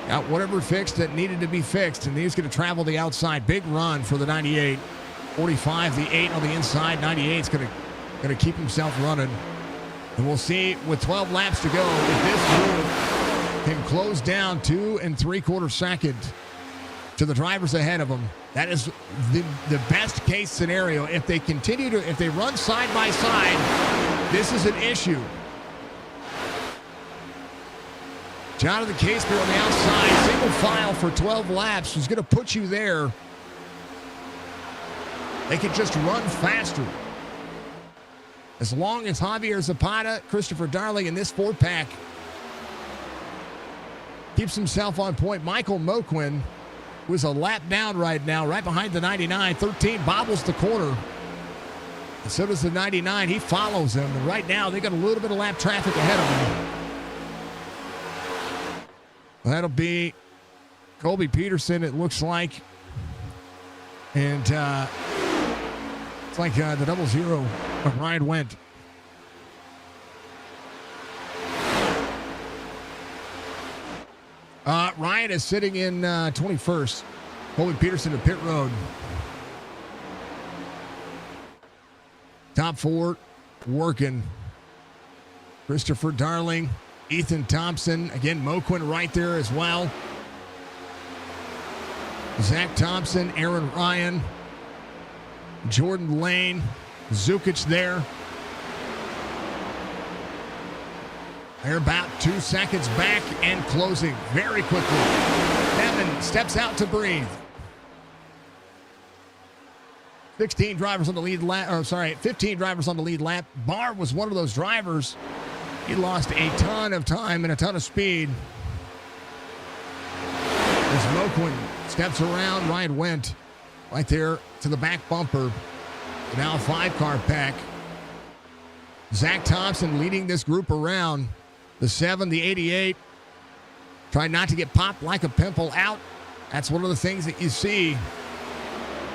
Got whatever fixed that needed to be fixed, and he's going to travel the outside. Big run for the 98. 45, the 8 on the inside. 98 is going to keep himself running. And we'll see with 12 laps to go if this group can close down 2 3/4 seconds to the drivers ahead of them. That is the best case scenario. If they if they run side by side, this is an issue. Jonathan Casebeer on the outside, single file for 12 laps is going to put you there. They can just run faster. As long as Javier Zapata, Christopher Darling, and this 4-pack keeps himself on point. Michael Moquin, who is a lap down right now, right behind the 99. 13 bobbles the corner. And so does the 99. He follows him. And right now, they got a little bit of lap traffic ahead of him. That'll be Colby Peterson, it looks like. And it's like the 00 of Ryan Wendt. Ryan is sitting in 21st. Colby Peterson to pit road. Top 4 working. Christopher Darling, Ethan Thompson. Again, Moquin right there as well. Zach Thompson, Aaron Ryan, Jordan Lane, Zukic there. They're about 2 seconds back and closing very quickly. Devin steps out to breathe. 15 drivers on the lead lap. Barr was one of those drivers. He lost a ton of time and a ton of speed. As Moquin steps around, Ryan Wendt right there to the back bumper. Now a 5-car pack. Zach Thompson leading this group around. The 7, the 88. Trying not to get popped like a pimple out. That's one of the things that you see.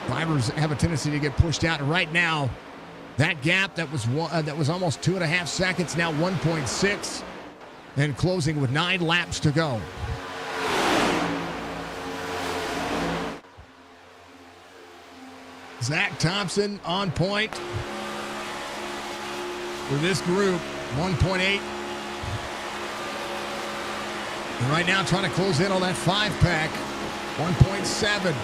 Drivers have a tendency to get pushed out. And right now, that gap that was almost 2.5 seconds, now 1.6. And closing with 9 laps to go. Zach Thompson on point for this group, 1.8. And right now trying to close in on that 5-pack, 1.7.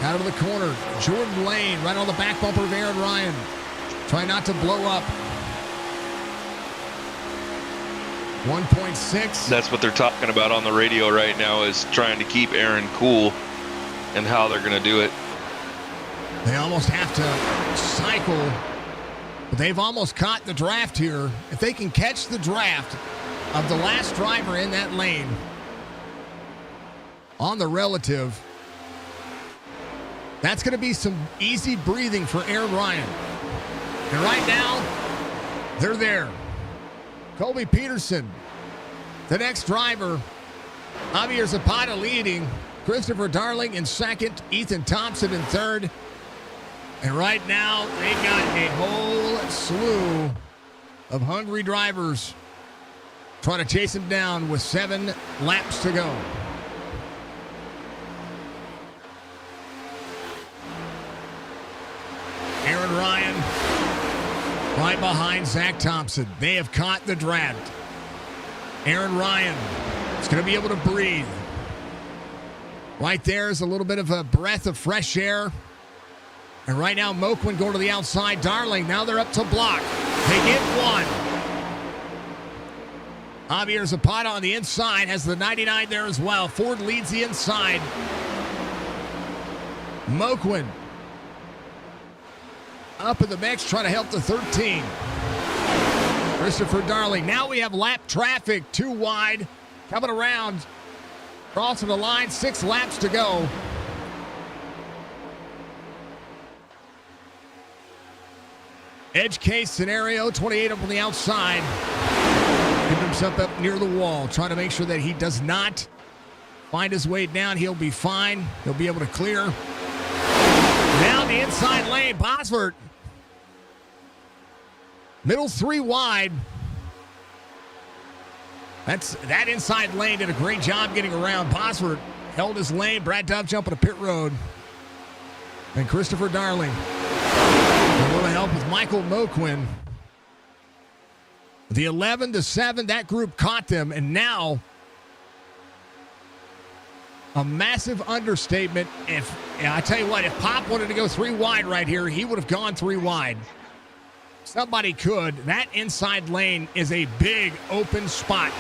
Out of the corner, Jordan Lane right on the back bumper of Aaron Ryan. Trying not to blow up. 1.6. That's what they're talking about on the radio right now, is trying to keep Aaron cool and how they're going to do it. They almost have to cycle, but they've almost caught the draft here. If they can catch the draft of the last driver in that lane on the relative, that's going to be some easy breathing for Aaron Ryan. And right now, they're there. Colby Peterson, the next driver. Javier Zapata leading. Christopher Darling in second. Ethan Thompson in third. And right now, they've got a whole slew of hungry drivers trying to chase him down with 7 laps to go. Aaron Ryan right behind Zach Thompson. They have caught the draft. Aaron Ryan is going to be able to breathe. Right there is a little bit of a breath of fresh air. And right now, Moquin going to the outside. Darling, now they're up to block. They get 1. Javier Zapata on the inside has the 99 there as well. Ford leads the inside. Moquin up in the mix, trying to help the 13. Christopher Darling. Now we have lap traffic, 2 wide, coming around, crossing the line, 6 laps to go. Edge case scenario, 28 up on the outside. Giving himself up near the wall, trying to make sure that he does not find his way down. He'll be fine. He'll be able to clear. Down the inside lane, Bosford. Middle 3 wide. That inside lane did a great job getting around. Bosford held his lane. Brad Dove jumping to pit road. And Christopher Darling. A little help with Michael Moquin. The 11-7, that group caught them, and now a massive understatement. I tell you what, if Pop wanted to go 3 wide right here, he would have gone 3 wide. Somebody could. That inside lane is a big open spot.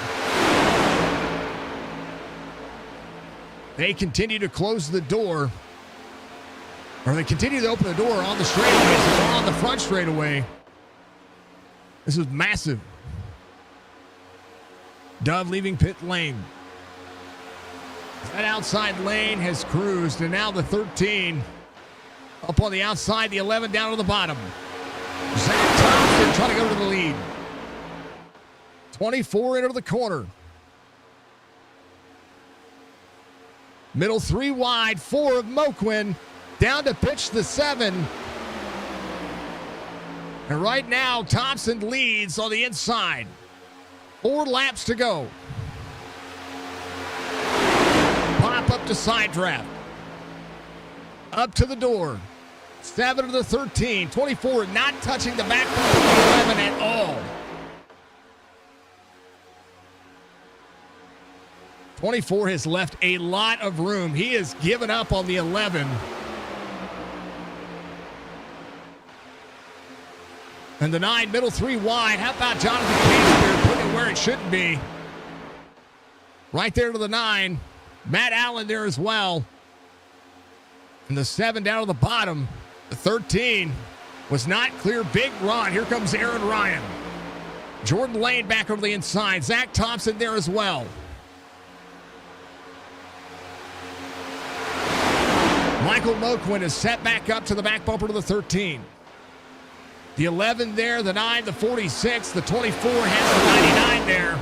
They continue to close the door. Or they continue to open the door on the straightaway. So they're on the front straightaway. This is massive. Dove leaving pit lane. That outside lane has cruised, and now the 13 up on the outside, the 11 down to the bottom. Zach Thompson trying to go to the lead. 24 into the corner. Middle 3 wide, 4 of Moquin. Down to pitch the 7. And right now, Thompson leads on the inside. 4 laps to go. Pop up to side draft. Up to the door. 7 of the 13. 24 not touching the back of the 11 at all. 24 has left a lot of room. He has given up on the 11. And the 9, middle 3 wide. How about Jonathan Case putting it where it shouldn't be? Right there to the 9. Matt Allen there as well. And the 7 down to the bottom. The 13 was not clear. Big run. Here comes Aaron Ryan. Jordan Lane back over the inside. Zach Thompson there as well. Michael Moquin is set back up to the back bumper to the 13. The 11 there, the 9, the 46, the 24 has the 99 there.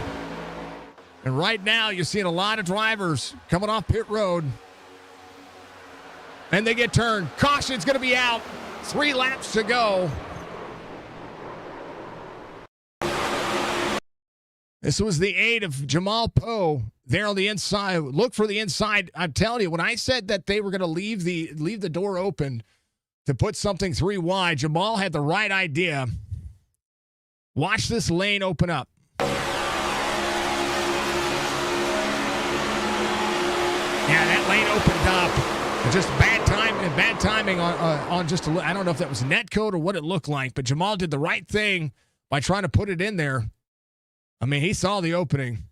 And right now, you're seeing a lot of drivers coming off pit road. And they get turned. Caution's going to be out. 3 laps to go. This was the 8 of Jamal Poe there on the inside. Look for the inside. I'm telling you, when I said that they were going to leave the door open to put something 3 wide, Jamal had the right idea. Watch this lane open up. Yeah, that lane opened up. Just bad timing on just I don't know if that was net code or what it looked like, but Jamal did the right thing by trying to put it in there. I mean, he saw the opening,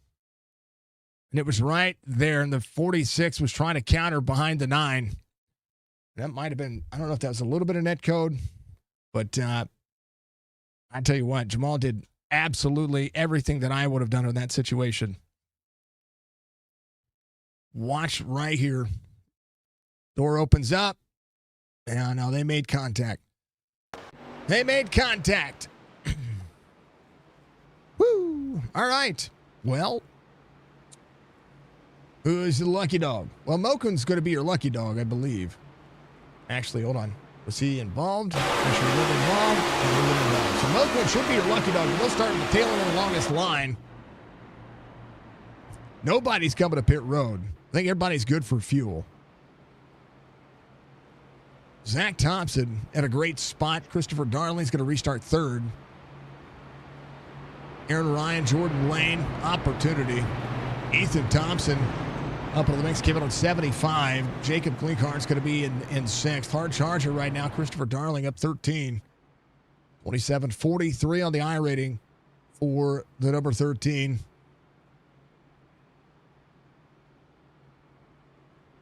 and it was right there, and the 46 was trying to counter behind the 9. That might have been, I don't know if that was a little bit of net code, but I tell you what, Jamal did absolutely everything that I would have done in that situation. Watch right here. Door opens up. Yeah, no, they made contact. They made contact. Woo! All right. Well, who is the lucky dog? Well, Moquin's going to be your lucky dog, I believe. Actually, hold on. Was he involved? Actually, a little involved. And a little involved. So Moquin should be your lucky dog. We'll start with the tail end of the longest line. Nobody's coming to pit road. I think everybody's good for fuel. Zach Thompson at a great spot. Christopher Darling's going to restart 3rd. Aaron Ryan, Jordan Lane, opportunity. Ethan Thompson up in the mix, Kevin on 75. Jacob Klinkhart's going to be in 6th. Hard charger right now. Christopher Darling up 13. 27-43 on the I rating for the number 13.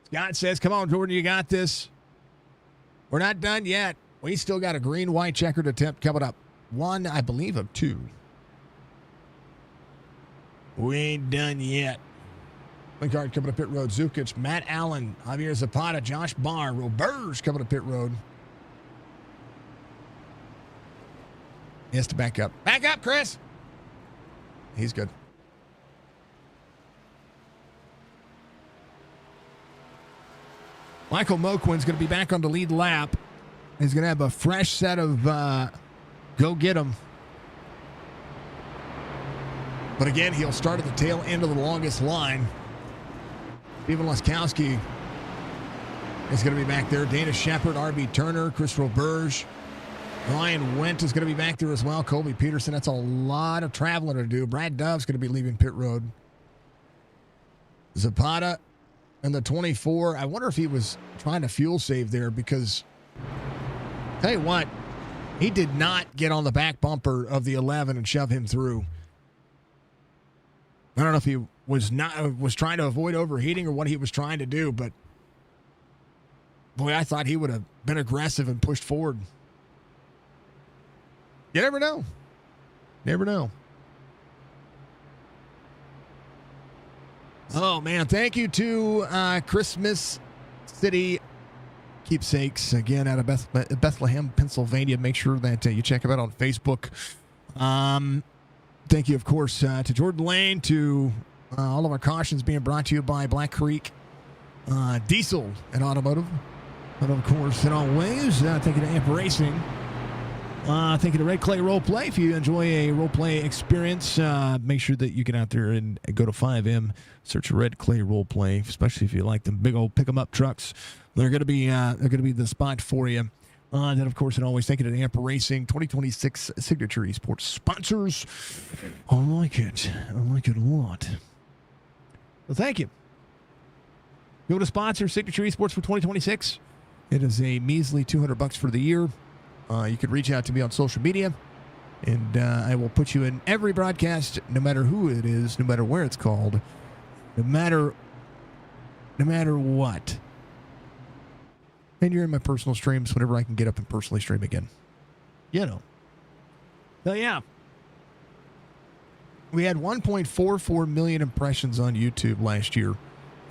Scott says, come on, Jordan, you got this. We're not done yet. We still got a green-white checkered attempt coming up. One, I believe, of two. We ain't done yet. Link card coming to pit road. Zukic, Matt Allen, Javier Zapata, Josh Barr, Roberge coming to pit road. He has to back up. Back up, Chris. He's good. Michael Moquin's going to be back on the lead lap. He's going to have a fresh set of go get 'em. But again, he'll start at the tail end of the longest line. Steven Laskowski is going to be back there. Dana Shepard, R.B. Turner, Chris Roberge. Ryan Wendt is going to be back there as well. Colby Peterson. That's a lot of traveling to do. Brad Dove's going to be leaving pit road. Zapata and the 24. I wonder if he was trying to fuel save there because, tell you what, he did not get on the back bumper of the 11 and shove him through. I don't know if he was trying to avoid overheating or what he was trying to do, but boy, I thought he would have been aggressive and pushed forward. You never know. Never know. Oh, man. Thank you to Christmas City Keepsakes, again, out of Bethlehem, Pennsylvania. Make sure that you check them out on Facebook. Thank you, of course, to Jordan Lane, to all of our cautions being brought to you by Black Creek Diesel and Automotive. And, of course, and always, thank you to Iracing. Thank you to Red Clay Role Play. If you enjoy a role play experience, make sure that you get out there and go to 5M, search Red Clay Role Play, especially if you like them big old pick 'em up trucks. They're going to be the spot for you. Then, of course, and always thank you to Amp Racing 2026 Signature Esports sponsors. I like it. I like it a lot. Well, thank you. You want to sponsor Signature Esports for 2026? It is a measly $200 for the year. You can reach out to me on social media, and I will put you in every broadcast, no matter who it is, no matter where it's called, no matter what. And you're in my personal streams whenever I can get up and personally stream again. You know. So, yeah. We had 1.44 million impressions on YouTube last year.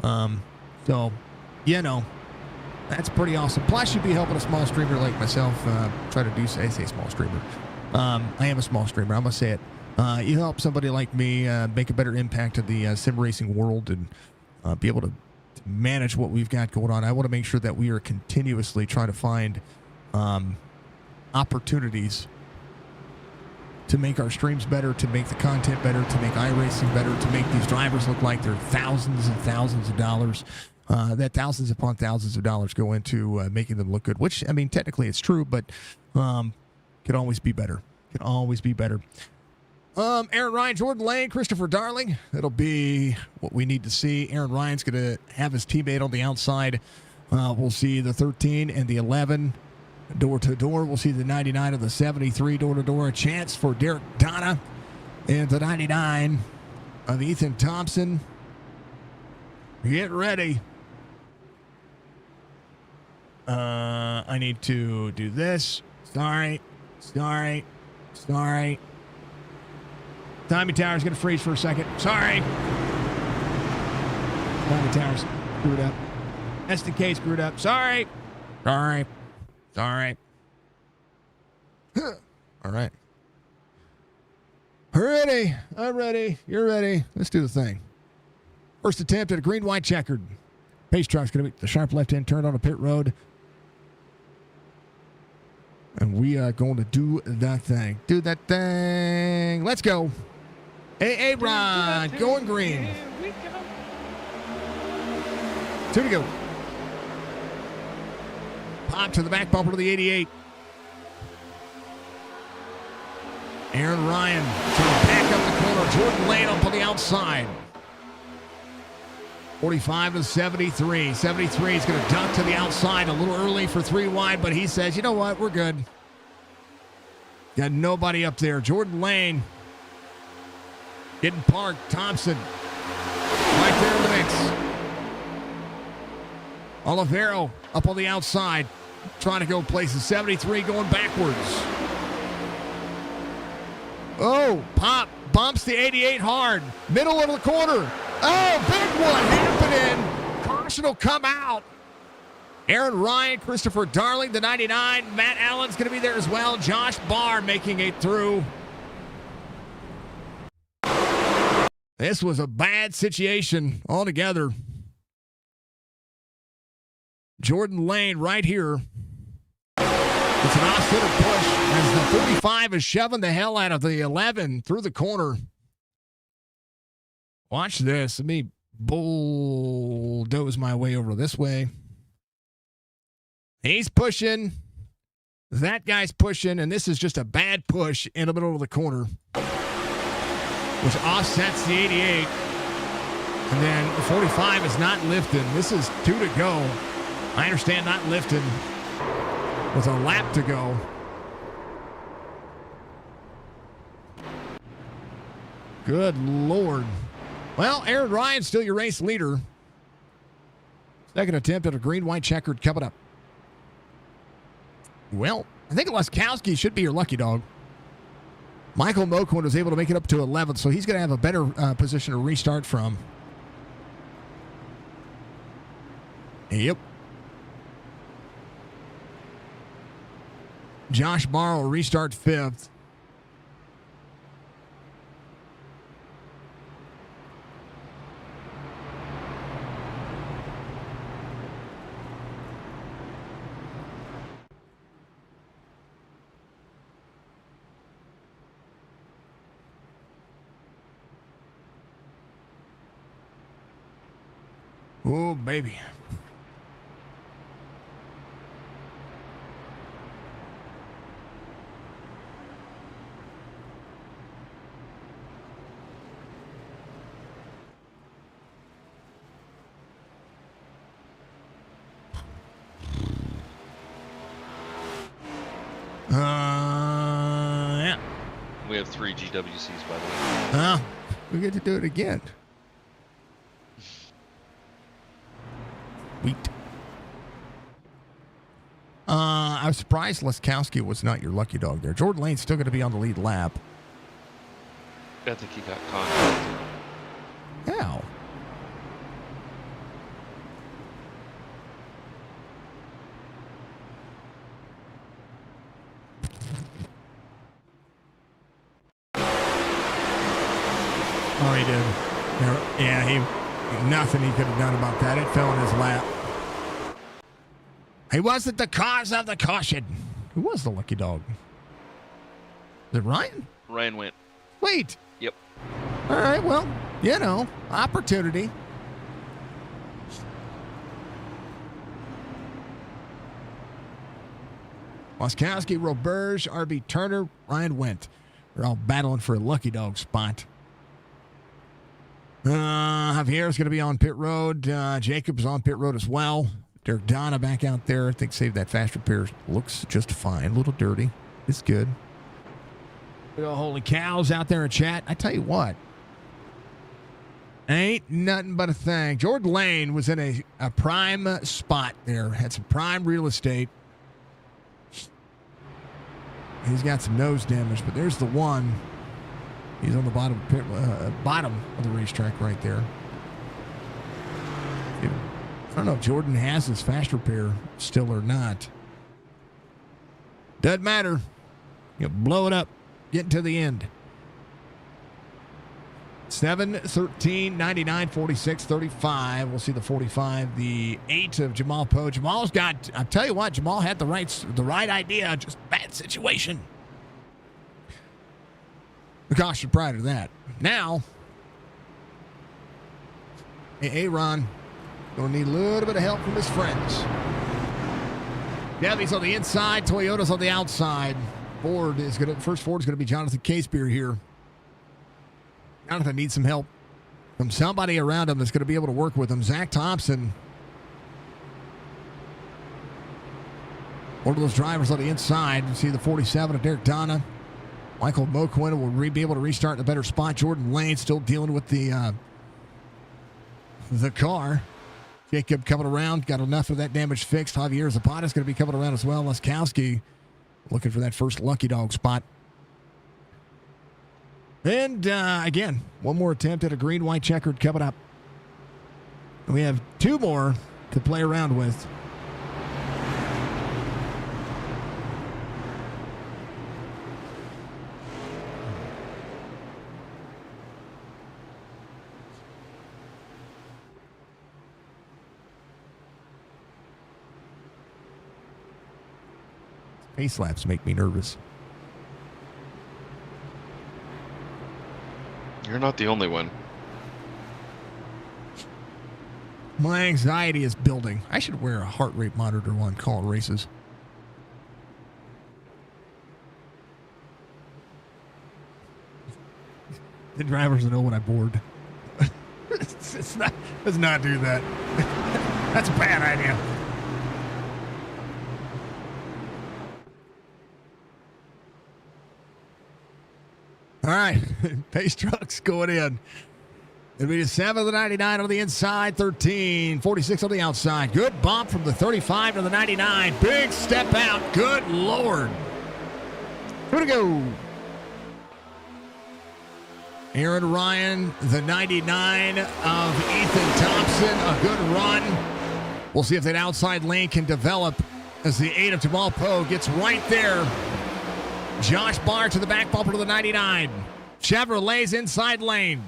So, you know. That's pretty awesome. Plus, you'd be helping a small streamer like myself try to do, I say small streamer. I am a small streamer. I'm going to say it. You help somebody like me make a better impact of the sim racing world and be able to manage what we've got going on. I want to make sure that we are continuously trying to find opportunities to make our streams better, to make the content better, to make iRacing better, to make these drivers look like they're thousands and thousands of dollars. That thousands upon thousands of dollars go into making them look good, which, I mean, technically it's true, but could always be better. Could always be better. Aaron Ryan, Jordan Lane, Christopher Darling. That'll be what we need to see. Aaron Ryan's going to have his teammate on the outside. We'll see the 13 and the 11 door-to-door. We'll see the 99 and the 73 door-to-door. A chance for Derek Donna and the 99 of Ethan Thompson. Get ready. I need to do this. Sorry. Tommy Tower's going to freeze for a second. Sorry. Tommy Tower's screwed up. SDK screwed up. Sorry. All right. Ready. I'm ready. You're ready. Let's do the thing. First attempt at a green-white checkered. Pace truck's going to be the sharp left-hand turn on a pit road. And we are going to do that thing. Do that thing. Let's go. Hey, Ron, going green. Here we go. 2 to go. Pop to the back bumper to the 88. Aaron Ryan trying to back up the corner. Jordan Lane up on the outside. 45 to 73. 73 is going to duck to the outside a little early for 3 wide, but he says, you know what, we're good. Got nobody up there. Jordan Lane getting parked. Thompson right there in the mix. Olivero up on the outside. trying to go places. 73 going backwards. Oh, Pop bumps the 88 hard. Middle of the corner. Oh, big one happening. Caution will come out. Aaron Ryan, Christopher Darling, the 99. Matt Allen's going to be there as well. Josh Barr making it through. This was a bad situation altogether. Jordan Lane right here. It's an off-center push as the 45 is shoving the hell out of the 11 through the corner. Watch this. Let me bulldoze my way over this way. He's pushing. That guy's pushing, and this is just a bad push in the middle of the corner, which offsets the 88. And then the 45 is not lifting. This is 2 to go. I understand not lifting with a lap to go. Good Lord. Well, Aaron Ryan's still your race leader. Second attempt at a green-white checkered coming up. Well, I think Leskowski should be your lucky dog. Michael Moquin was able to make it up to 11th, so he's going to have a better position to restart from. Yep. Josh Barr will restart 5th. Oh, baby. Yeah. We have 3 GWCs, by the way. We get to do it again. Wheat. I was surprised Leskowski was not your lucky dog there. Jordan Lane's still going to be on the lead lap. I think he got caught. How? Oh, he did. Yeah, nothing he could have done about that. It fell in his lap. He wasn't the cause of the caution. Who was the lucky dog? Was it Ryan? Ryan went. Wait. Yep. All right, well, opportunity. Moskowski, Roberge, RB Turner, Ryan went. They're all battling for a lucky dog spot. Javier's going to be on pit road. Jacob's on pit road as well. Derek Donna back out there. I think saved that fast repair. Looks just fine. A little dirty. It's good. Holy cows out there in chat. I tell you what. Ain't nothing but a thing. Jordan Lane was in a prime spot there. Had some prime real estate. He's got some nose damage, but there's the one. He's on the bottom of the racetrack right there. I don't know if Jordan has his fast repair still or not. Doesn't matter. You blow it up. Get to the end. 7, 13, 99, 46, 35. We'll see the 45, the 8 of Jamal Poe. Jamal's got, I'll tell you what, Jamal had the right idea, just bad situation. The caution prior to that. Now, Aaron going to need a little bit of help from his friends. Devy's on the inside, Toyota's on the outside. First Ford is going to be Jonathan Casebeer here. Jonathan needs some help from somebody around him that's going to be able to work with him. Zach Thompson, one of those drivers on the inside. You see the 47 of Derek Donna. Michael Moquin will be able to restart in a better spot. Jordan Lane still dealing with the car. Jacob coming around. Got enough of that damage fixed. Javier Zapata's going to be coming around as well. Leskowski looking for that first lucky dog spot. And again, one more attempt at a green-white checkered coming up. We have two more to play around with. Pace laps make me nervous. You're not the only one. My anxiety is building. I should wear a heart rate monitor while I'm calling races. The drivers know when I'm bored. Let's not do that. That's a bad idea. All right, pace trucks going in. It'll be the 7 of the 99 on the inside, 13.46 on the outside. Good bump from the 35 to the 99. Big step out. Good Lord. Here we go. Aaron Ryan, the 99 of Ethan Thompson. A good run. We'll see if that outside lane can develop as the 8 of Jamal Poe gets right there. Josh Barr to the back bumper to the 99. Chevrolet's inside lane.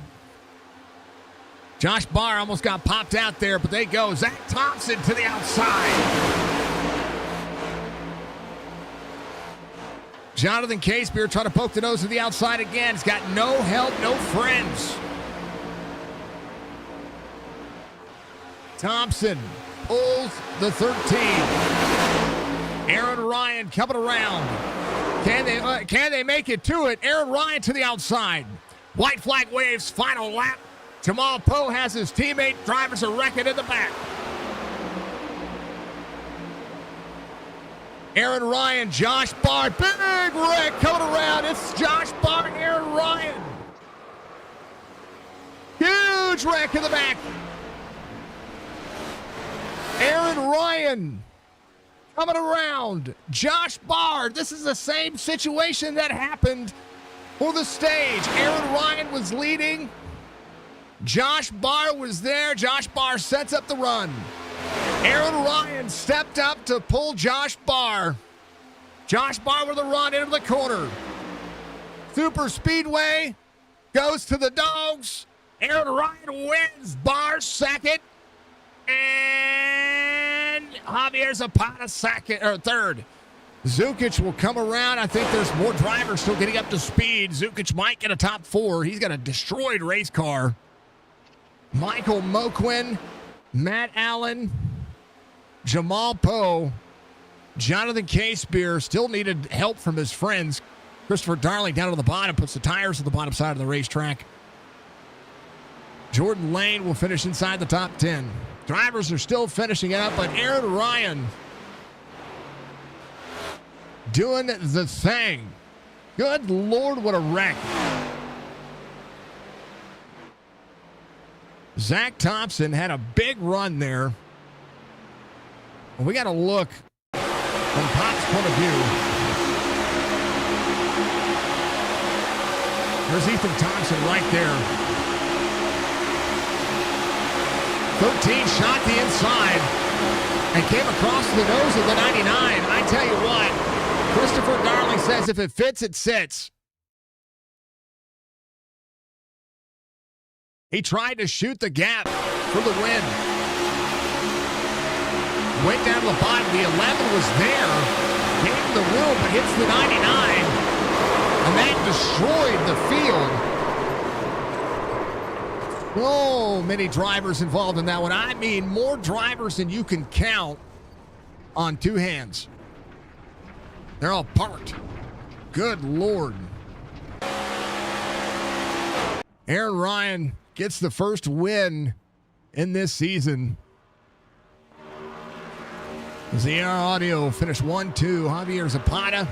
Josh Barr almost got popped out there, but they go. Zach Thompson to the outside. Jonathan Casebeer trying to poke the nose to the outside again. He's got no help, no friends. Thompson pulls the 13. Aaron Ryan coming around. Can they make it to it? Aaron Ryan to the outside. White flag waves, final lap. Jamal Poe has his teammate. Drivers are wrecking in the back. Aaron Ryan, Josh Barr, big wreck coming around. It's Josh Barr and Aaron Ryan. Huge wreck in the back. Aaron Ryan coming around. Josh Barr. This is the same situation that happened for the stage. Aaron Ryan was leading. Josh Barr was there. Josh Barr sets up the run. Aaron Ryan stepped up to pull Josh Barr. Josh Barr with a run into the corner. Superspeedway goes to the dogs. Aaron Ryan wins. Barr second. And Javier Zapata second or third. Zukic will come around. I think there's more drivers still getting up to speed. Zukic might get a top 4. He's got a destroyed race car. Michael Moquin, Matt Allen, Jamal Poe, Jonathan Casebeer still needed help from his friends. Christopher Darling down on the bottom, puts the tires on the bottom side of the racetrack. Jordan Lane will finish inside the top 10. Drivers are still finishing up, but Aaron Ryan doing the thing. Good Lord, what a wreck. Zach Thompson had a big run there. We got to look from Pop's point of view. There's Ethan Thompson right there. 13 shot the inside and came across the nose of the 99. I tell you what, Christopher Darling says if it fits, it sits. He tried to shoot the gap for the win. Went down to the bottom. The 11 was there. Gave the room, but hits the 99. And that destroyed the field. So many drivers involved in that one. I mean, more drivers than you can count on two hands. They're all parked. Good Lord. Aaron Ryan gets the first win in this season. ZR Audio finished 1-2. Javier Zapata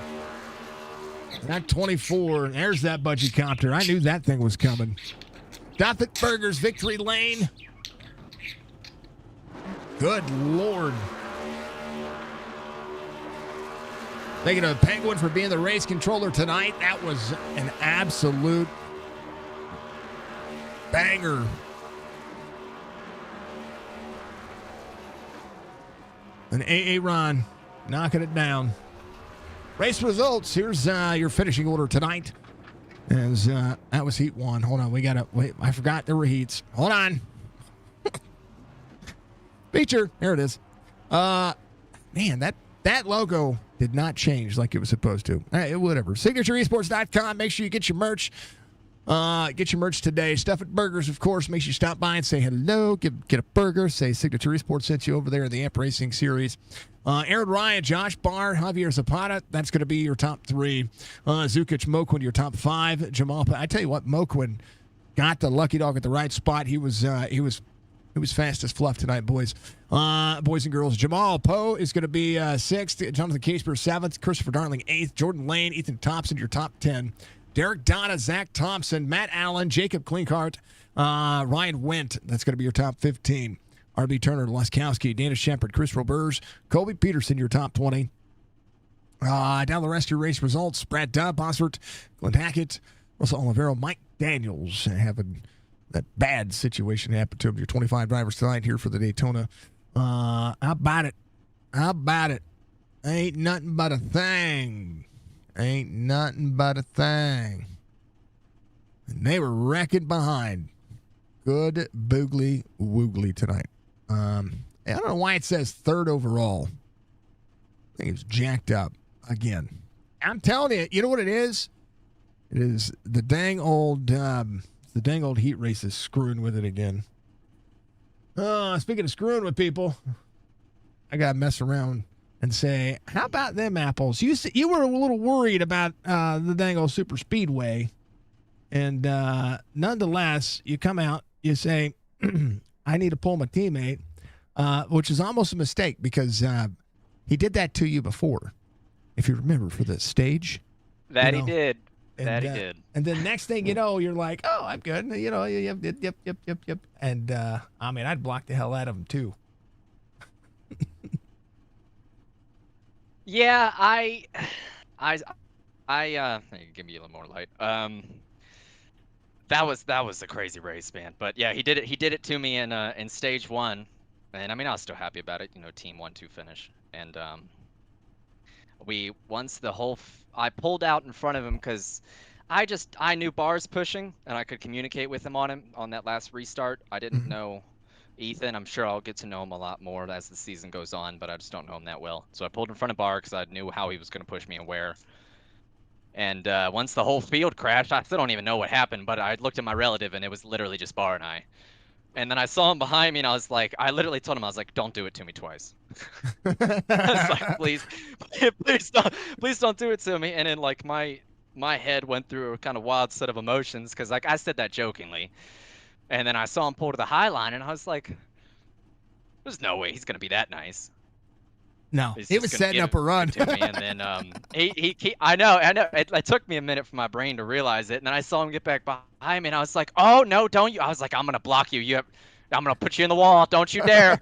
at 24. There's that budgie copter. I knew that thing was coming. Duffett Burgers Victory Lane. Good Lord. Thank you to Penguin for being the race controller tonight. That was an absolute banger. An AA Ron knocking it down. Race results. Here's your finishing order tonight. As that was Heat 1. Hold on, wait. I forgot there were heats. Hold on. Feature. Here it is. Man, that logo did not change like it was supposed to. Whatever. SignatureEsports.com. Make sure you get your merch. Get your merch today. Stuff at Burgers, of course. Make sure you stop by and say hello. Get a burger. Say Signature Esports sent you over there in the Racing series. Aaron Ryan, Josh Barr, Javier Zapata. That's going to be your top 3. Zukic, Moquin, your top 5. Jamal. I tell you what, Moquin got the lucky dog at the right spot. He was fast as fluff tonight, boys. Boys and girls. Jamal Poe is going to be 6th. Jonathan Casper 7th. Christopher Darling 8th. Jordan Lane, Ethan Thompson, your top 10. Derek Donna, Zach Thompson, Matt Allen, Jacob Klinkart, Ryan Wendt. That's going to be your top 15. RB Turner, Laskowski, Dana Shepard, Chris Roberge, Colby Peterson, your top 20. Down the rest of your race results. Brad Dubb, Osford, Glenn Hackett, Russell Olivero, Mike Daniels having that bad situation happen to him. Your 25 drivers tonight here for the Daytona. How about it? Ain't nothing but a thing. Ain't nothing but a thing. And they were wrecking behind. Good boogly woogly tonight. I don't know why it says 3rd overall. I think it's jacked up again. I'm telling you, you know what it is? It is the dang old heat races screwing with it again. Speaking of screwing with people, I got to mess around and say, how about them apples? You were a little worried about the dang old Superspeedway. And nonetheless, you come out, you say, I need to pull my teammate, which is almost a mistake because he did that to you before, if you remember, for the stage. He did. He did. And then next thing you know, you're like, oh, I'm good. Yep. And, I'd block the hell out of him, too. Yeah, I give me a little more light. That was a crazy race, man. But yeah, he did it to me in stage 1, and I was still happy about it. Team 1-2 finish, and I pulled out in front of him because I knew Bar's pushing, and I could communicate with him on that last restart. I didn't know Ethan. I'm sure I'll get to know him a lot more as the season goes on, but I just don't know him that well. So I pulled in front of Bar because I knew how he was going to push me and where. And once the whole field crashed, I still don't even know what happened, but I looked at my relative, and it was literally just Bar and I. And then I saw him behind me, and I literally told him, I was like, don't do it to me twice. I was like, please don't do it to me. And then my head went through a kind of wild set of emotions because I said that jokingly. And then I saw him pull to the high line, and I was like, there's no way he's going to be that nice. No, he was setting up a run. To me. And then I know. It took me a minute for my brain to realize it. And then I saw him get back behind me, and I was like, oh, no, don't you. I was like, I'm going to block you. I'm going to put you in the wall. Don't you dare.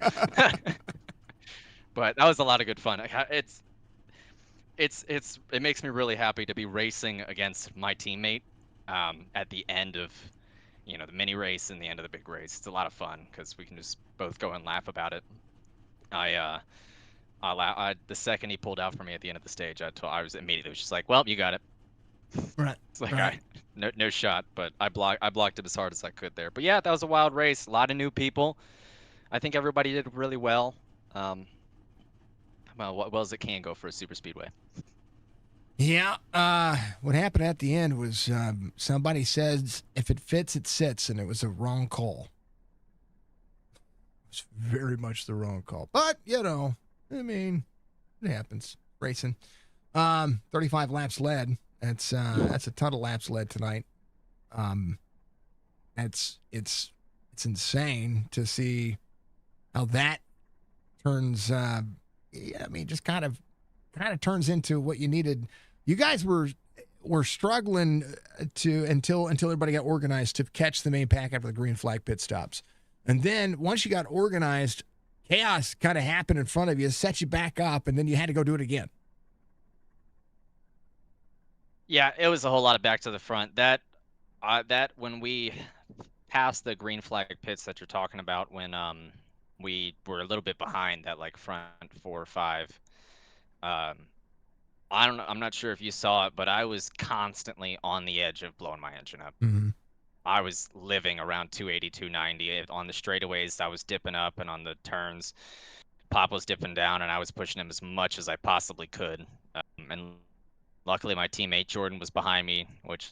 But that was a lot of good fun. It makes me really happy to be racing against my teammate at the end of the mini race and the end of the big race. It's a lot of fun because we can just both go and laugh about it. The second he pulled out for me at the end of the stage, I was immediately just like, well, you got it. Right. It's like, right. No shot, but I blocked it as hard as I could there. But yeah, that was a wild race. A lot of new people. I think everybody did really well. Well as it can go for a super speedway. Yeah, what happened at the end was somebody says if it fits, it sits, and it was a wrong call. It was very much the wrong call. But, it happens. Racing. 35 laps led. That's a ton of laps led tonight. It's insane to see how that turns, just kind of turns into what you needed. You guys were struggling until everybody got organized to catch the main pack after the green flag pit stops. And then once you got organized, chaos kind of happened in front of you, set you back up, and then you had to go do it again. Yeah, it was a whole lot of back to the front. That when we passed the green flag pits that you're talking about, when we were a little bit behind that like front 4 or 5. I don't know. I'm not sure if you saw it, but I was constantly on the edge of blowing my engine up. Mm-hmm. I was living around 280, 290. On the straightaways, I was dipping up, and on the turns, Pop was dipping down, and I was pushing him as much as I possibly could. And luckily, my teammate Jordan was behind me, which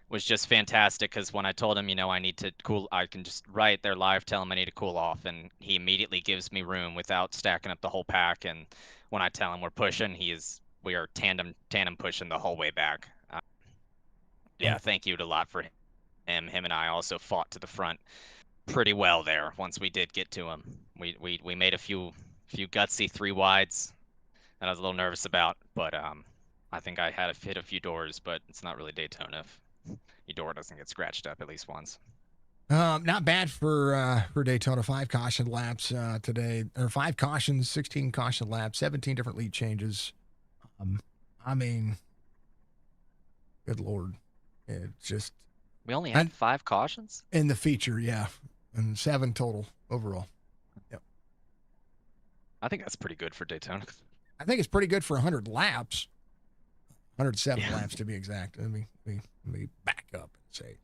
was just fantastic because when I told him, I need to cool, I can just right there live tell him I need to cool off, and he immediately gives me room without stacking up the whole pack. And when I tell him we're pushing, we are tandem pushing the whole way back. Yeah, thank you a lot for him. Him and I also fought to the front pretty well there. Once we did get to him, we made a few gutsy 3 wides that I was a little nervous about, but I think I had hit a few doors, but it's not really Daytona if your door doesn't get scratched up at least once. Not bad for Daytona. 5 caution laps today, or 5 cautions, 16 caution laps, 17 different lead changes. I mean, good Lord, it's just we only had 5 cautions in the feature, yeah, and 7 total overall. Yep. I think that's pretty good for Daytona. I think it's pretty good for 100 laps. 107 laps to be exact. Let me back up and say,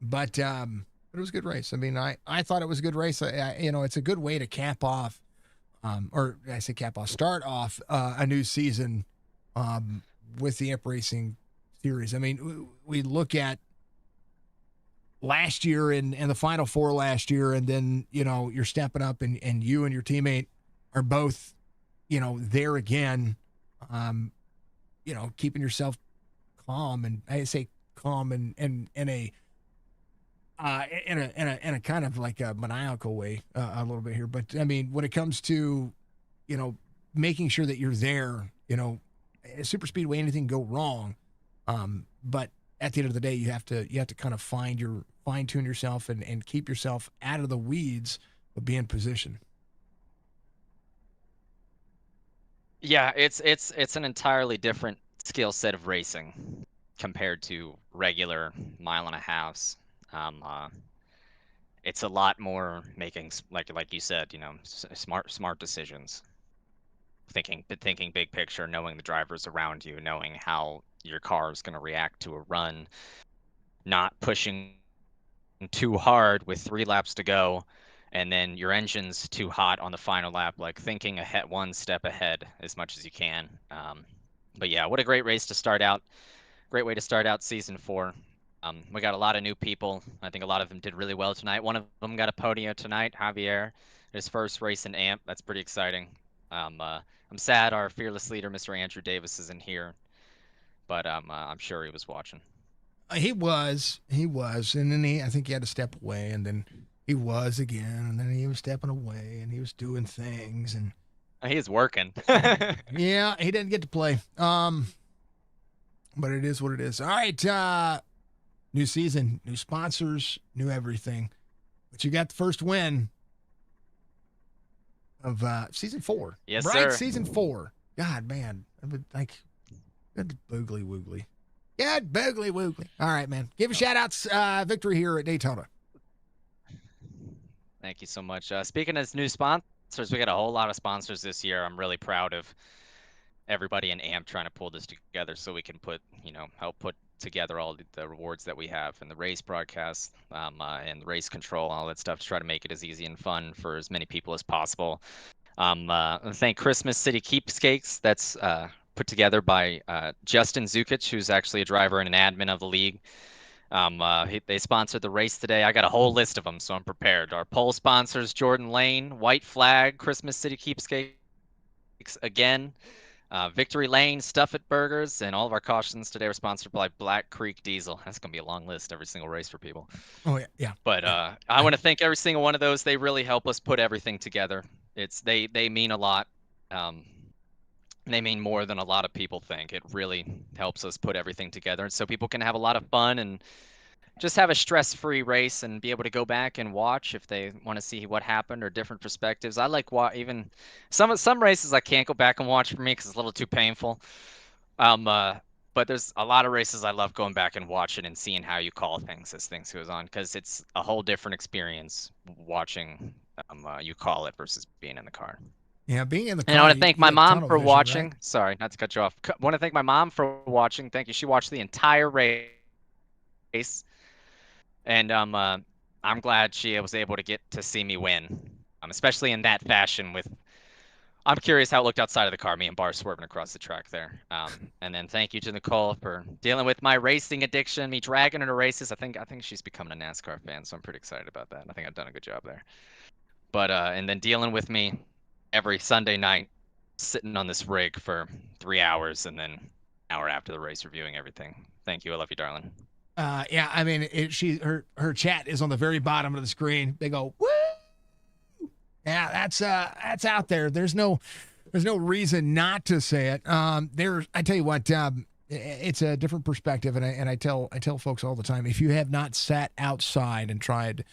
but it was a good race. I mean, I thought it was a good race. It's a good way to cap off, start off a new season with the Iracing series. I mean, we look at last year and the Final Four last year, and then you're stepping up, and you and your teammate are both there again. Keeping yourself calm, and I say calm and in a kind of like a maniacal way a little bit here. But I mean, when it comes to making sure that you're there, Superspeedway, anything go wrong, but at the end of the day, you have to kind of fine tune yourself and keep yourself out of the weeds, but be in position. Yeah, it's an entirely different skill set of racing compared to regular mile and a halves. It's a lot more making, like you said, smart decisions. Thinking big picture, knowing the drivers around you, knowing how your car is going to react to a run, not pushing too hard with 3 laps to go, and then your engine's too hot on the final lap, like thinking ahead, 1 step ahead as much as you can. But yeah, what a great race to start out. Great way to start out season 4. We got a lot of new people. I think a lot of them did really well tonight. One of them got a podium tonight, Javier, his first race in AMP. That's pretty exciting. I'm sad our fearless leader, Mr. Andrew Davis, isn't here, but I'm sure he was watching. He was, and then I think he had to step away, and then he was again, and then he was stepping away, and he was doing things, and he is working. Yeah, he didn't get to play. But it is what it is. All right, new season, new sponsors, new everything. But you got the first win of season 4. Yes, right, sir. Season 4. God, man, I would like good boogly woogly. Good boogly woogly. All right, man. Give a shout out victory here at Daytona. Thank you so much. Speaking as new sponsors, we got a whole lot of sponsors this year. I'm really proud of everybody in AMP trying to pull this together so we can help put together all the rewards that we have and the race broadcast and the race control, all that stuff to try to make it as easy and fun for as many people as possible. Thank Christmas City Keepsakes. That's put together by Justin Zukic, who's actually a driver and an admin of the league. They sponsored the race today. I got a whole list of them, so I'm prepared. Our pole sponsors, Jordan Lane, White Flag, Christmas City Keepsakes again, Victory Lane, Stuff It Burgers, and all of our cautions today were sponsored by Black Creek Diesel. That's going to be a long list every single race for people. Oh, yeah. But I want to thank every single one of those. They really help us put everything together. They mean a lot. They mean more than a lot of people think. It really helps us put everything together, so people can have a lot of fun just have a stress-free race and be able to go back and watch if they want to see what happened or different perspectives. I like even some races I can't go back and watch for me because it's a little too painful. But there's a lot of races I love going back and watching and seeing how you call things as things goes on because it's a whole different experience watching you call it versus being in the car. Yeah, being in the car. And I want to thank my mom for watching. Right? Sorry, not to cut you off. I want to thank my mom for watching. Thank you. She watched the entire race. And I'm glad she was able to get to see me win, especially in that fashion. I'm curious how it looked outside of the car, me and Bar swerving across the track there. And then thank you to Nicole for dealing with my racing addiction, me dragging her to races. I think she's becoming a NASCAR fan, so I'm pretty excited about that. I think I've done a good job there. But and then dealing with me every Sunday night, sitting on this rig for 3 hours, and then an hour after the race reviewing everything. Thank you. I love you, darling. Yeah, I mean, her chat is on the very bottom of the screen. They go, woo! Yeah, that's out there. There's no reason not to say it. I tell you what, it's a different perspective, and I tell folks all the time, if you have not sat outside and tried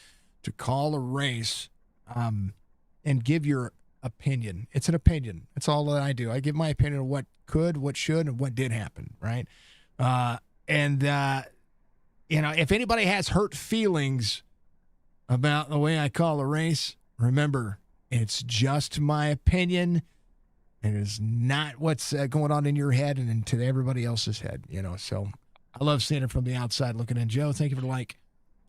to call a race, and give your opinion, it's an opinion. It's all that I do. I give my opinion of what could, what should, and what did happen, right? If anybody has hurt feelings about the way I call a race, remember, it's just my opinion. It is not what's going on in your head and into everybody else's head, So I love seeing it from the outside looking in. Joe, thank you for the like.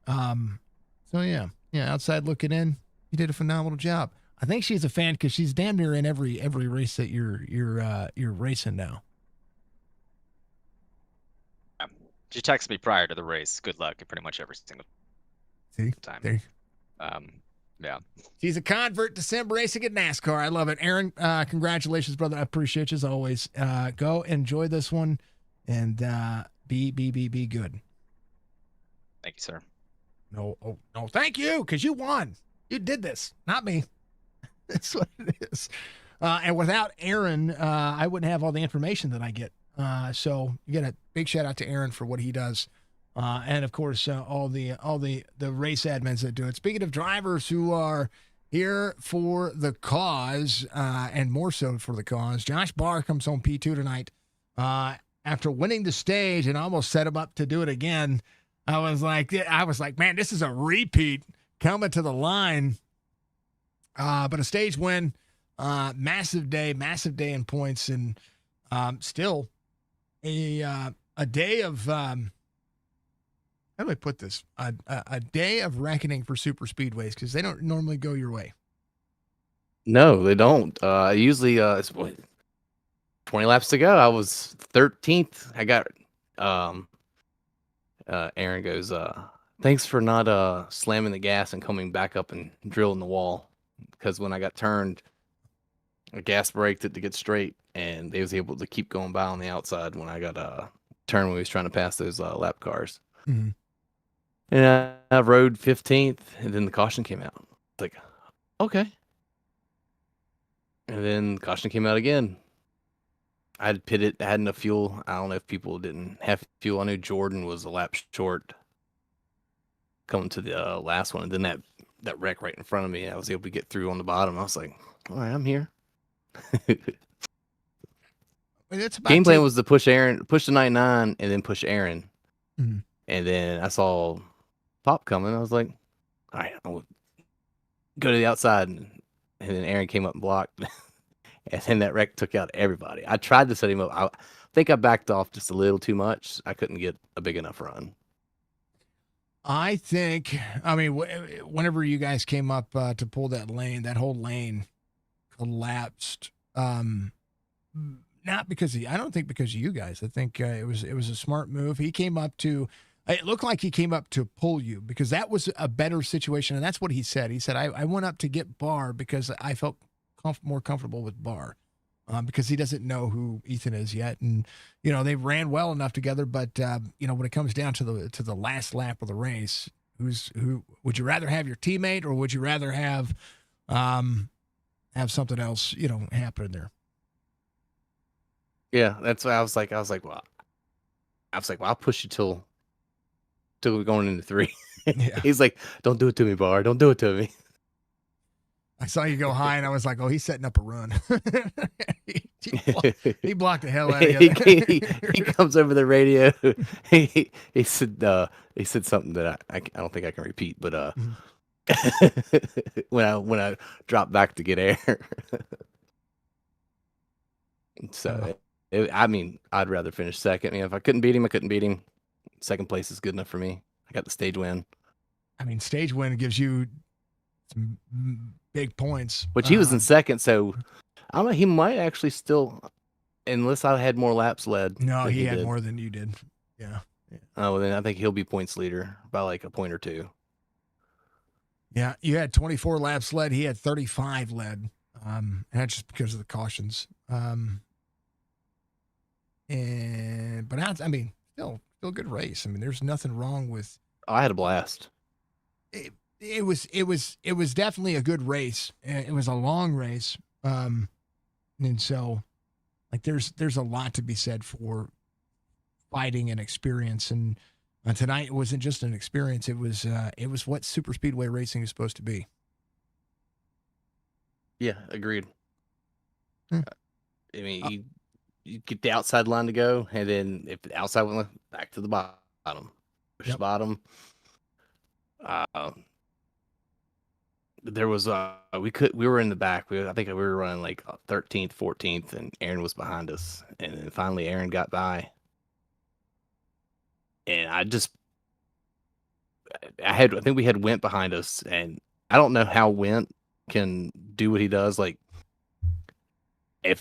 So yeah, outside looking in, you did a phenomenal job. I think she's a fan because she's damn near in every race that you're racing now. She texted me prior to the race. Good luck pretty much every single time. There. Yeah. She's a convert to sim racing at NASCAR. I love it. Aaron, congratulations, brother. I appreciate you as always. Go enjoy this one and be good. Thank you, sir. No, thank you, because you won. You did this, not me. That's what it is. And without Aaron, I wouldn't have all the information that I get. So you get a big shout out to Aaron for what he does. And of course, all the race admins that do it. Speaking of drivers who are here for the cause, and more so for the cause, Josh Barr comes home P2 tonight. After winning the stage and almost set him up to do it again. I was like, man, this is a repeat coming to the line. But a stage win, massive day in points, and still a day of how do I put this? A day of reckoning for super speedways because they don't normally go your way. No, they don't. Usually, it's 20 laps to go. I was 13th. I got Aaron goes, thanks for not slamming the gas and coming back up and drilling the wall. Because when I got turned, I gas braked it to get straight, and they was able to keep going by on the outside when I got turned when we was trying to pass those lap cars. Mm-hmm. And I rode 15th, and then the caution came out. It's like, okay. And then caution came out again. I had pitted, I had enough fuel. I don't know if people didn't have fuel. I knew Jordan was a lap short coming to the last one. And then that wreck right in front of me, I was able to get through on the bottom. I was like, all right, I'm here. Game plan was to push the 99 and then push Aaron. Mm-hmm. And then I saw Pop coming. I was like, all right, I'll go to the outside. And then Aaron came up and blocked. And then that wreck took out everybody. I tried to set him up. I think I backed off just a little too much. I couldn't get a big enough run. I mean, whenever you guys came up to pull that lane, that whole lane collapsed. Not because I don't think because of you guys. I think it was a smart move. He came up to. It looked like he came up to pull you because that was a better situation, and that's what he said. He said, "I went up to get Barr because I felt more comfortable with Barr because he doesn't know who Ethan is yet, and they ran well enough together. But when it comes down to the last lap of the race, who would you rather have your teammate or would you rather have something else happen there?" Yeah, that's why I was like, well, I'll push you till still going into 3. Yeah. He's like, "Don't do it to me, Bar. Don't do it to me." I saw you go high, and I was like, "Oh, he's setting up a run." he blocked the hell out of you. he comes over the radio. He said something that I don't think I can repeat, but when I dropped back to get air. So I mean, I'd rather finish second. If I couldn't beat him, I couldn't beat him. Second place is good enough for me. I got the stage win. I mean, stage win gives you some big points. Which he was in second, so I don't know. He might actually still, unless I had more laps led. No, than he had did. more than you did. Yeah. Oh, well, then I think he'll be points leader by like a point or two. Yeah, you had 24 laps led. He had 35 led. And that's just because of the cautions. But I mean, still a good race. I mean, there's nothing wrong with. Oh, I had a blast. It was definitely a good race. It was a long race. And so, like, there's a lot to be said for fighting and experience. And tonight it wasn't just an experience. It was what Superspeedway racing is supposed to be. Yeah, agreed. Hmm. I mean, you get the outside line to go, and then if the outside one, back to the bottom, push the bottom. There was we were in the back. I think we were running like 13th, 14th, and Aaron was behind us. And then finally Aaron got by. And I think we had Went behind us, and I don't know how Went can do what he does. Like,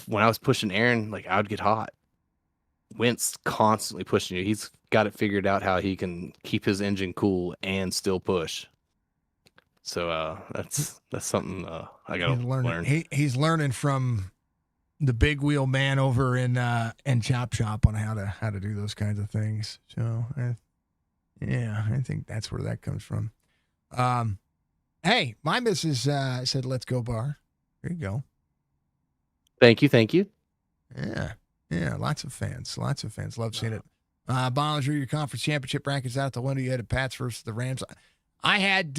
when I was pushing Aaron, like, I would get hot. Went's constantly pushing you. He's got it figured out how he can keep his engine cool and still push. So that's something I gotta learn. He's learning from the big wheel man over in Chop Shop on how to do those kinds of things. So I think that's where that comes from. Hey, my missus said, "Let's go, Bar." There you go. Thank you. Yeah, lots of fans. Love seeing it. Bombers, your conference championship brackets out the window. You had the Pats versus the Rams. I had,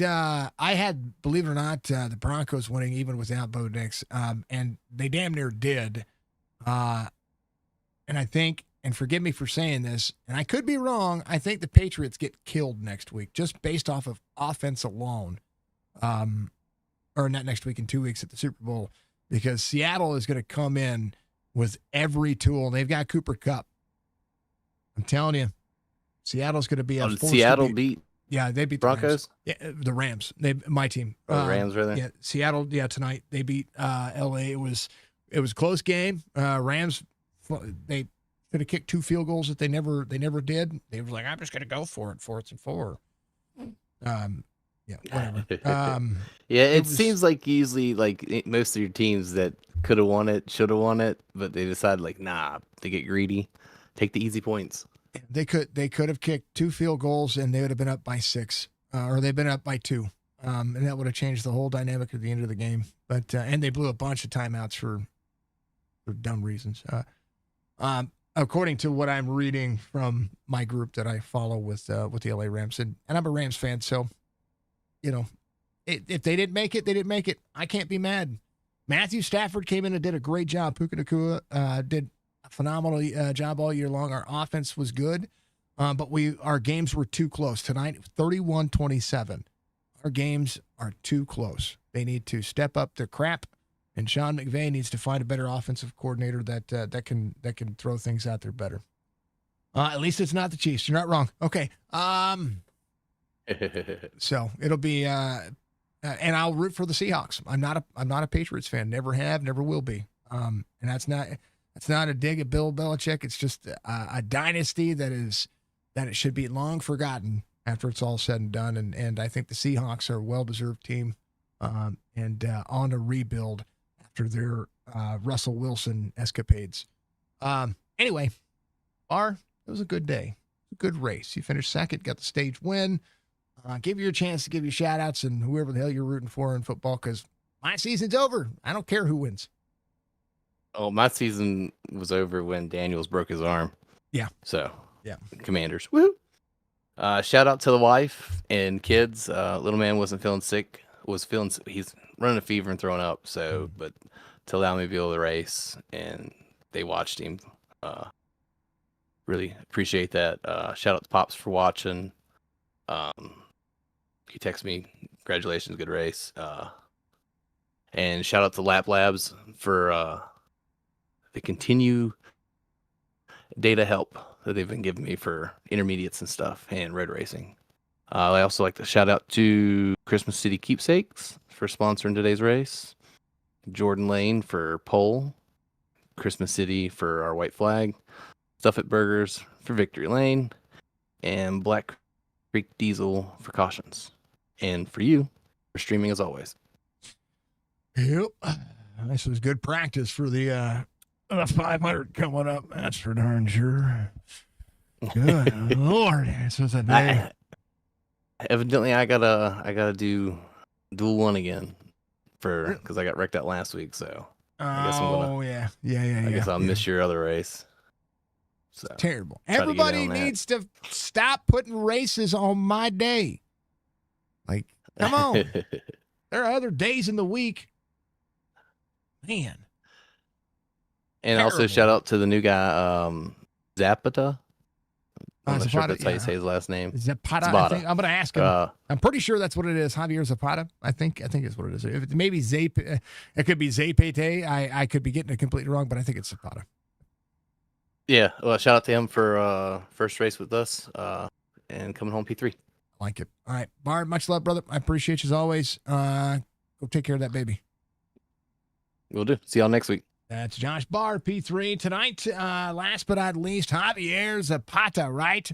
believe it or not, the Broncos winning even without Bo Nix, and they damn near did. And I think, and forgive me for saying this, and I could be wrong, I think the Patriots get killed next week just based off of offense alone. Or not next week, in 2 weeks at the Super Bowl, because Seattle is going to come in with every tool. They've got Cooper Kupp. I'm telling you, Seattle's going to be a force. Seattle beat. Yeah, they beat the Broncos. Rams. Yeah, the Rams. My team. The Rams, rather. Yeah, Seattle. Yeah, tonight they beat L.A. It was a close game. Rams. They could have kicked 2 field goals that they never did. They were like, I'm just going to go for it. 4th and 4. Yeah, whatever. Yeah, it seems like usually like most of your teams that could have won it, should have won it, but they decide like, nah, they get greedy, take the easy points. They could have kicked 2 field goals and they would have been up by 6, or they've been up by 2, and that would have changed the whole dynamic at the end of the game. But and they blew a bunch of timeouts for dumb reasons. According to what I'm reading from my group that I follow with the LA Rams, and I'm a Rams fan, so if they didn't make it, they didn't make it. I can't be mad. Matthew Stafford came in and did a great job. Puka Nacua did a phenomenal job all year long. Our offense was good, but our games were too close. Tonight, 31-27. Our games are too close. They need to step up their crap, and Sean McVay needs to find a better offensive coordinator that can throw things out there better. At least it's not the Chiefs. You're not wrong. Okay. So it'll be, and I'll root for the Seahawks. I'm not a Patriots fan. Never have, never will be. And that's not a dig at Bill Belichick. It's just a dynasty that it should be long forgotten after it's all said and done. And I think the Seahawks are a well-deserved team, and on a rebuild after their Russell Wilson escapades. Anyway, it was a good day. A good race. You finished second, got the stage win. Give you a chance to give you shout-outs and whoever the hell you're rooting for in football, because my season's over. I don't care who wins. Oh, my season was over when Daniels broke his arm. Yeah. So, yeah. Commanders. Woo! Shout out to the wife and kids. Little man wasn't feeling sick. He's running a fever and throwing up. So, but to allow me to be able to race, and they watched him. Really appreciate that. Shout out to Pops for watching. He texted me, congratulations, good race. And shout out to Lap Labs for the continue data help that they've been giving me for intermediates and stuff and road racing. I also like to shout out to Christmas City Keepsakes for sponsoring today's race, Jordan Lane for pole, Christmas City for our white flag, Stuff It Burgers for Victory Lane, and Black Creek Diesel for cautions. And for you, for streaming as always. Yep. This was good practice for the 500 coming up. That's for darn sure. Good Lord. This was a day. Evidently, I gotta do dual one again because I got wrecked out last week. So I guess I'm gonna. I guess I'll miss your other race. So terrible. Everybody needs to stop putting races on my day. Like, come on. There are other days in the week. Man. And also shout out to the new guy, Zapata. I'm not sure if that's how you say his last name. Zapata. I think, I'm going to ask him. I'm pretty sure that's what it is. Javier Zapata. I think it's what it is. If it, maybe it could be Zapate. I could be getting it completely wrong, but I think it's Zapata. Yeah. Well, shout out to him for first race with us and coming home P3. I like it. All right, Bard, much love, brother. I appreciate you as always. Go take care of that baby. Will do. See y'all next week. That's Josh Bard, P3. Tonight, last but not least, Javier Zapata, right?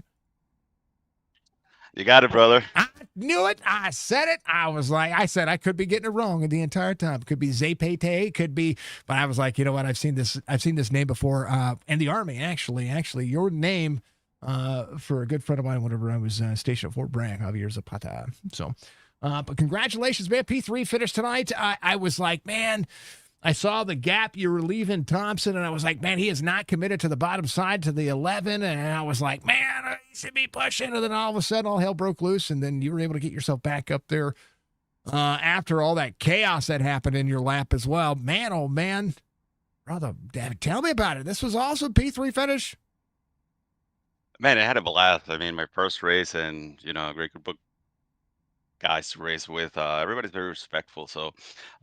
You got it, brother. I knew it. I said it. I said I could be getting it wrong the entire time. Could be Zapate, could be, but I was like, you know what? I've seen this name before in the Army, actually. Actually, your name for a good friend of mine whenever I was stationed at Fort Bragg, Javier Zapata. So, but congratulations, man. P3 finished tonight. I was like, man, I saw the gap you were leaving Thompson, and I was like, man, he is not committed to the bottom side to the 11. And I was like, man, he should be pushing. And then all of a sudden, all hell broke loose, and then you were able to get yourself back up there after all that chaos that happened in your lap as well. Man, oh, man. Brother, tell me about it. This was awesome. P3 finish. Man, I had a blast. I mean, my first race and, a great group of guys to race with. Everybody's very respectful, so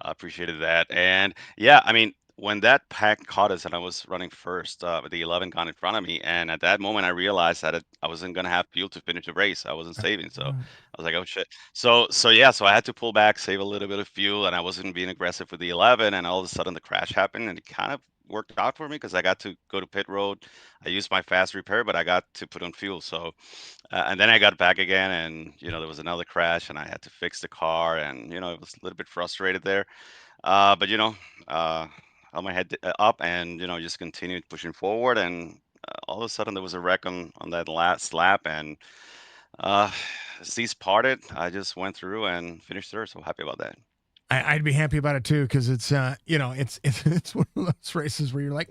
I appreciated that. And yeah, I mean, when that pack caught us and I was running first, the 11 got in front of me, and at that moment I realized that I wasn't gonna have fuel to finish the race. I wasn't saving, so I was like, oh shit. So yeah, so I had to pull back, save a little bit of fuel, and I wasn't being aggressive with the 11. And all of a sudden the crash happened, and it kind of worked out for me because I got to go to pit road. I used my fast repair, but I got to put on fuel. So, and then I got back again, and there was another crash, and I had to fix the car, and I was a little bit frustrated there. But held my head up, and just continued pushing forward. And all of a sudden there was a wreck on that last lap, and seas parted. I just went through and finished third. So happy about that. I'd be happy about it too, because it's it's one of those races where you're like,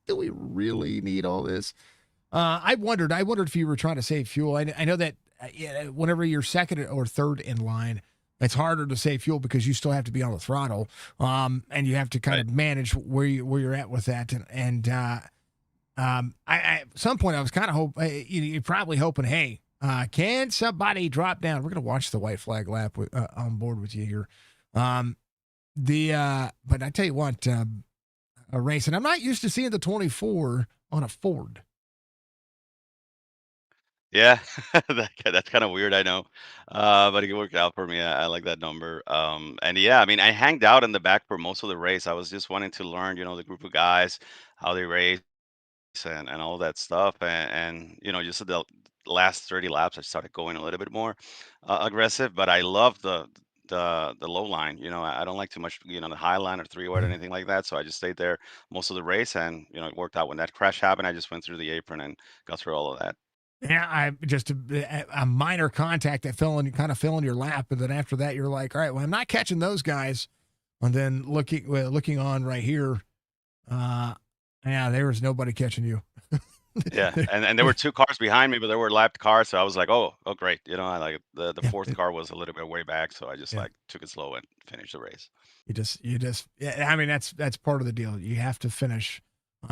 do we really need all this? I wondered if you were trying to save fuel. I know that whenever you're second or third in line, it's harder to save fuel because you still have to be on the throttle, and you have to kind of manage where you're at with that. And I at some point I was kind of you're probably hoping, hey, can somebody drop down? We're gonna watch the white flag lap on board with you here. But I tell you what, a race, and I'm not used to seeing the 24 on a Ford. Yeah, that's kind of weird, I know, but it worked out for me. I like that number. And yeah, I mean, I hanged out in the back for most of the race. I was just wanting to learn, the group of guys, how they race, and all that stuff. And just the last 30 laps, I started going a little bit more aggressive. But I love the low line. I don't like too much, the high line or three wide or anything like that. So I just stayed there most of the race, and it worked out. When that crash happened, I just went through the apron and got through all of that. Yeah, I just a minor contact that kind of fell in your lap, and then after that, you're like, all right, well, I'm not catching those guys. And then looking on right here, yeah, there was nobody catching you. Yeah, and there were 2 cars behind me, but they were lapped cars, so I was like, "Oh, great." I like the Yeah, 4th car was a little bit way back, so I just, yeah. like, took it slow and finished the race. You just, yeah. I mean, that's part of the deal. You have to finish.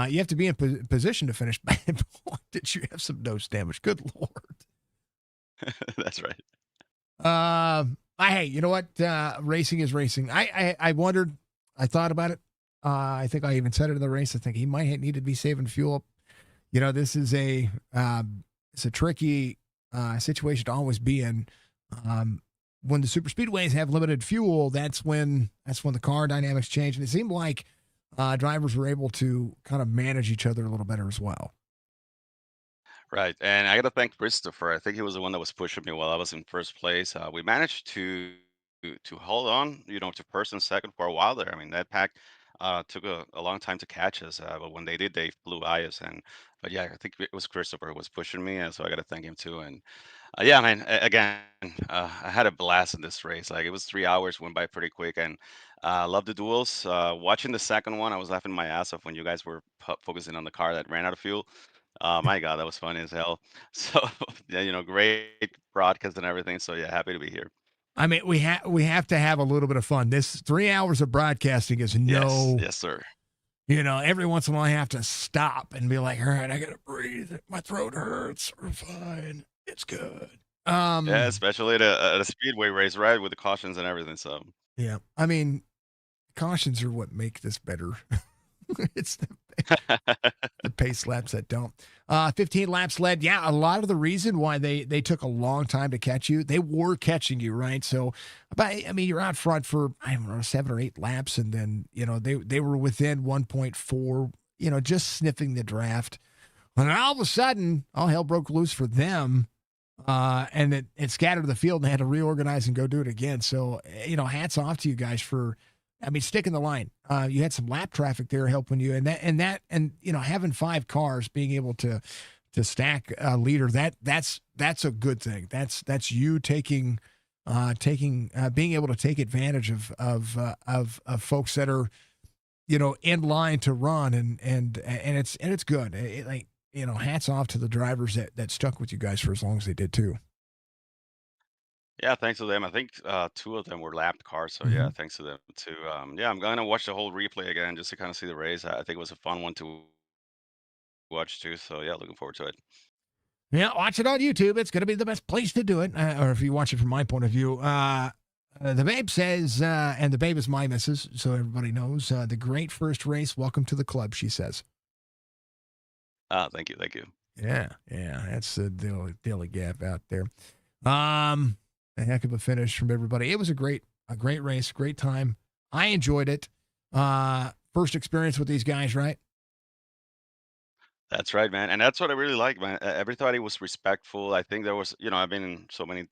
You have to be in position to finish. Boy, did you have some nose damage? Good Lord. That's right. Hey, you know what? Racing is racing. I wondered. I thought about it. I think I even said it in the race. I think he might need to be saving fuel. This is it's a tricky situation to always be in. When the Superspeedways have limited fuel, that's when the car dynamics change, and it seemed like drivers were able to kind of manage each other a little better as well. Right, and I gotta thank Christopher. I think he was the one that was pushing me while I was in 1st place. We managed to hold on, to 1st and 2nd for a while there. I mean, that pack took a long time to catch us, but when they did, they flew by us. But yeah, I think it was Christopher who was pushing me, and so I gotta thank him too. And yeah, man, again, I had a blast in this race. Like it was 3 hours, went by pretty quick, and love the duels. Watching the second one, I was laughing my ass off when you guys were focusing on the car that ran out of fuel. My God, that was funny as hell. So yeah, great broadcast and everything. So yeah, happy to be here. I mean, we have to have a little bit of fun. This 3 hours of broadcasting is Yes, no, yes, sir. every once in a while I have to stop and be like, all right, I gotta breathe. My throat hurts. We're fine. It's good. Yeah, especially at a speedway race, right, with the cautions and everything. So Yeah. I mean, cautions are what make this better. It's the pace laps that don't. 15 laps led. Yeah, a lot of the reason why they took a long time to catch you, they were catching you, right? So, you're out front for, I don't know, 7 or 8 laps, and then, they were within 1.4, just sniffing the draft. And all of a sudden, all hell broke loose for them. And it scattered the field, and they had to reorganize and go do it again. So, hats off to you guys for, sticking the line. You had some lap traffic there helping you, and having 5 cars, being able to stack a leader, that's a good thing. That's you taking being able to take advantage of folks that are, in line to run, and it's good. Hats off to the drivers that stuck with you guys for as long as they did too. yeah, thanks to them. I think 2 of them were lapped cars. So Mm-hmm. yeah, thanks to them too. Yeah, I'm gonna watch the whole replay again just to kind of see the race. I think it was a fun one to watch too. So yeah, looking forward to it. Yeah, watch it on YouTube. It's going to be the best place to do it. Or if you watch it from my point of view, the babe says, and the babe is my missus, so everybody knows, the great first race. Welcome to the club, she says. Thank you, thank you. Yeah, that's the daily gap out there. A heck of a finish from everybody. It was a great race, great time. I enjoyed it. First experience with these guys, right? That's right, man. And that's what I really like, man. Everybody was respectful. I think there was, I've been in so many,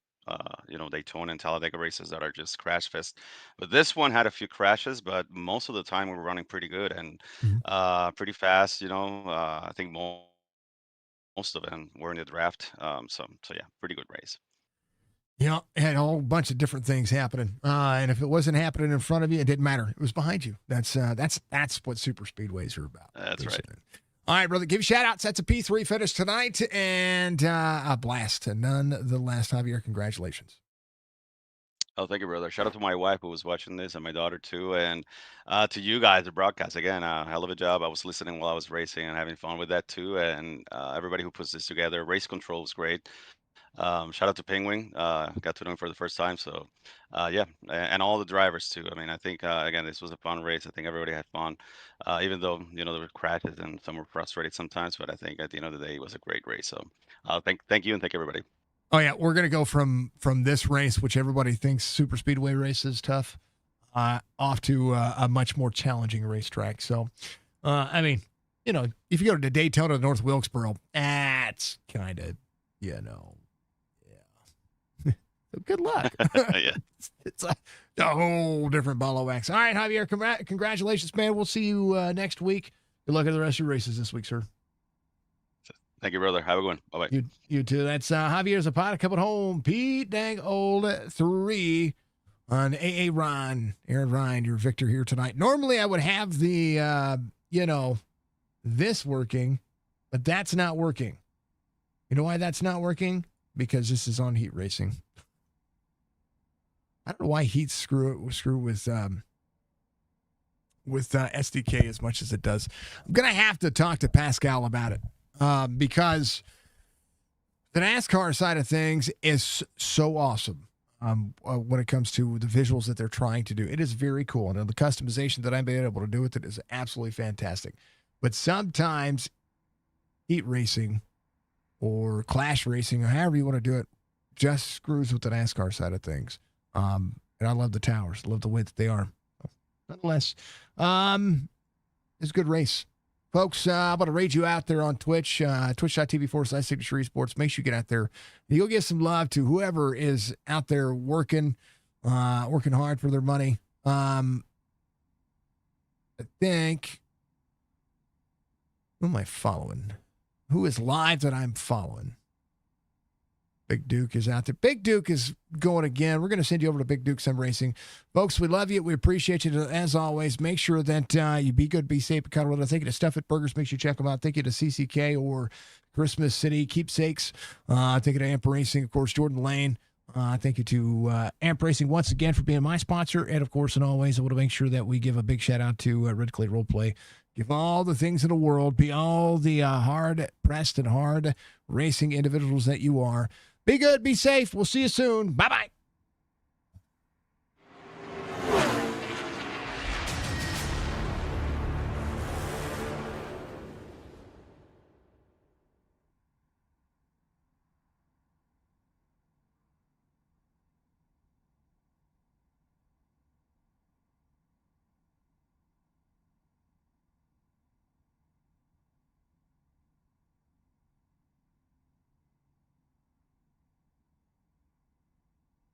Daytona and Talladega races that are just crash fest. But this one had a few crashes, but most of the time we were running pretty good and Mhm. pretty fast. I think most of them were in the draft. So yeah, pretty good race. It had a whole bunch of different things happening. And if it wasn't happening in front of you, it didn't matter. It was behind you. That's what super speedways are about. That's right. All right, brother. Give shout outs. That's a P3 finish tonight and a blast. Nonetheless, Javier, congratulations. Oh, thank you, brother. Shout out to my wife who was watching this and my daughter too. And to you guys, the broadcast again, hell of a job. I was listening while I was racing and having fun with that too. And everybody who puts this together, race control was great. Shout out to Penguin. Got to know him for the first time. So, yeah, and all the drivers too. I think again this was a fun race. I think everybody had fun, even though there were crashes and some were frustrated sometimes. But I think at the end of the day, it was a great race. So, thank you and thank everybody. Oh yeah, we're gonna go from this race, which everybody thinks super speedway race is tough, off to a much more challenging racetrack. So, if you go to Daytona, North Wilkesboro, that's kind of, yeah. So good luck. Yeah. It's a whole different ball of wax. All right, Javier, congratulations, man. We'll see you next week. Good luck at the rest of your races this week, sir. Thank you, brother. Have a good one. Bye bye. You too. That's Javier Zapata coming home. Pete dang old 3 on AA Ron. Aaron Ryan, your victor here tonight. Normally I would have the, this working, But that's not working. You know why that's not working? Because this is on Heat Racing. I don't know why Heat screw with SDK as much as it does. I'm gonna have to talk to Pascal about it because the NASCAR side of things is so awesome when it comes to the visuals that they're trying to do. It is very cool, and the customization that I've been able to do with it is absolutely fantastic. But sometimes Heat Racing or Clash Racing, or however you want to do it, just screws with the NASCAR side of things. And I love the towers. I love the way that they are. Nonetheless, it's a good race. Folks, I'm going to raid you out there on Twitch, twitch.tv/Signature Esports. Make sure you get out there. You'll give some love to whoever is out there working hard for their money. I think, who am I following? Who is live that I'm following? Big Duke is out there. Big Duke is going again. We're going to send you over to Big Duke Sim Racing. Folks, we love you. We appreciate you. As always, make sure that you be good, be safe, and cuddle. Thank you to Stuff It Burgers. Make sure you check them out. Thank you to CCK or Christmas City Keepsakes. Thank you to Amp Racing, of course, Jordan Lane. Thank you to Amp Racing once again for being my sponsor. And, of course, and always, I want to make sure that we give a big shout-out to Red Clay Roleplay. Give all the things in the world. Be all the hard-pressed and hard racing individuals that you are. Be good. Be safe. We'll see you soon. Bye-bye.